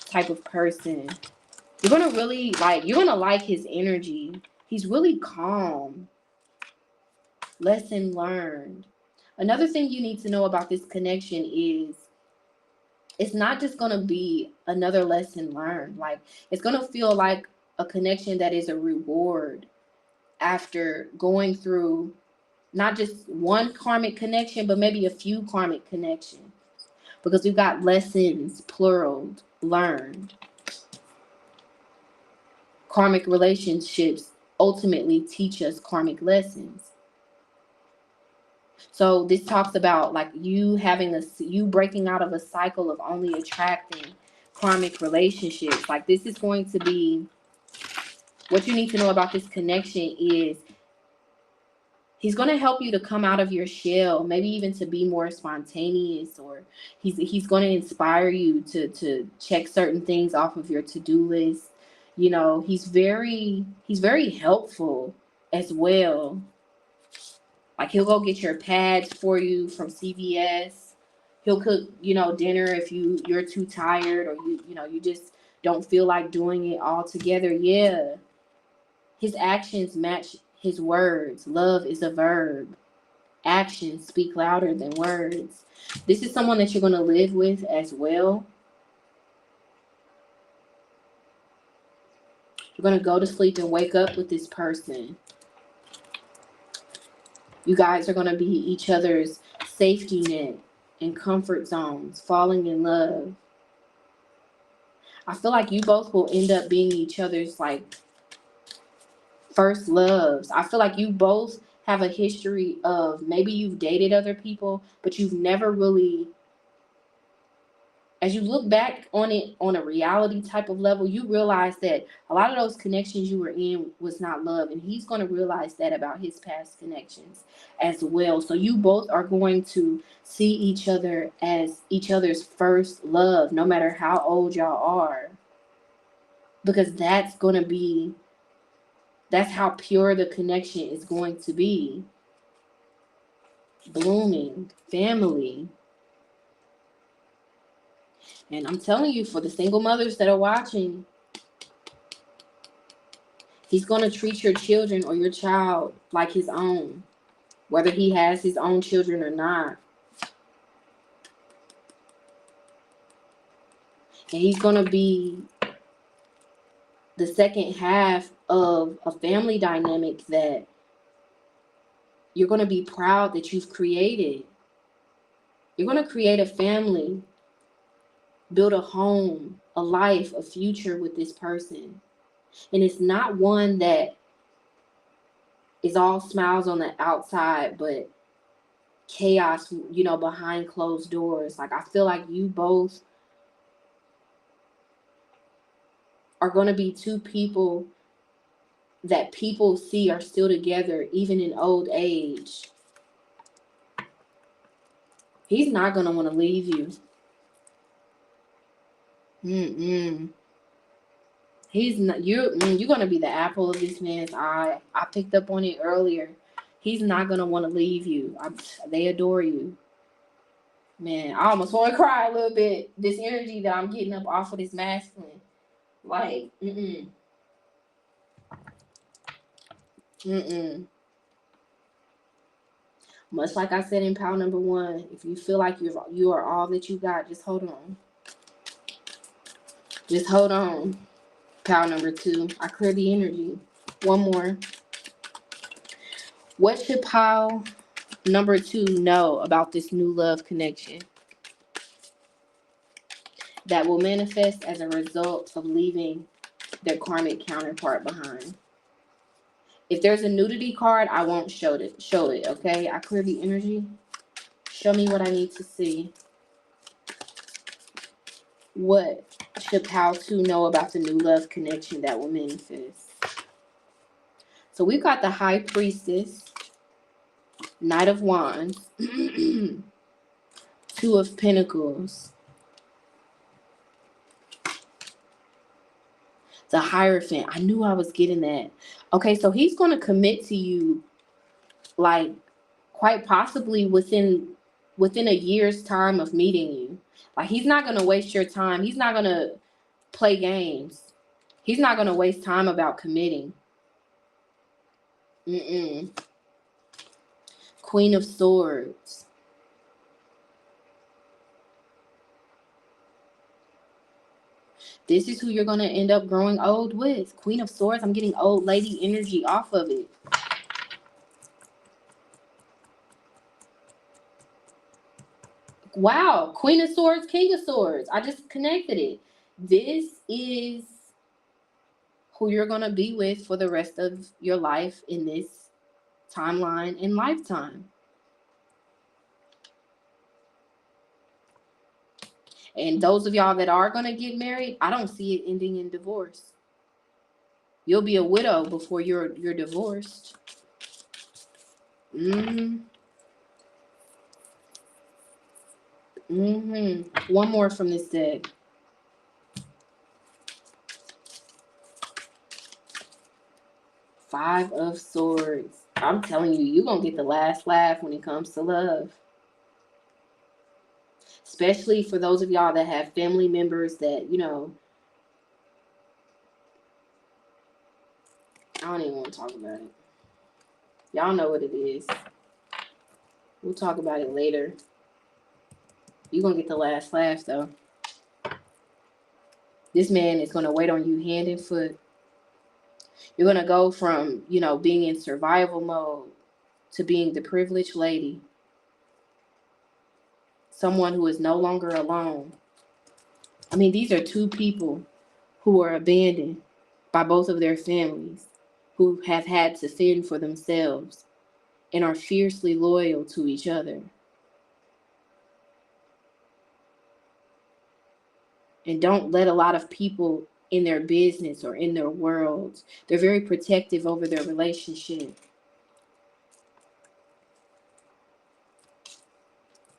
type of person. You're going to like his energy. He's really calm. Lesson learned. Another thing you need to know about this connection is it's not just going to be another lesson learned. Like, it's going to feel like a connection that is a reward after going through not just one karmic connection, but maybe a few karmic connections. Because we've got lessons, plural, learned. Karmic relationships ultimately teach us karmic lessons. So this talks about like you breaking out of a cycle of only attracting karmic relationships. Like, this is going to be what you need to know about this connection is he's going to help you to come out of your shell, maybe even to be more spontaneous, or he's going to inspire you to check certain things off of your to-do list. He's very helpful as well. Like, he'll go get your pads for you from CVS. He'll cook, dinner if you're too tired, or you just don't feel like doing it all together. Yeah. His actions match his words. Love is a verb. Actions speak louder than words. This is someone that you're going to live with as well. You're going to go to sleep and wake up with this person. You guys are going to be each other's safety net and comfort zones, falling in love. I feel like you both will end up being each other's like first loves. I feel like you both have a history of maybe you've dated other people, but you've never really, as you look back on it on a reality type of level, you realize that a lot of those connections you were in was not love. And he's going to realize that about his past connections as well. So you both are going to see each other as each other's first love, no matter how old y'all are. Because that's how pure the connection is going to be. Blooming, family. And I'm telling you, for the single mothers that are watching, he's going to treat your children or your child like his own, whether he has his own children or not. And he's going to be the second half of a family dynamic that you're going to be proud that you've created. You're going to create a family, build a home, a life, a future with this person. And it's not one that is all smiles on the outside, but chaos, behind closed doors. Like, I feel like you both are going to be two people that people see are still together, even in old age. He's not going to want to leave you. He's not. You're going to be the apple of this man's eye. I picked up on it earlier. He's not going to want to leave you. They adore you. Man, I almost want to cry a little bit. This energy that I'm getting up off of this masculine. Like, Much like I said in pile number 1, if you feel like you are all that you got, just hold on. Just hold on. Pile number 2. I cleared the energy. One more. What should pile number 2 know about this new love connection that will manifest as a result of leaving their karmic counterpart behind? If there's a nudity card, I won't show it, okay? I clear the energy. Show me what I need to see. What should pile 2 know about the new love connection that will manifest? So we've got the High Priestess, Knight of Wands, 2 of Pentacles, the Hierophant. I knew I was getting that. Okay, so he's going to commit to you, like, quite possibly within a year's time of meeting you. Like, he's not going to waste your time. He's not going to play games. He's not going to waste time about committing. Queen of Swords. This is who you're going to end up growing old with. Queen of Swords. I'm getting old lady energy off of it. Wow. Queen of Swords, King of Swords. I just connected it. This is who you're going to be with for the rest of your life in this timeline and lifetime. And those of y'all that are going to get married, I don't see it ending in divorce. You'll be a widow before you're divorced. One more from this deck. Five of Swords. I'm telling you, you're going to get the last laugh when it comes to love. Especially for those of y'all that have family members that, you know, I don't even want to talk about it. Y'all know what it is. We'll talk about it later. You're going to get the last laugh, though. This man is going to wait on you hand and foot. You're going to go from, you know, being in survival mode to being the privileged lady. Someone who is no longer alone. I mean, these are 2 people who are abandoned by both of their families, who have had to fend for themselves and are fiercely loyal to each other. And don't let a lot of people in their business or in their world, they're very protective over their relationship.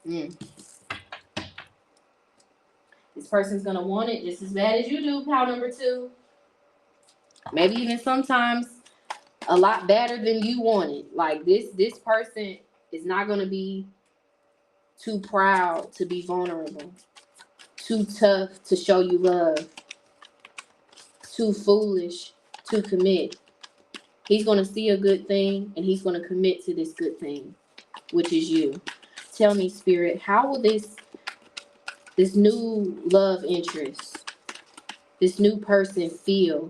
This person's going to want it just as bad as you do, pile number 2. Maybe even sometimes a lot better than you want it. Like this person is not going to be too proud to be vulnerable, too tough to show you love, too foolish to commit. He's going to see a good thing and he's going to commit to this good thing, which is you. Tell me, Spirit, how will this new love interest, this new person feel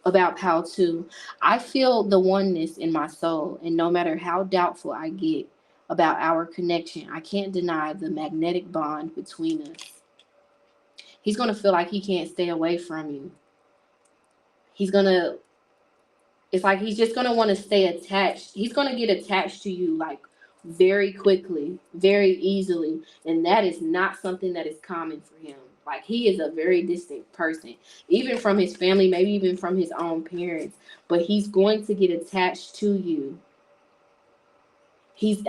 about how to? I feel the oneness in my soul, and no matter how doubtful I get about our connection, I can't deny the magnetic bond between us. He's going to feel like he can't stay away from you. It's like he's just going to want to stay attached. He's going to get attached to you like very quickly, very easily. And that is not something that is common for him. Like, he is a very distant person, even from his family, maybe even from his own parents. But he's going to get attached to you.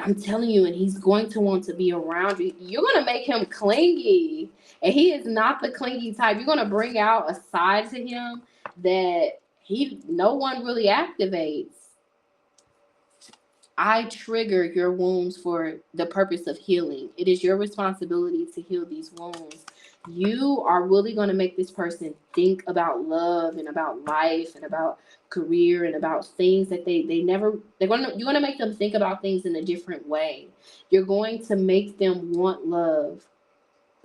I'm telling you, and he's going to want to be around you. You're going to make him clingy. And he is not the clingy type. You're going to bring out a side to him that no one really activates. I trigger your wounds for the purpose of healing. It is your responsibility to heal these wounds. You are really going to make this person think about love and about life and about career and about things that you're going to make them think about things in a different way. You're going to make them want love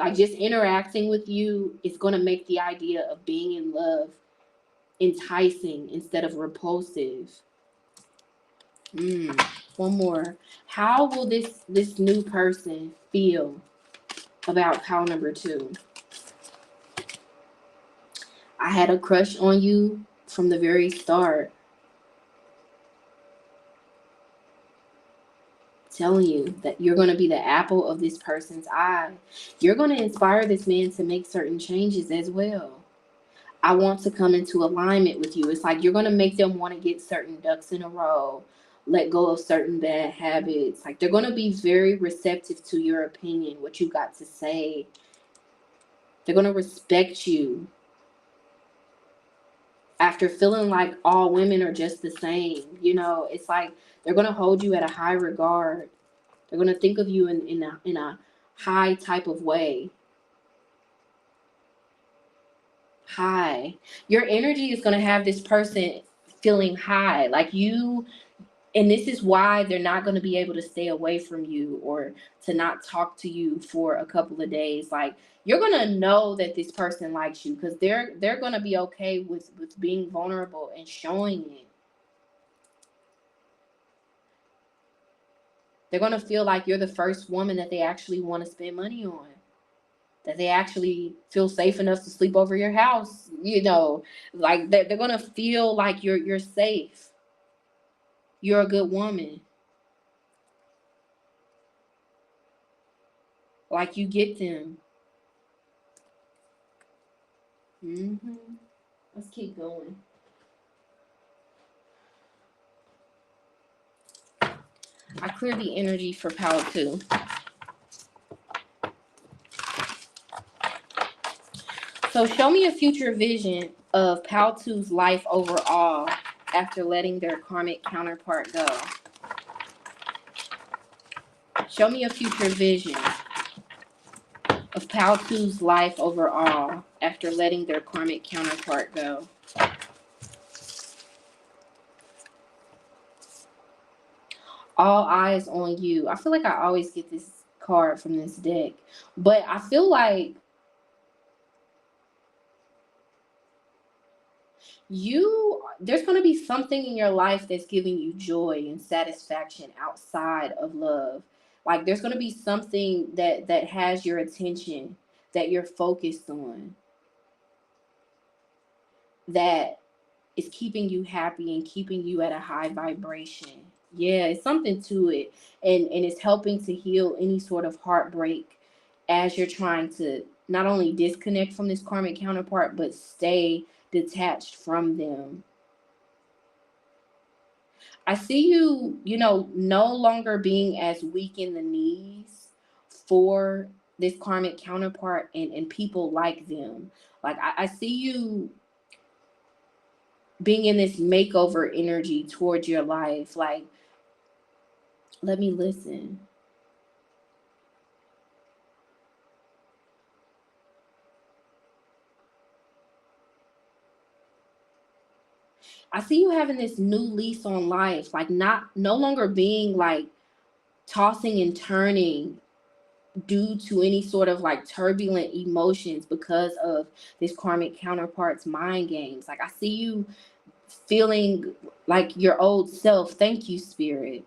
Like, just interacting with you is going to make the idea of being in love enticing instead of repulsive. One more. How will this new person feel about pile number 2? I had a crush on you from the very start. Telling you that you're going to be the apple of this person's eye. You're going to inspire this man to make certain changes as well. I want to come into alignment with you. It's like you're going to make them want to get certain ducks in a row, let go of certain bad habits. Like, they're going to be very receptive to your opinion, what you got to say. They're going to respect you. After feeling like all women are just the same, it's like they're going to hold you at a high regard. They're going to think of you in a high type of way. High. Your energy is going to have this person feeling high, like you. And this is why they're not going to be able to stay away from you or to not talk to you for a couple of days. Like, you're going to know that this person likes you because they're going to be okay with being vulnerable and showing it. They're going to feel like you're the first woman that they actually want to spend money on, that they actually feel safe enough to sleep over your house. Like they're going to feel like you're safe. You're a good woman. Like, you get them. Let's keep going. I clear the energy for power 2. So show me a future vision of Pal 2's life overall after letting their karmic counterpart go. Show me a future vision of Pal 2's life overall after letting their karmic counterpart go. All eyes on you. I feel like I always get this card from this deck, but I feel like there's going to be something in your life that's giving you joy and satisfaction outside of love. Like, there's going to be something that has your attention, that you're focused on, that is keeping you happy and keeping you at a high vibration. Yeah, it's something to it. And it's helping to heal any sort of heartbreak as you're trying to not only disconnect from this karmic counterpart, but stay detached from them. I see you, no longer being as weak in the knees for this karmic counterpart and people like them. Like, I see you being in this makeover energy towards your life. Like, let me listen. I see you having this new lease on life, like no longer being like tossing and turning due to any sort of like turbulent emotions because of this karmic counterpart's mind games. Like, I see you feeling like your old self. Thank you, Spirit.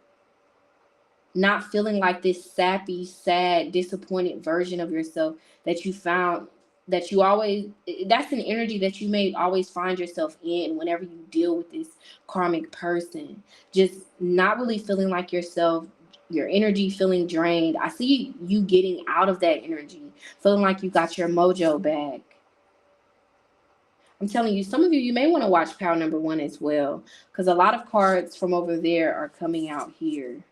Not feeling like this sappy, sad, disappointed version of yourself that you found, that's an energy that you may always find yourself in whenever you deal with this karmic person. Just not really feeling like yourself, your energy feeling drained. I see you getting out of that energy, feeling like you got your mojo back. I'm telling you, some of you may want to watch Power number 1 as well, because a lot of cards from over there are coming out here.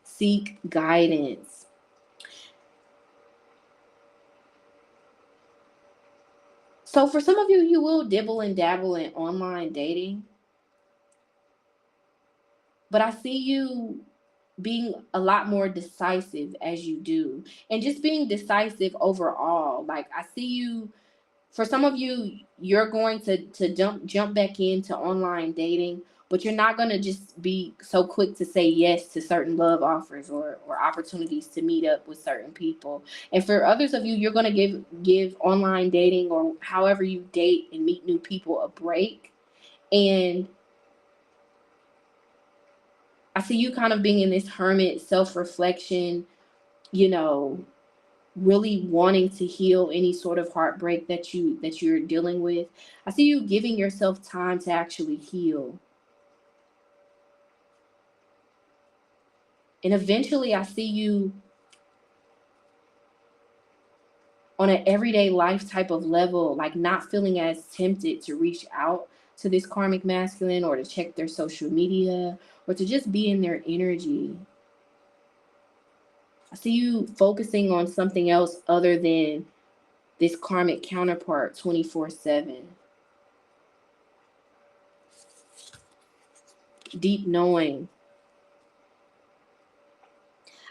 Seek guidance. So for some of you, you will dibble and dabble in online dating. But I see you being a lot more decisive as you do. And just being decisive overall. Like, I see you, for some of you, you're going to jump back into online dating but you're not going to just be so quick to say yes to certain love offers or opportunities to meet up with certain people. And for others of you, you're going to give online dating or however you date and meet new people a break. And I see you kind of being in this hermit self-reflection, you know, really wanting to heal any sort of heartbreak that you're dealing with. I see you giving yourself time to actually heal. And eventually I see you on an everyday life type of level, like not feeling as tempted to reach out to this karmic masculine or to check their social media or to just be in their energy. I see you focusing on something else other than this karmic counterpart 24/7. Deep knowing.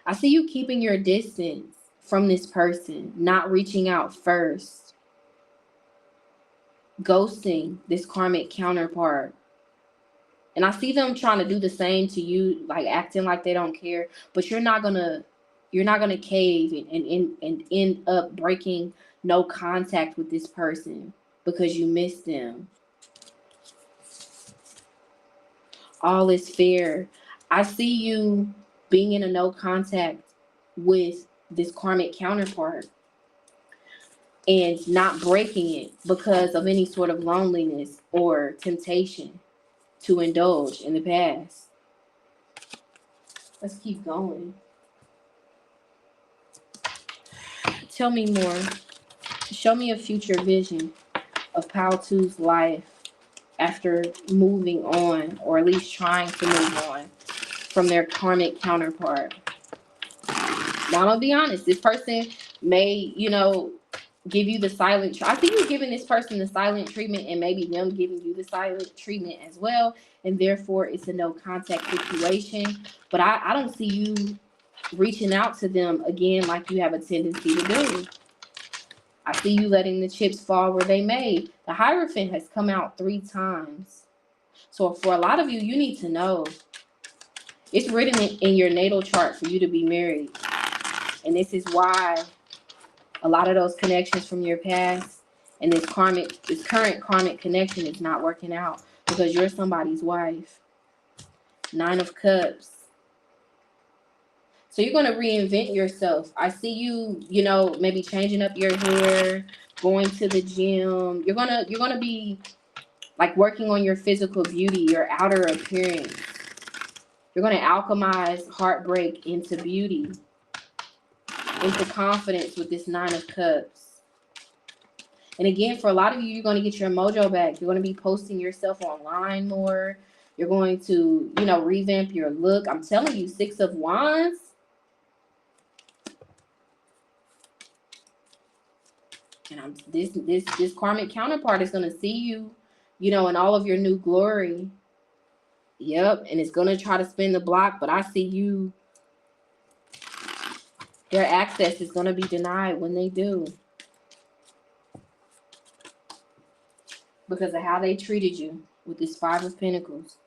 I see you keeping your distance from this person, not reaching out first, ghosting this karmic counterpart. And I see them trying to do the same to you, like acting like they don't care, but you're not gonna cave and end up breaking no contact with this person because you miss them. All is fair. I see you being in a no contact with this karmic counterpart and not breaking it because of any sort of loneliness or temptation to indulge in the past. Let's keep going. Tell me more. Show me a future vision of Pal2's life after moving on, or at least trying to move on from their karmic counterpart. Now, I'll be honest, this person may, give you the silent. I think you're giving this person the silent treatment, and maybe them giving you the silent treatment as well. And therefore, it's a no contact situation. But I don't see you reaching out to them again like you have a tendency to do. I see you letting the chips fall where they may. The Hierophant has come out 3 times. So for a lot of you, you need to know it's written in your natal chart for you to be married. And this is why a lot of those connections from your past and this current karmic connection is not working out because you're somebody's wife. 9 of Cups. So you're going to reinvent yourself. I see you, maybe changing up your hair, going to the gym. You're going to be like working on your physical beauty, your outer appearance. You're going to alchemize heartbreak into beauty, into confidence with this 9 of Cups. And again, for a lot of you, you're going to get your mojo back. You're going to be posting yourself online more. You're going to, revamp your look. I'm telling you, 6 of Wands. And this karmic counterpart is going to see you, in all of your new glory. Yep. And it's going to try to spin the block, but I see you. Their access is going to be denied when they do. Because of how they treated you with this 5 of Pentacles.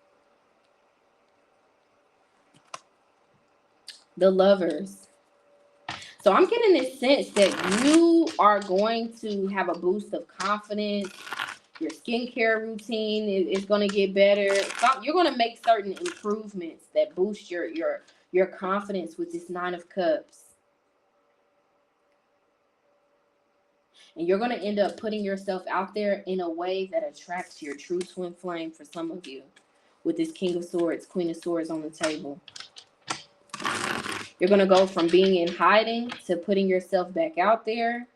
The Lovers. So I'm getting this sense that you are going to have a boost of confidence. Your skincare routine is going to get better. You're going to make certain improvements that boost your confidence with this 9 of Cups. And you're going to end up putting yourself out there in a way that attracts your true twin flame for some of you. With this King of Swords, Queen of Swords on the table. You're going to go from being in hiding to putting yourself back out there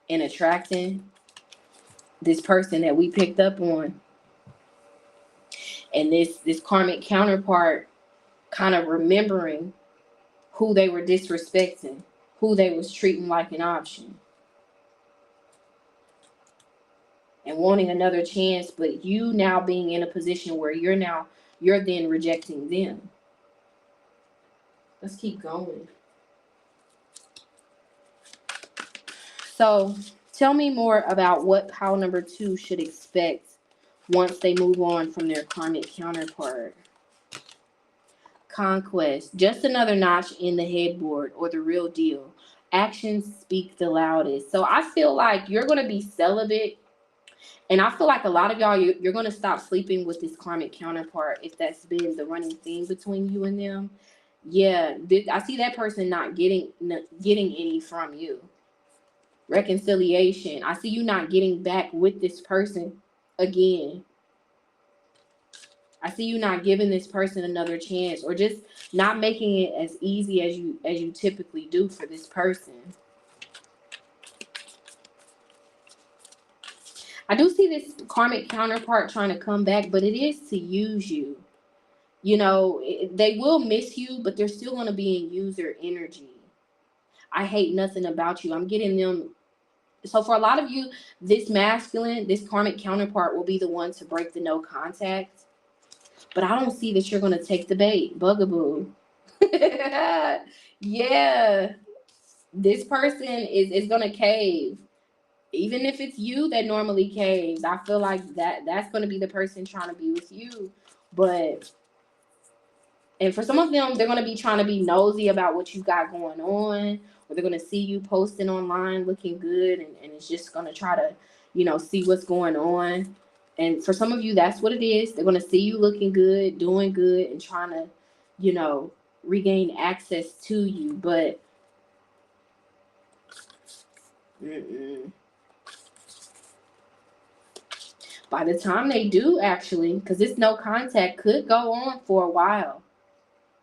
and attracting this person that we picked up on. And this karmic counterpart kind of remembering who they were disrespecting, who they was treating like an option. And wanting another chance, but you now being in a position where you're then rejecting them. Let's keep going. So tell me more about what pile number 2 should expect once they move on from their karmic counterpart. Conquest, just another notch in the headboard or the real deal. Actions speak the loudest. So I feel like you're going to be celibate. And I feel like a lot of y'all, you're going to stop sleeping with this karmic counterpart if that's been the running theme between you and them. Yeah, I see that person not getting any from you. Reconciliation. I see you not getting back with this person again. I see you not giving this person another chance, or just not making it as easy as you typically do for this person. I do see this karmic counterpart trying to come back, but it is to use you. You know, they will miss you, but they're still going to be in user energy. I hate nothing about you. I'm getting them. So for a lot of you, this masculine, this karmic counterpart will be the one to break the no contact. But I don't see that you're going to take the bait. Bugaboo. Yeah. This person is going to cave. Even if it's you that normally caves, I feel like that's going to be the person trying to be with you. And for some of them, they're going to be trying to be nosy about what you got going on, or they're going to see you posting online looking good, and it's just going to try to, see what's going on. And for some of you, that's what it is. They're going to see you looking good, doing good, and trying to, regain access to you. But by the time they do, actually, because this no contact could go on for a while,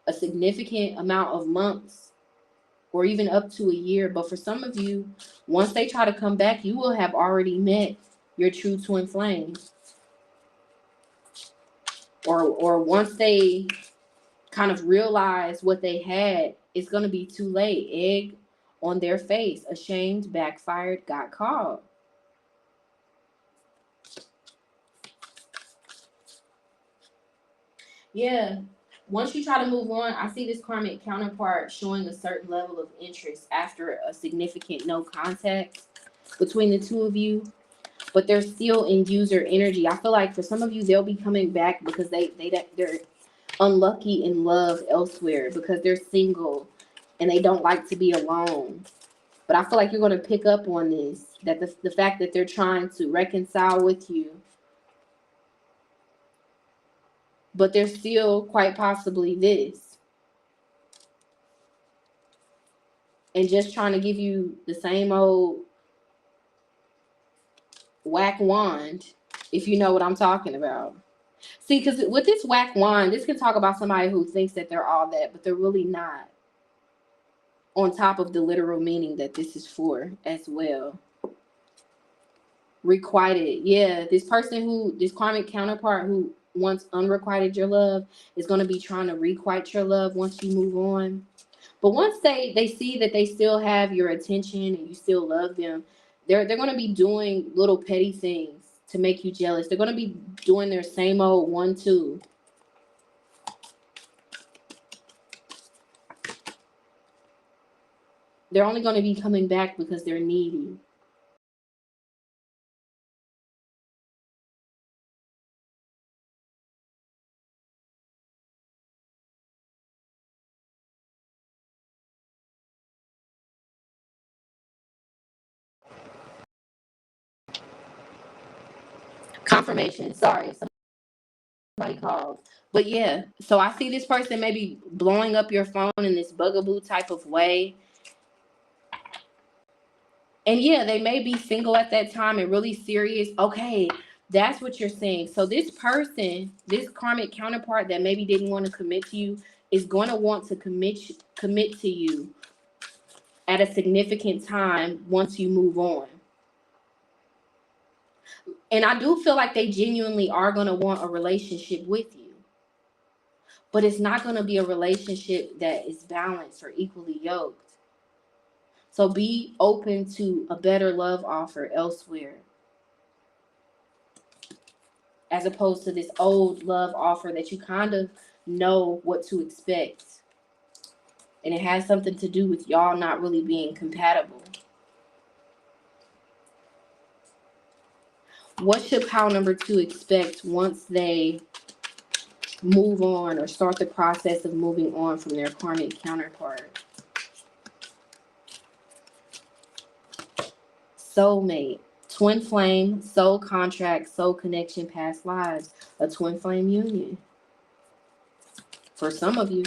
a significant amount of months, or even up to a year. But for some of you, once they try to come back, you will have already met your true twin flame. Or once they kind of realize what they had, it's going to be too late. Egg on their face, ashamed, backfired, got caught. Yeah. Once you try to move on, I see this karmic counterpart showing a certain level of interest after a significant no contact between the two of you, but they're still in user energy. I feel like for some of you, they'll be coming back because they're unlucky in love elsewhere, because they're single and they don't like to be alone. But I feel like you're going to pick up on this, that the fact that they're trying to reconcile with you, but they're still quite possibly this, and just trying to give you the same old whack wand, if you know what I'm talking about. See, because with this whack wand, this can talk about somebody who thinks that they're all that, but they're really not, on top of the literal meaning that this is for as well. Requited. Yeah, this karmic counterpart who once unrequited your love is going to be trying to requite your love once you move on. But once they see that they still have your attention and you still love them, they're going to be doing little petty things to make you jealous. They're going to be doing their same old 1-2. They're only going to be coming back because they're needy. Confirmation. Sorry, somebody called. But yeah, so I see this person maybe blowing up your phone in this bugaboo type of way. And yeah, they may be single at that time and really serious. Okay, that's what you're saying. So this person, this karmic counterpart that maybe didn't want to commit to you, is going to want to commit to you at a significant time once you move on. And I do feel like they genuinely are going to want a relationship with you. But it's not going to be a relationship that is balanced or equally yoked. So be open to a better love offer elsewhere, as opposed to this old love offer that you kind of know what to expect. And it has something to do with y'all not really being compatible. What should pile number 2 expect once they move on or start the process of moving on from their karmic counterpart? Soulmate, twin flame, soul contract, soul connection, past lives, a twin flame union. For some of you,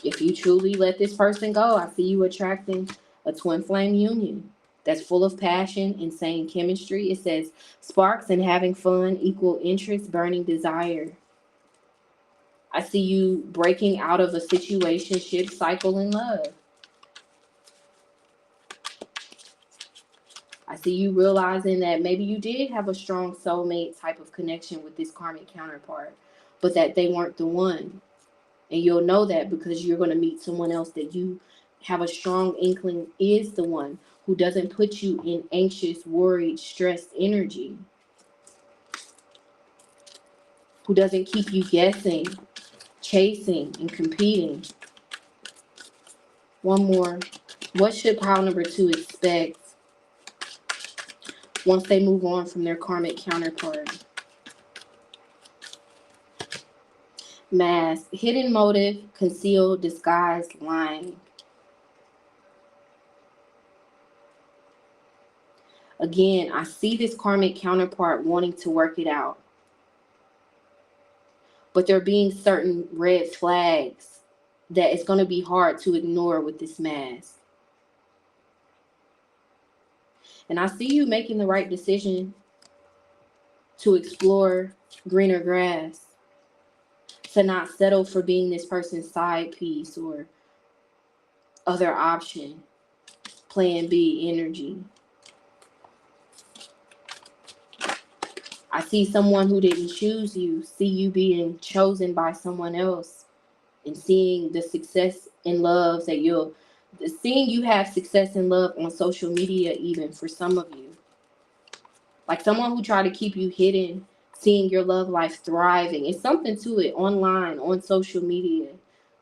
if you truly let this person go, I see you attracting a twin flame union that's full of passion, insane chemistry. It says sparks and having fun, equal interest, burning desire. I see you breaking out of a situationship cycle in love. I see you realizing that maybe you did have a strong soulmate type of connection with this karmic counterpart, but that they weren't the one. And you'll know that because you're going to meet someone else that you have a strong inkling is the one, who doesn't put you in anxious, worried, stressed energy, who doesn't keep you guessing, chasing, and competing. One more. What should pile number 2 expect once they move on from their karmic counterpart? Mask, hidden motive, concealed, disguised, lying. Again, I see this karmic counterpart wanting to work it out, but there being certain red flags that it's going to be hard to ignore with this mask. And I see you making the right decision to explore greener grass, to not settle for being this person's side piece or other option, plan B energy. I see someone who didn't choose you, see you being chosen by someone else, and seeing the success in love that seeing you have success in love on social media, even for some of you. Like someone who tried to keep you hidden, seeing your love life thriving. It's something to it online, on social media,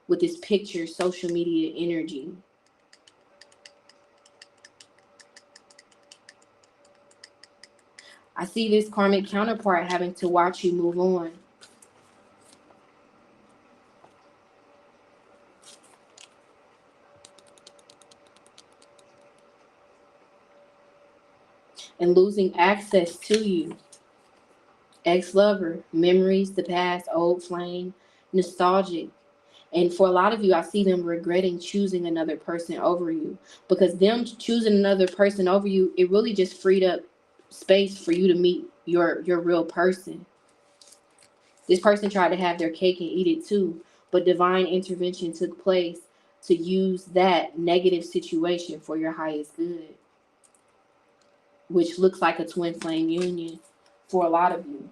with this picture, social media energy. I see this karmic counterpart having to watch you move on. And losing access to you. Ex-lover, memories, the past, old flame, nostalgic. And for a lot of you, I see them regretting choosing another person over you, because them choosing another person over you, it really just freed up space for you to meet your real person. This person tried to have their cake and eat it too, but divine intervention took place to use that negative situation for your highest good, which looks like a twin flame union for a lot of you.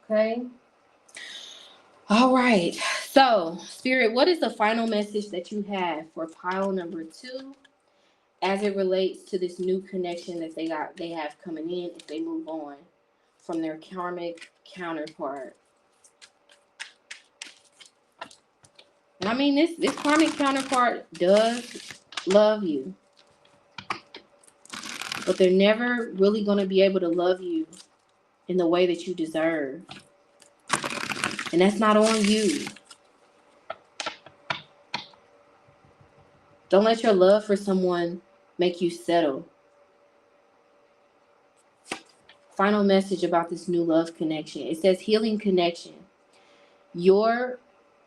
Okay. All right. So, Spirit, what is the final message that you have for pile number 2 as it relates to this new connection that they have coming in if they move on from their karmic counterpart? And I mean, this karmic counterpart does love you, but they're never really going to be able to love you in the way that you deserve. And that's not on you. Don't let your love for someone make you settle. Final message about this new love connection. It says healing connection. Your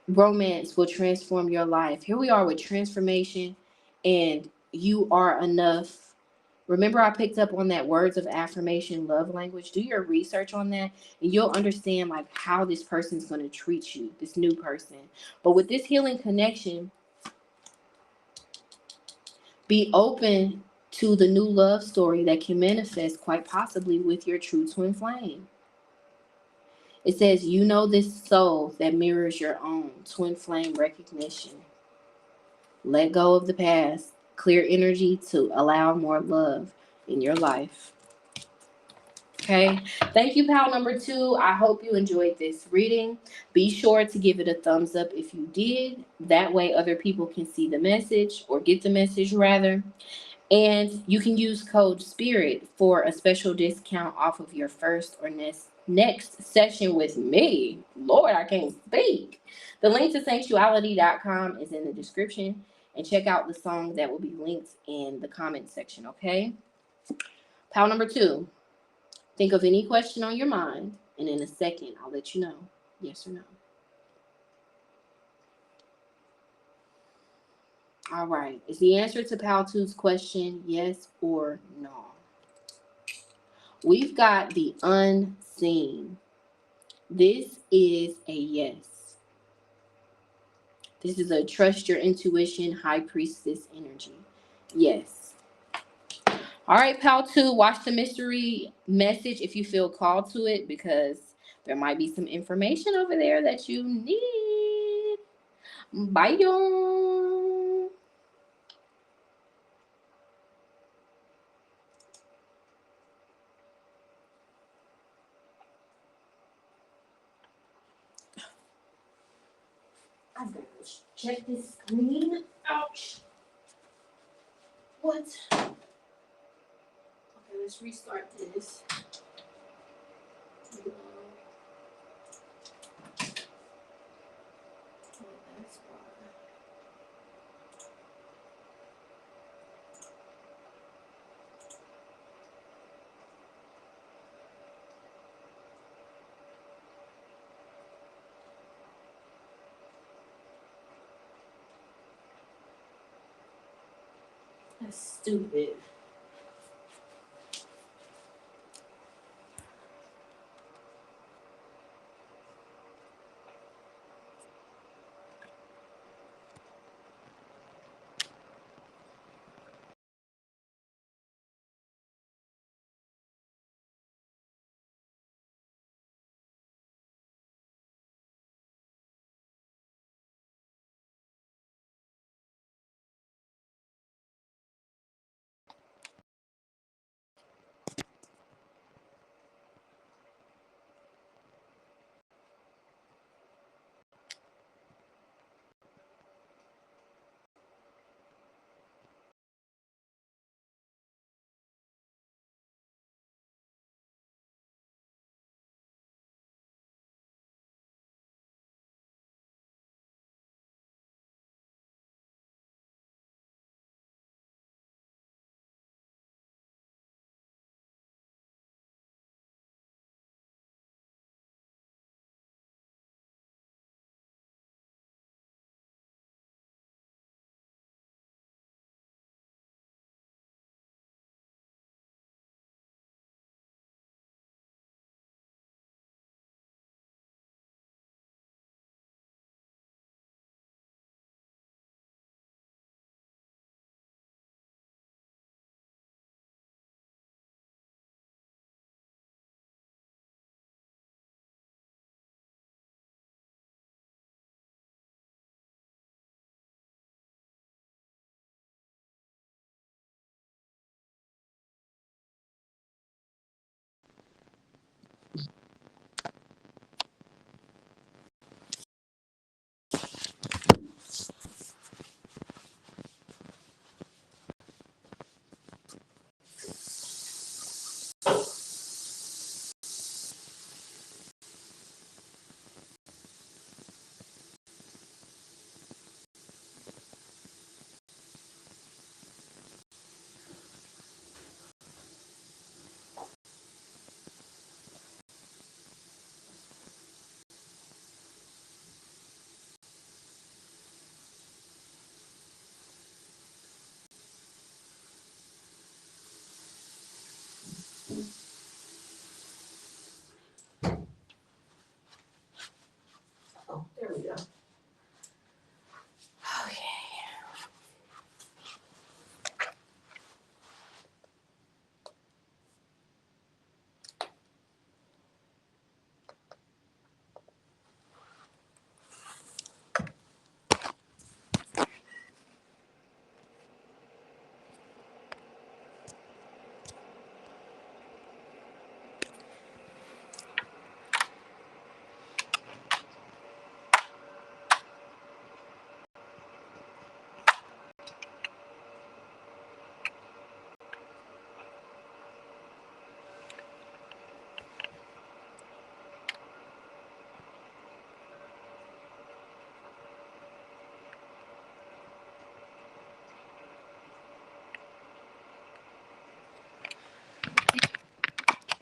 romance will transform your life. Here we are with transformation and you are enough. Remember, I picked up on that words of affirmation, love language. Do your research on that and you'll understand like how this person's going to treat you, this new person. But with this healing connection, be open to the new love story that can manifest quite possibly with your true twin flame. It says, you know this soul that mirrors your own. Twin flame recognition. Let go of the past. Clear energy to allow more love in your life. Okay. Thank you, pal number 2. I hope you enjoyed this reading. Be sure to give it a thumbs up if you did. That way other people can see the message or get the message rather. And you can use code SPIRIT for a special discount off of your first or next session with me. Lord, I can't speak. The link to Saintuality.com is in the description. And check out the song that will be linked in the comment section, okay? Pal number 2, think of any question on your mind, and in a second, I'll let you know yes or no. All right. Is the answer to Pal 2's question yes or no? We've got the unseen. This is a yes. This is a trust your intuition, high priestess energy. Yes. All right, Pal 2, watch the mystery message if you feel called to it, because there might be some information over there that you need. Bye, y'all. I've got to check this screen. Ouch. What? Okay, let's restart this. That's why. That's stupid.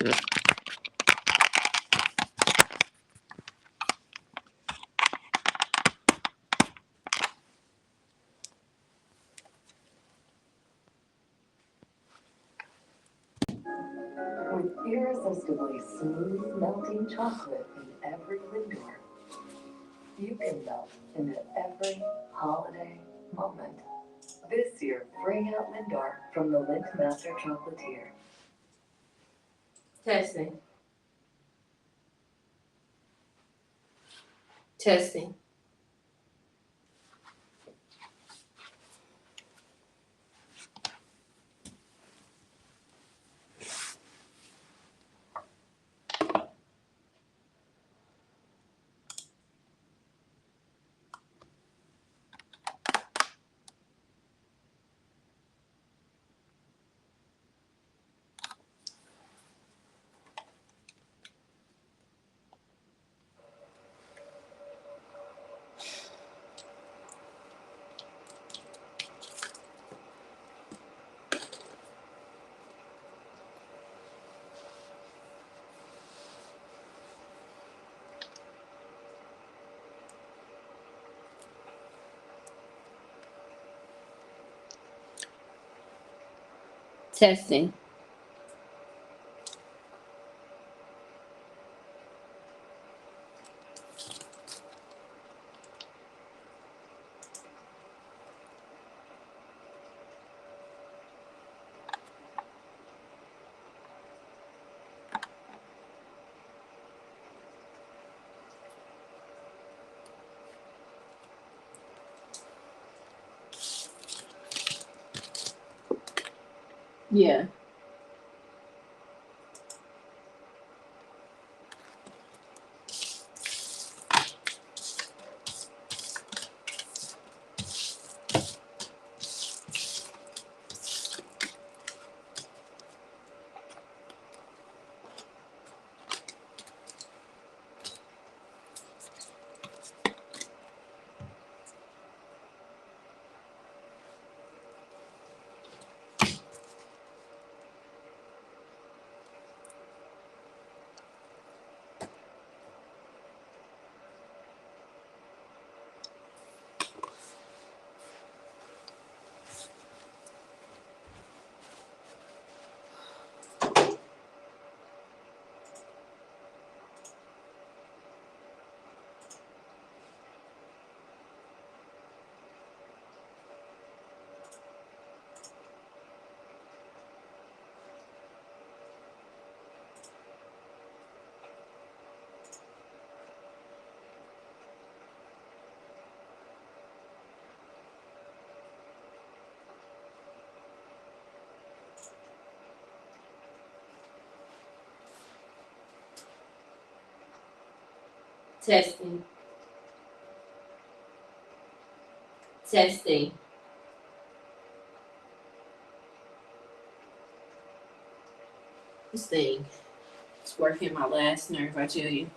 With irresistibly smooth melting chocolate in every Lindor, you can melt into every holiday moment. This year, bring out Lindor from the Lindt Master Chocolatier. Testing. Testing. Testing. Yeah. Testing. Testing. This thing is working my last nerve, I tell you.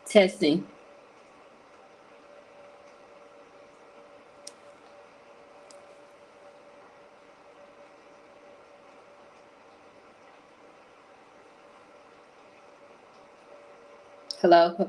Testing. Hello?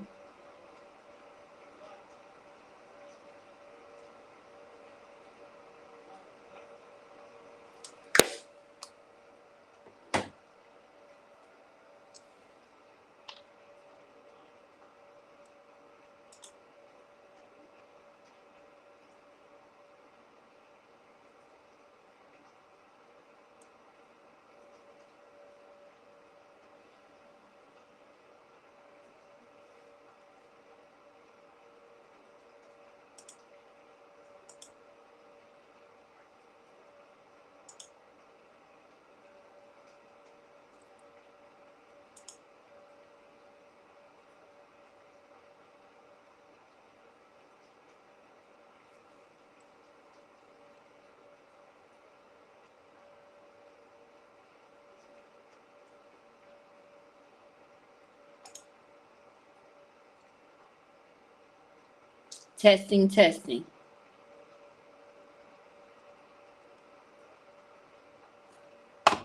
Testing, testing.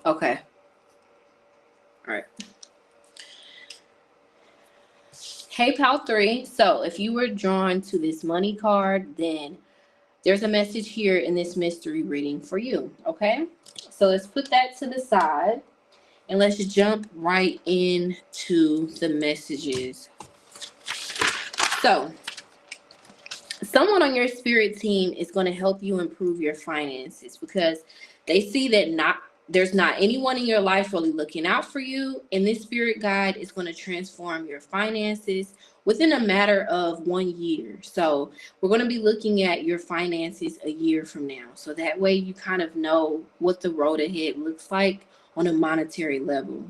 Okay. All right. Hey, Pal 3. So if you were drawn to this money card, then there's a message here in this mystery reading for you. Okay. So let's put that to the side and let's jump right into the messages. So someone on your spirit team is going to help you improve your finances because they see that there's not anyone in your life really looking out for you, and this spirit guide is going to transform your finances within a matter of 1 year. So we're going to be looking at your finances a year from now, so that way you kind of know what the road ahead looks like on a monetary level.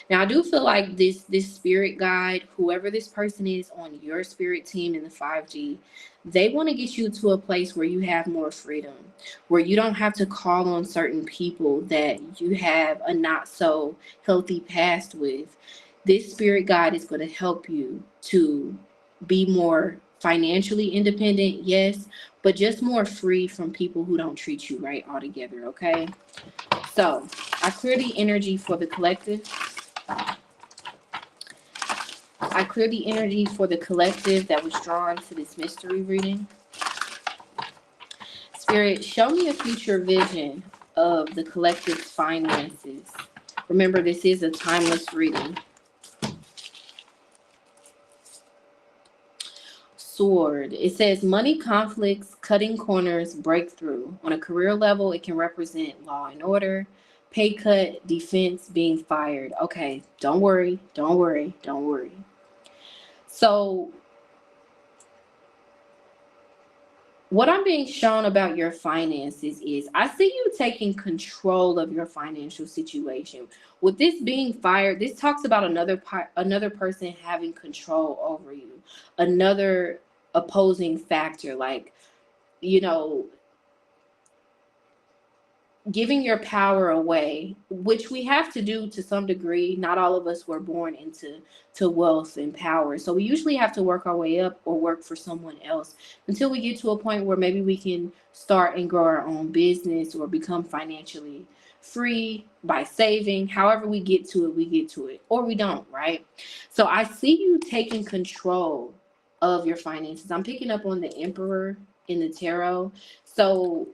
Now I do feel like this spirit guide, whoever this person is on your spirit team in the 5G, they want to get you to a place where you have more freedom, where you don't have to call on certain people that you have a not so healthy past with. This spirit guide is going to help you to be more financially independent, yes, but just more free from people who don't treat you right altogether, okay? So I clear the energy for the collective. I clear the energy for the collective that was drawn to this mystery reading. Spirit, show me a future vision of the collective's finances. Remember, this is a timeless reading. Sword. It says money conflicts, cutting corners, breakthrough. On a career level, it can represent law and order, pay cut, defense, being fired. Okay, don't worry, don't worry, don't worry. So what I'm being shown about your finances is I see you taking control of your financial situation. With this being fired, this talks about another person having control over you, another opposing factor, like, you know, giving your power away, which we have to do to some degree. Not all of us were born into wealth and power. So we usually have to work our way up or work for someone else until we get to a point where maybe we can start and grow our own business or become financially free by saving. However we get to it, or we don't, right? So I see you taking control of your finances. I'm picking up on the Emperor in the tarot. So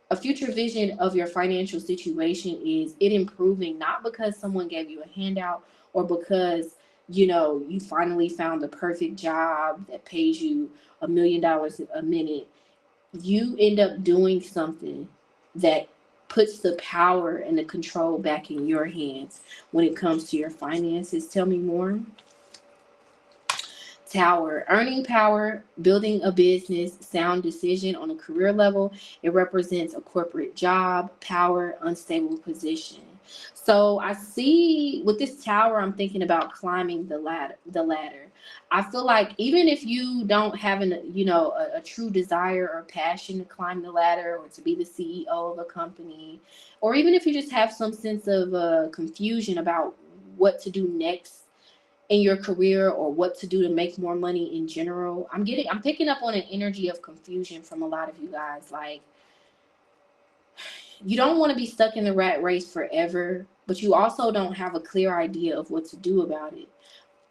a future vision of your financial situation is it improving, not because someone gave you a handout or because you finally found the perfect job that pays you $1 million a minute. You end up doing something that puts the power and the control back in your hands when it comes to your finances. Tell me more. Tower, earning power, building a business, sound decision on a career level. It represents a corporate job, power, unstable position. So I see with this tower, I'm thinking about climbing the ladder. I feel like even if you don't have a true desire or passion to climb the ladder or to be the CEO of a company, or even if you just have some sense of confusion about what to do next in your career or what to do to make more money in general. I'm picking up on an energy of confusion from a lot of you guys. Like, you don't want to be stuck in the rat race forever, but you also don't have a clear idea of what to do about it.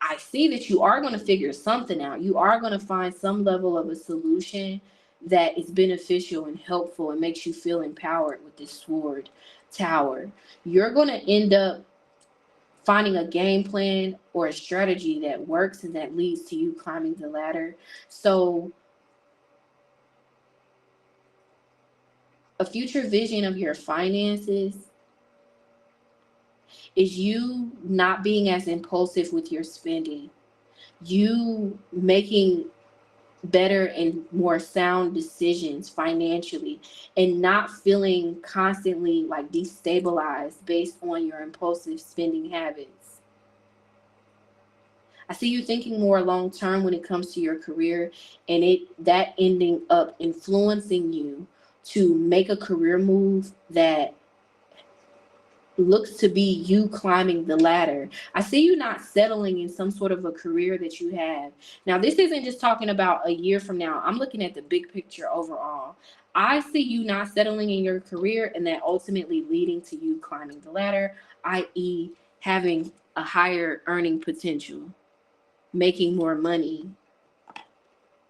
I see that you are going to figure something out. You are going to find some level of a solution that is beneficial and helpful and makes you feel empowered with this sword tower. You're going to end up finding a game plan or a strategy that works and that leads to you climbing the ladder. So a future vision of your finances is you not being as impulsive with your spending, you making better and more sound decisions financially, and not feeling constantly like destabilized based on your impulsive spending habits. I see you thinking more long term when it comes to your career, and that ending up influencing you to make a career move that looks to be you climbing the ladder. I see you not settling in some sort of a career that you have. Now, this isn't just talking about a year from now. I'm looking at the big picture overall. I see you not settling in your career and that ultimately leading to you climbing the ladder, i.e., having a higher earning potential, making more money,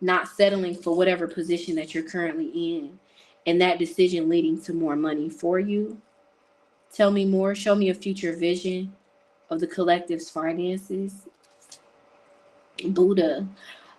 not settling for whatever position that you're currently in, and that decision leading to more money for you. Tell me more. Show me a future vision of the collective's finances. Buddha.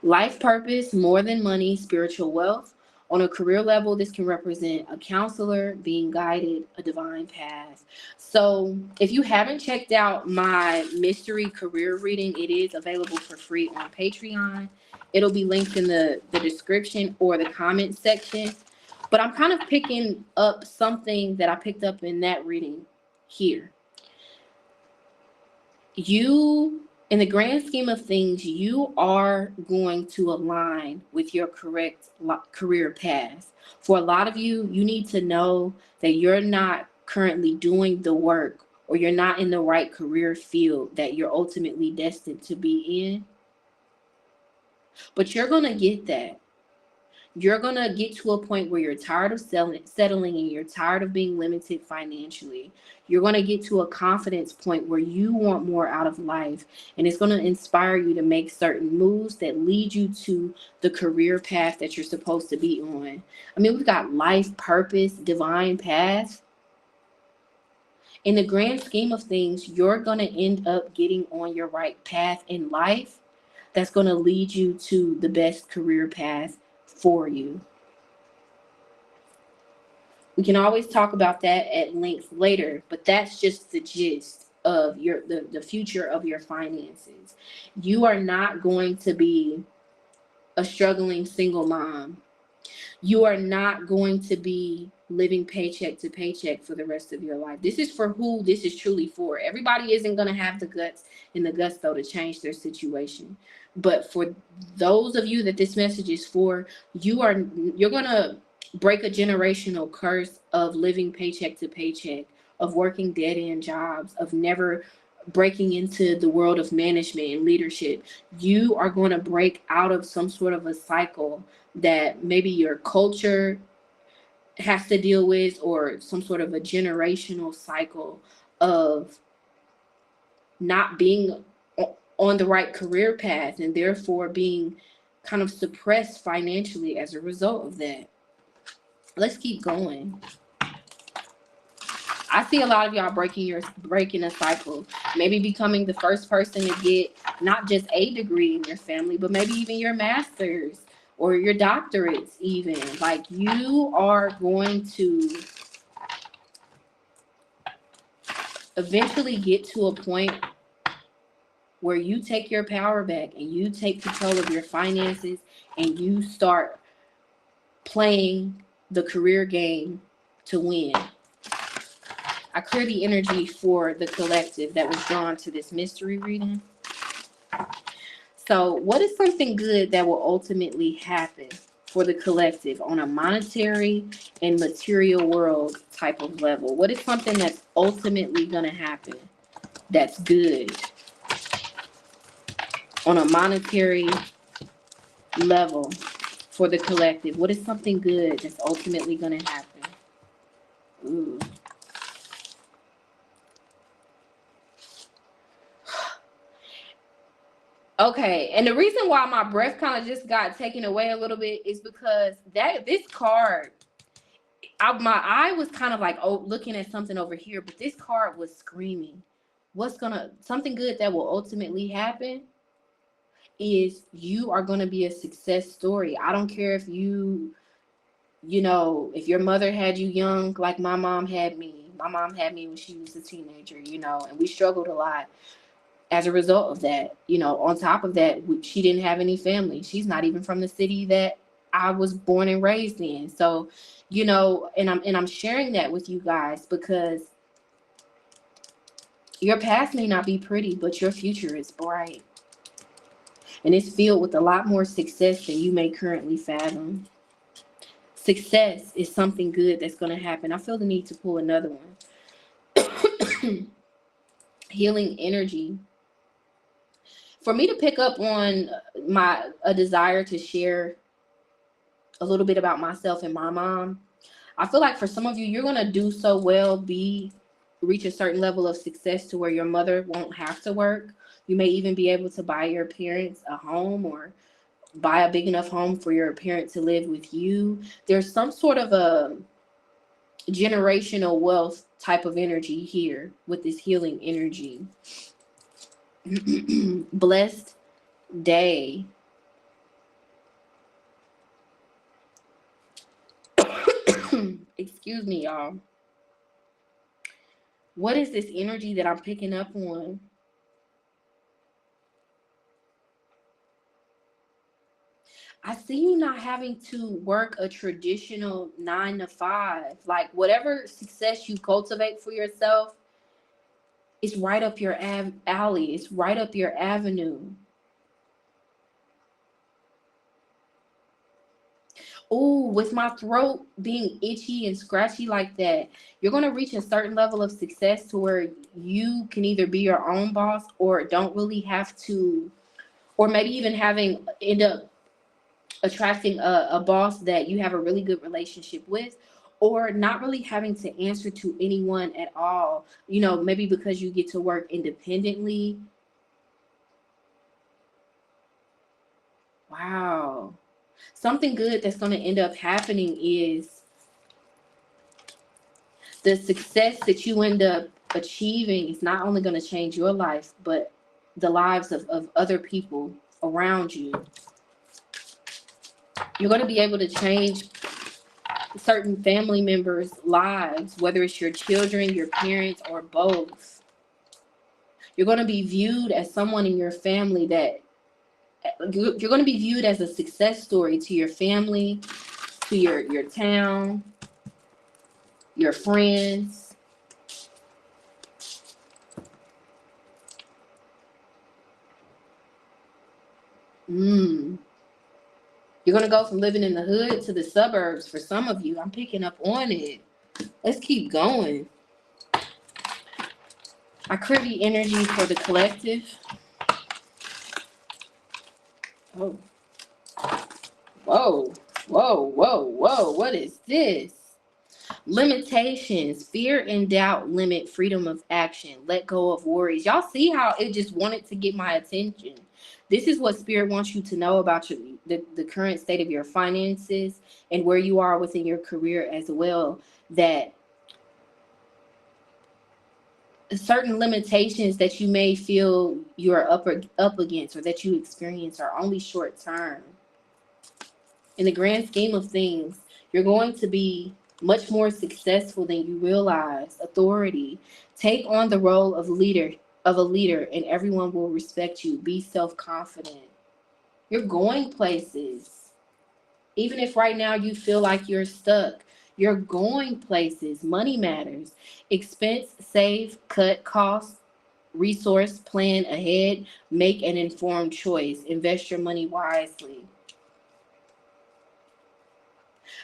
Life purpose, more than money, spiritual wealth. On a career level, this can represent a counselor, being guided, a divine path. So, if you haven't checked out my mystery career reading, it is available for free on Patreon. It'll be linked in the description or the comment section. But I'm kind of picking up something that I picked up in that reading here. You, in the grand scheme of things, you are going to align with your correct career path. For a lot of you, you need to know that you're not currently doing the work, or you're not in the right career field that you're ultimately destined to be in. But you're going to get that. You're going to get to a point where you're tired of settling and you're tired of being limited financially. You're going to get to a confidence point where you want more out of life. And it's going to inspire you to make certain moves that lead you to the career path that you're supposed to be on. I mean, we've got life purpose, divine path. In the grand scheme of things, you're going to end up getting on your right path in life that's going to lead you to the best career path for you. We can always talk about that at length later, but that's just the gist of the future of your finances. You are not going to be a struggling single mom. You are not going to be living paycheck to paycheck for the rest of your life. This is for who this is truly for. Everybody isn't going to have the guts and the gusto to change their situation. But for those of you that this message is for, you're going to break a generational curse of living paycheck to paycheck, of working dead end jobs, of never breaking into the world of management and leadership. You are going to break out of some sort of a cycle that maybe your culture has to deal with, or some sort of a generational cycle of not being on the right career path and therefore being kind of suppressed financially as a result of that. Let's keep going. I see a lot of y'all breaking a cycle, maybe becoming the first person to get not just a degree in your family, but maybe even your master's or your doctorates even. Like, you are going to eventually get to a point where you take your power back and you take control of your finances and you start playing the career game to win. I clear the energy for the collective that was drawn to this mystery reading. So, what is something good that will ultimately happen for the collective on a monetary and material world type of level? What is something that's ultimately going to happen that's good on a monetary level for the collective? What is something good that's ultimately going to happen? Ooh. Okay, and the reason why my breath kind of just got taken away a little bit is because this card, my eye was kind of like looking at something over here, but this card was screaming. Something good that will ultimately happen is you are gonna be a success story. I don't care if if your mother had you young, like my mom had me. My mom had me when she was a teenager, and we struggled a lot. As a result of that, on top of that, she didn't have any family. She's not even from the city that I was born and raised in. So, and I'm sharing that with you guys because your past may not be pretty, but your future is bright. And it's filled with a lot more success than you may currently fathom. Success is something good that's going to happen. I feel the need to pull another one. healing energy. For me to pick up on a desire to share a little bit about myself and my mom, I feel like for some of you, you're gonna do so well, reach a certain level of success to where your mother won't have to work. You may even be able to buy your parents a home, or buy a big enough home for your parent to live with you. There's some sort of a generational wealth type of energy here with this healing energy. Blessed day. Excuse me, y'all. What is this energy that I'm picking up on? I see you not having to work a traditional 9 to 5. Like whatever success you cultivate for yourself, it's right up your alley. It's right up your avenue. Oh, with my throat being itchy and scratchy like that, you're going to reach a certain level of success to where you can either be your own boss, or don't really have to, or maybe even end up attracting a boss that you have a really good relationship with, or not really having to answer to anyone at all, maybe because you get to work independently. Wow. Something good that's going to end up happening is the success that you end up achieving is not only going to change your life, but the lives of other people around you. You're going to be able to change certain family members' lives, whether it's your children, your parents, or both. You're going to be viewed as someone in your family that you're going to be viewed as a success story to your family, to your town, your friends. You're going to go from living in the hood to the suburbs for some of you. I'm picking up on it. Let's keep going. I clear the energy for the collective. Oh. Whoa, whoa, whoa, whoa. What is this? Limitations, fear and doubt limit freedom of action. Let go of worries. Y'all see how it just wanted to get my attention. This is what Spirit wants you to know about the current state of your finances and where you are within your career as well. That certain limitations that you may feel you're up against, or that you experience, are only short term. In the grand scheme of things, you're going to be much more successful than you realize. Authority. Take on the role of a leader, and everyone will respect you. Be self-confident. You're going places. Even if right now you feel like you're stuck, you're going places. Money matters. Expense, save, cut costs, resource, plan ahead, make an informed choice. Invest your money wisely.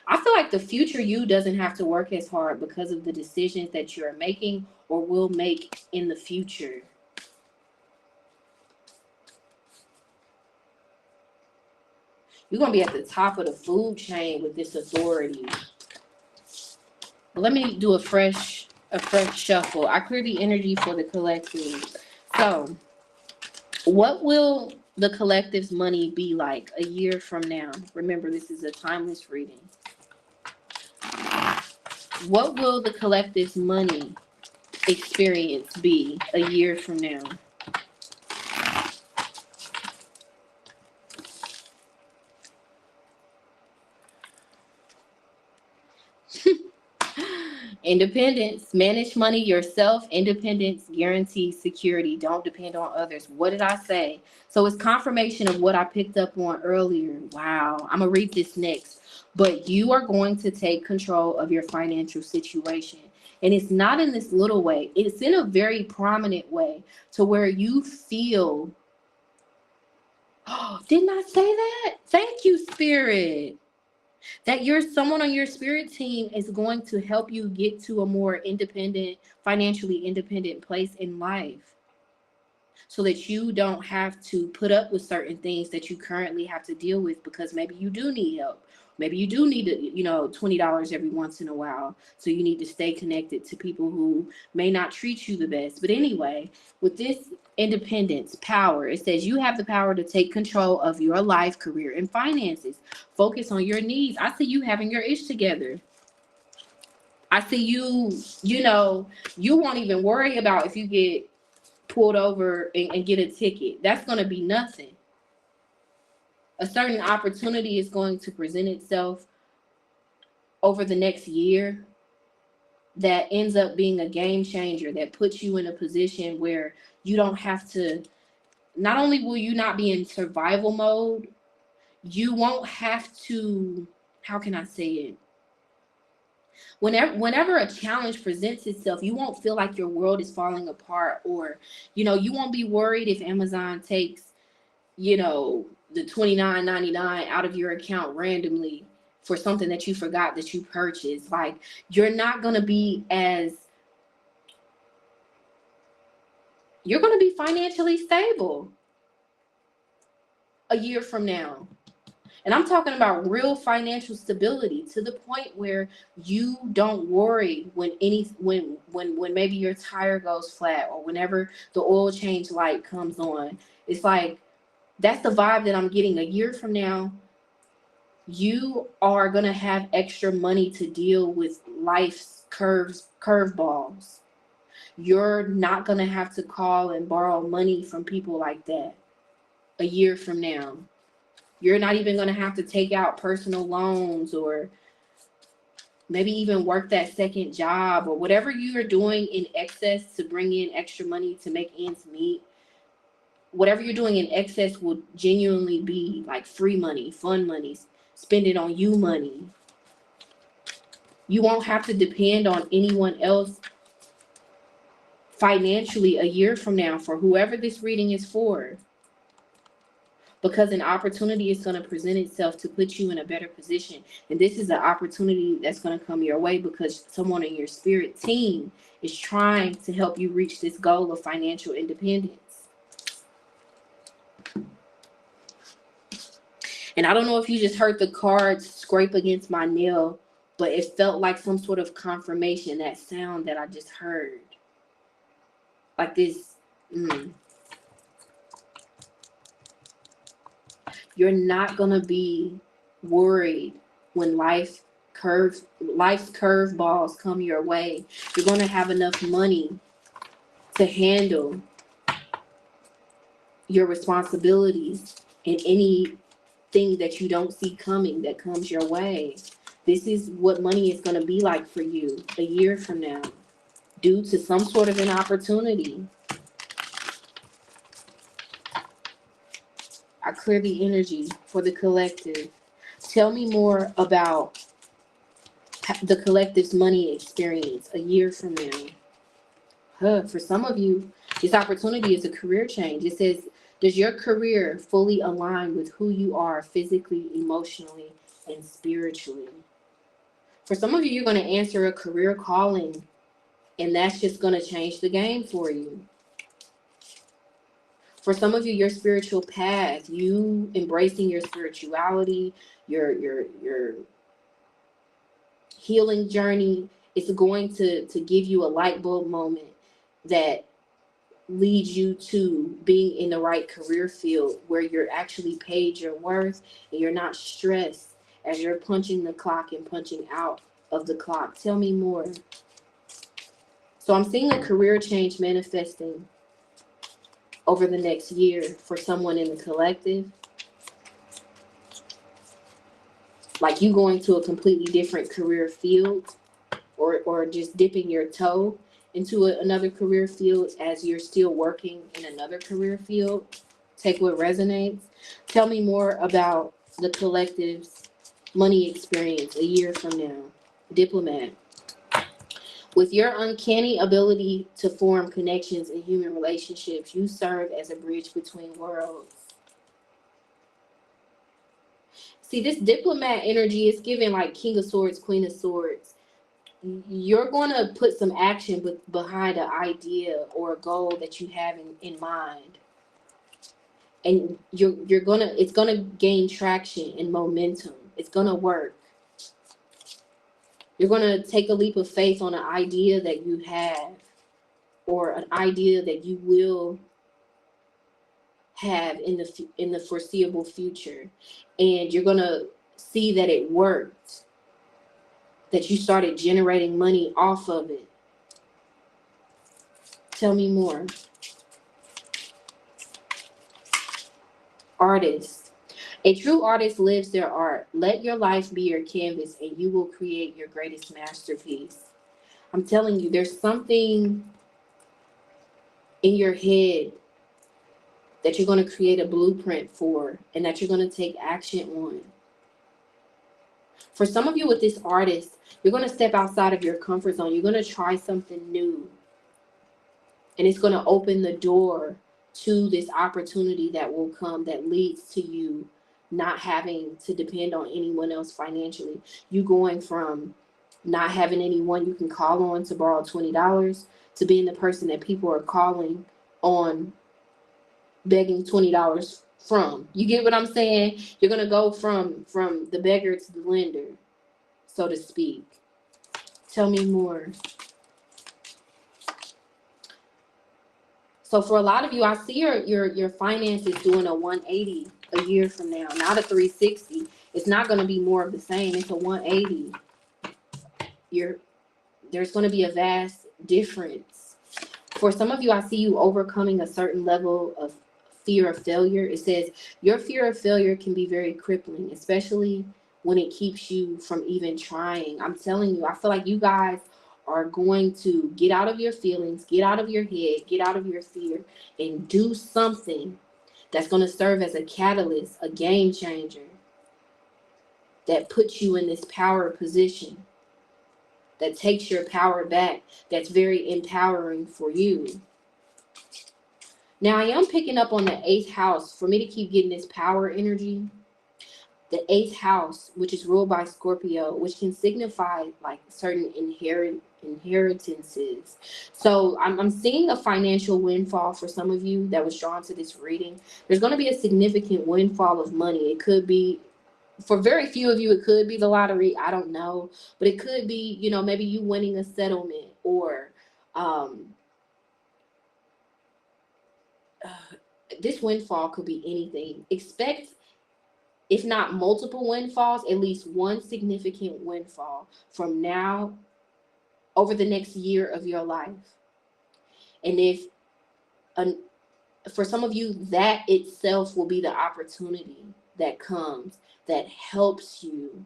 I feel like the future you doesn't have to work as hard because of the decisions that you're making or will make in the future. You're going to be at the top of the food chain with this authority. Let me do a fresh shuffle. I clear the energy for the collective. So, what will the collective's money be like a year from now? Remember, this is a timeless reading. What will the collective's money experience be a year from now? Independence. Manage money yourself. Independence guarantees security. Don't depend on others. What did I say? So it's confirmation of what I picked up on earlier. Wow. I'm going to read this next. But you are going to take control of your financial situation. And it's not in this little way. It's in a very prominent way, to where you feel, oh, didn't I say that? Thank you, Spirit. That someone on your spirit team is going to help you get to a more independent, financially independent place in life, so that you don't have to put up with certain things that you currently have to deal with, because maybe you do need help. Maybe you do need to, $20 every once in a while. So you need to stay connected to people who may not treat you the best. But anyway, with this independence, power, it says you have the power to take control of your life, career, and finances. Focus on your needs. I see you having your ish together. I see you, you won't even worry about if you get pulled over and get a ticket. That's going to be nothing. A certain opportunity is going to present itself over the next year that ends up being a game changer, that puts you in a position where you don't have to, not only will you not be in survival mode, you won't have to, how can I say it? Whenever a challenge presents itself, you won't feel like your world is falling apart, or, you won't be worried if Amazon takes, the $29.99 out of your account randomly for something that you forgot that you purchased. Like, you're not going to be you're going to be financially stable a year from now. And I'm talking about real financial stability, to the point where you don't worry when maybe your tire goes flat, or whenever the oil change light comes on. It's like, that's the vibe that I'm getting. A year from now, you are going to have extra money to deal with life's curveballs. You're not going to have to call and borrow money from people like that a year from now. You're not even going to have to take out personal loans, or maybe even work that second job, or whatever you are doing in excess to bring in extra money to make ends meet. Whatever you're doing in excess will genuinely be like free money, fun money, spend it on you money. You won't have to depend on anyone else financially a year from now, for whoever this reading is for, because an opportunity is going to present itself to put you in a better position. And this is an opportunity that's going to come your way because someone in your spirit team is trying to help you reach this goal of financial independence. And I don't know if you just heard the cards scrape against my nail, but it felt like some sort of confirmation, that sound that I just heard. Like this. You're not going to be worried when life's curveballs come your way. You're going to have enough money to handle your responsibilities and anything that you don't see coming that comes your way. This is what money is going to be like for you a year from now, due to some sort of an opportunity. I clear the energy for the collective. Tell me more about the collective's money experience a year from now. For some of you, this opportunity is a career change. It says, does your career fully align with who you are physically, emotionally, and spiritually? For some of you, you're going to answer a career calling, and that's just going to change the game for you. For some of you, your spiritual path, you embracing your spirituality, your healing journey, is going to give you a light bulb moment that leads you to being in the right career field, where you're actually paid your worth and you're not stressed as you're punching the clock and punching out of the clock. Tell me more. So I'm seeing a career change manifesting over the next year for someone in the collective. Like you going to a completely different career field, or just dipping your toe into another career field as you're still working in another career field. Take what resonates. Tell me more about the collective's money experience a year from now. Diplomat. With your uncanny ability to form connections in human relationships, you serve as a bridge between worlds. See, this diplomat energy is giving like King of Swords, Queen of Swords. You're going to put some action behind an idea or a goal that you have in mind. And you're going to, it's going to gain traction and momentum. It's going to work. You're going to take a leap of faith on an idea that you have or an idea that you will have in the foreseeable future, and you're going to see that it worked, that you started generating money off of it. Tell me more. Artist. A true artist lives their art. Let your life be your canvas and you will create your greatest masterpiece. I'm telling you, there's something in your head that you're going to create a blueprint for and that you're going to take action on. For some of you with this artist, you're going to step outside of your comfort zone. You're going to try something new. And it's going to open the door to this opportunity that will come that leads to you not having to depend on anyone else financially. You going from not having anyone you can call on to borrow $20 to being the person that people are calling on begging $20 from. You get what I'm saying? You're going to go from the beggar to the lender, so to speak. Tell me more. So for a lot of you, I see your finances doing a 180 a year from now, not a 360. It's not going to be more of the same. It's a 180. There's going to be a vast difference. For some of you, I see you overcoming a certain level of fear of failure. It says your fear of failure can be very crippling, especially when it keeps you from even trying. I'm telling you, I feel like you guys are going to get out of your feelings, get out of your head, get out of your fear, and do something that's going to serve as a catalyst, a game changer, that puts you in this power position, that takes your power back, that's very empowering for you. Now, I am picking up on the 8th house. For me to keep getting this power energy, the 8th house, which is ruled by Scorpio, which can signify like certain inheritances. So I'm seeing a financial windfall for some of you that was drawn to this reading. There's going to be a significant windfall of money. It could be, for very few of you, it could be the lottery. I don't know. But it could be, maybe you winning a settlement, or this windfall could be anything. Expect, if not multiple windfalls, at least one significant windfall from now over the next year of your life. And for some of you, that itself will be the opportunity that comes, that helps you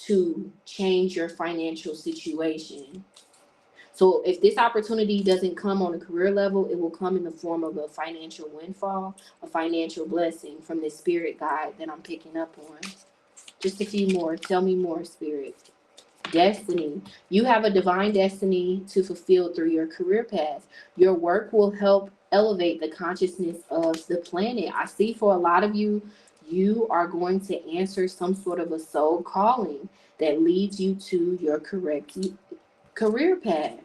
to change your financial situation. So if this opportunity doesn't come on a career level, it will come in the form of a financial windfall, a financial blessing from this spirit guide that I'm picking up on. Just a few more. Tell me more, spirit. Destiny. You have a divine destiny to fulfill through your career path. Your work will help elevate the consciousness of the planet. I see for a lot of you, you are going to answer some sort of a soul calling that leads you to your correct career path.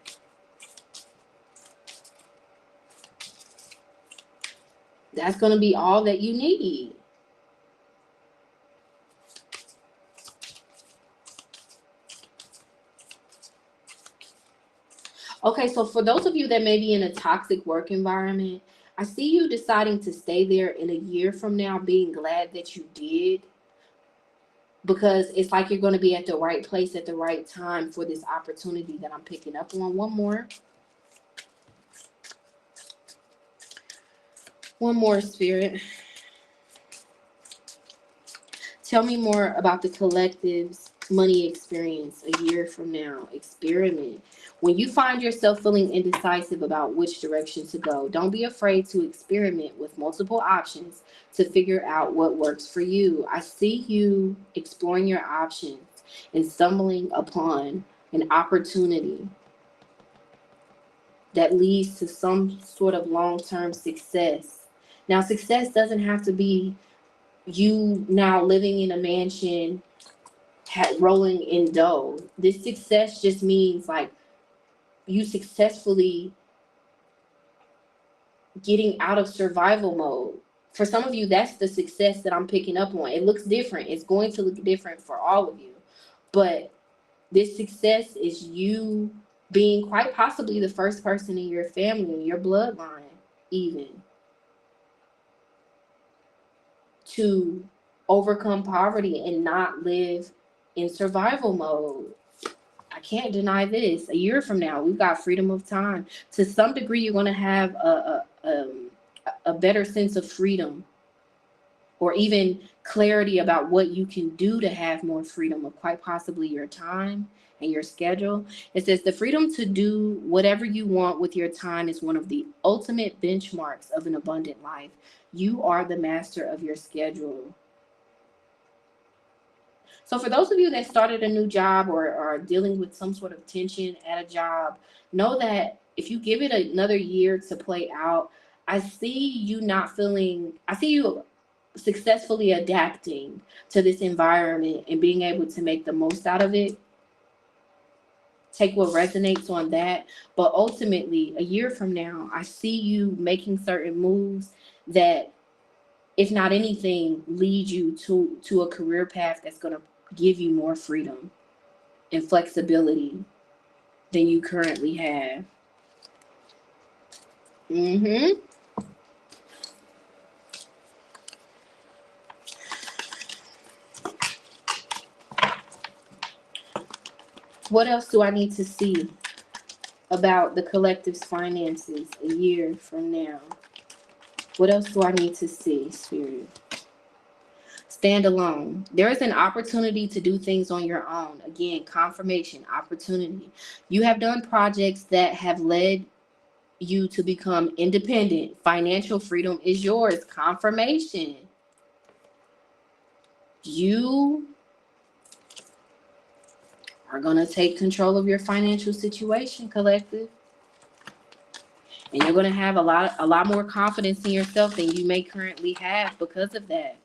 That's going to be all that you need. Okay, so for those of you that may be in a toxic work environment, I see you deciding to stay there in a year from now, being glad that you did, because it's like you're going to be at the right place at the right time for this opportunity that I'm picking up on. One more, spirit. Tell me more about the collective's money experience a year from now. Experiment. When you find yourself feeling indecisive about which direction to go, don't be afraid to experiment with multiple options to figure out what works for you. I see you exploring your options and stumbling upon an opportunity that leads to some sort of long-term success. Now, success doesn't have to be you now living in a mansion, rolling in dough. This success just means like you successfully getting out of survival mode. For some of you, that's the success that I'm picking up on. It looks different. It's going to look different for all of you. But this success is you being quite possibly the first person in your family, in your bloodline, even to overcome poverty and not live in survival mode. I can't deny this. A year from now, we've got freedom of time. To some degree, you're going to have a better sense of freedom, or even clarity about what you can do to have more freedom of quite possibly your time and your schedule. It says the freedom to do whatever you want with your time is one of the ultimate benchmarks of an abundant life. You are the master of your schedule. So for those of you that started a new job or are dealing with some sort of tension at a job, know that if you give it another year to play out, I see you successfully adapting to this environment and being able to make the most out of it. Take what resonates on that. But ultimately, a year from now, I see you making certain moves that, if not anything, lead you to a career path that's going to give you more freedom and flexibility than you currently have. What else do I need to see about the collective's finances a year from now? What else do I need to see, Spirit? Stand alone. There is an opportunity to do things on your own. Again, confirmation, opportunity. You have done projects that have led you to become independent. Financial freedom is yours. Confirmation. You are going to take control of your financial situation, collective. And you're going to have a lot more confidence in yourself than you may currently have because of that.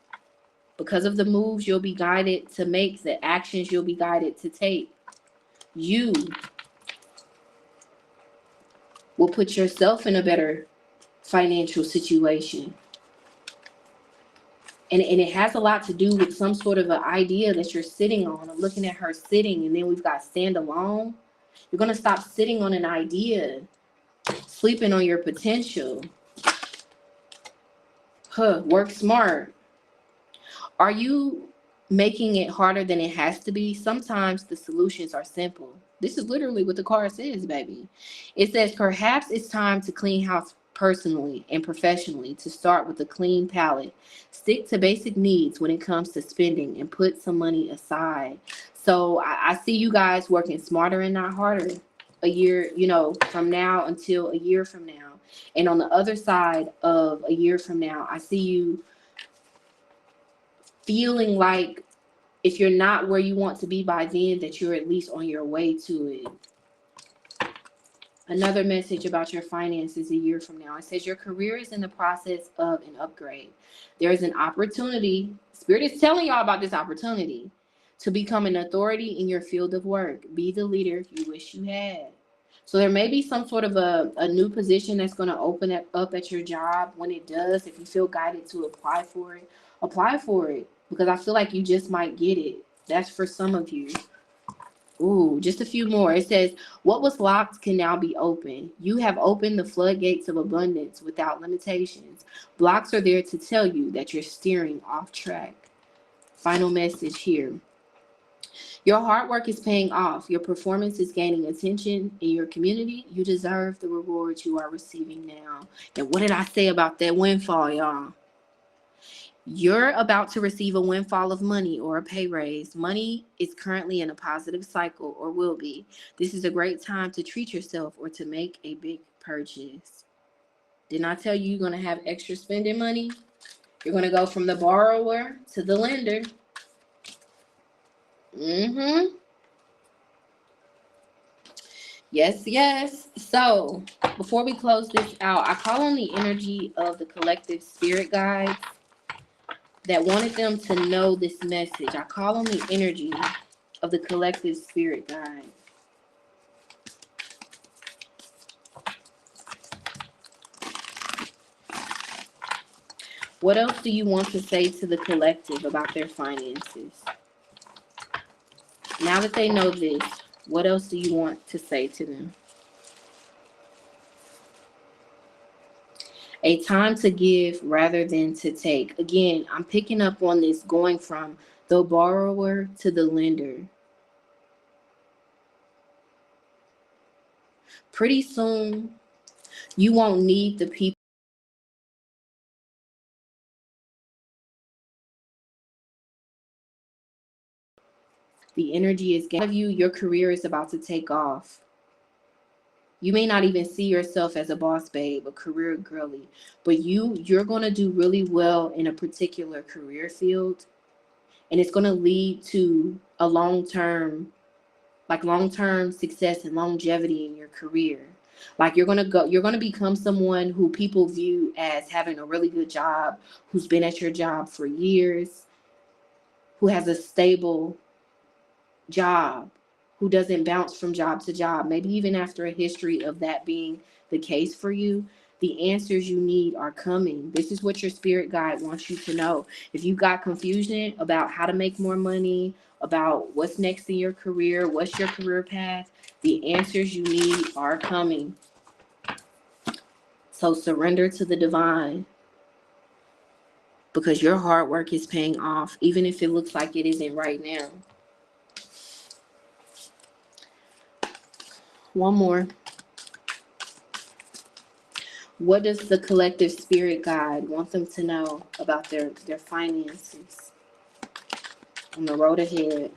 Because of the moves you'll be guided to make, the actions you'll be guided to take. You will put yourself in a better financial situation. And it has a lot to do with some sort of an idea that you're sitting on. I'm looking at her sitting, and then we've got stand alone. You're going to stop sitting on an idea, sleeping on your potential. Work smart. Are you making it harder than it has to be? Sometimes the solutions are simple. This is literally what the card says, baby. It says, perhaps it's time to clean house personally and professionally, to start with a clean palette. Stick to basic needs when it comes to spending and put some money aside. So I see you guys working smarter and not harder a year, from now until a year from now. And on the other side of a year from now, I see you feeling like if you're not where you want to be by then, that you're at least on your way to it. Another message about your finances a year from now. It says your career is in the process of an upgrade. There is an opportunity. Spirit is telling y'all about this opportunity to become an authority in your field of work. Be the leader you wish you had. So there may be some sort of a new position that's going to open up at your job. When it does, if you feel guided to apply for it, apply for it. Because I feel like you just might get it. That's for some of you. Ooh, just a few more. It says, what was locked can now be opened. You have opened the floodgates of abundance without limitations. Blocks are there to tell you that you're steering off track. Final message here. Your hard work is paying off. Your performance is gaining attention in your community. You deserve the rewards you are receiving now. And what did I say about that windfall, y'all? You're about to receive a windfall of money or a pay raise. Money is currently in a positive cycle, or will be. This is a great time to treat yourself or to make a big purchase. Didn't I tell you you're going to have extra spending money? You're going to go from the borrower to the lender. Yes. So before we close this out, I call on the energy of the collective spirit guides that wanted them to know this message. I call on the energy of the collective spirit guide. What else do you want to say to the collective about their finances? Now that they know this, what else do you want to say to them? A time to give rather than to take. Again, I'm picking up on this going from the borrower to the lender. Pretty soon, you won't need the people. The energy is getting out of you. Your career is about to take off. You may not even see yourself as a boss babe, a career girly, but you're going to do really well in a particular career field, and it's going to lead to a long-term success and longevity in your career. Like you're going to become someone who people view as having a really good job, who's been at your job for years, who has a stable job, who doesn't bounce from job to job, maybe even after a history of that being the case for you. The answers you need are coming. This is what your spirit guide wants you to know. If you got confusion about how to make more money, about what's next in your career, what's your career path, the answers you need are coming. So surrender to the divine, because your hard work is paying off, even if it looks like it isn't right now. One more. What does the collective spirit guide want them to know about their finances on the road ahead?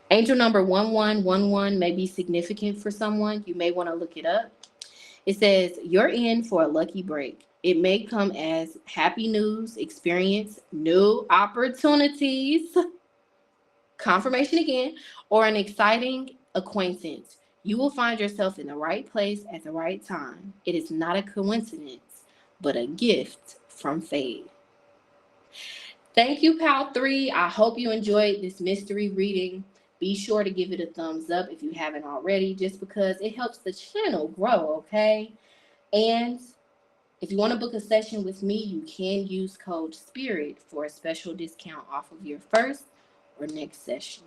Angel number 1111 may be significant for someone. You may want to look it up. It says, you're in for a lucky break. It may come as happy news, experience, new opportunities, confirmation again, or an exciting acquaintance. You will find yourself in the right place at the right time. It is not a coincidence, but a gift from fate. Thank you, Pal 3. I hope you enjoyed this mystery reading. Be sure to give it a thumbs up if you haven't already, just because it helps the channel grow, okay? And if you want to book a session with me, you can use code SPIRIT for a special discount off of your first or next session.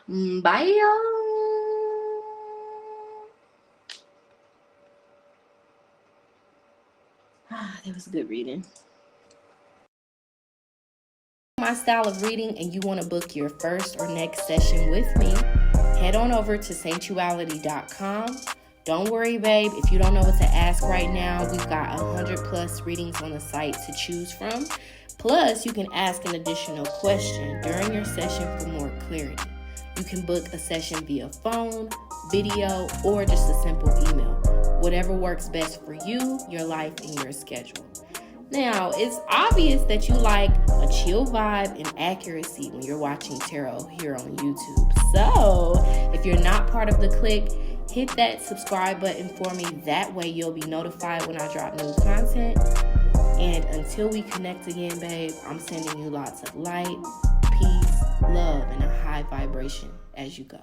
Bye, y'all. That was a good reading. My style of reading, and you want to book your first or next session with me, head on over to Saintuality.com. Don't worry, babe, if you don't know what to ask right now, we've got 100+ readings on the site to choose from. Plus, you can ask an additional question during your session for more clarity. You can book a session via phone, video, or just a simple email. Whatever works best for you, your life, and your schedule. Now, it's obvious that you like a chill vibe and accuracy when you're watching tarot here on YouTube. So, if you're not part of the clique, hit that subscribe button for me. That way you'll be notified when I drop new content. And until we connect again, babe, I'm sending you lots of light, peace, love, and a high vibration as you go.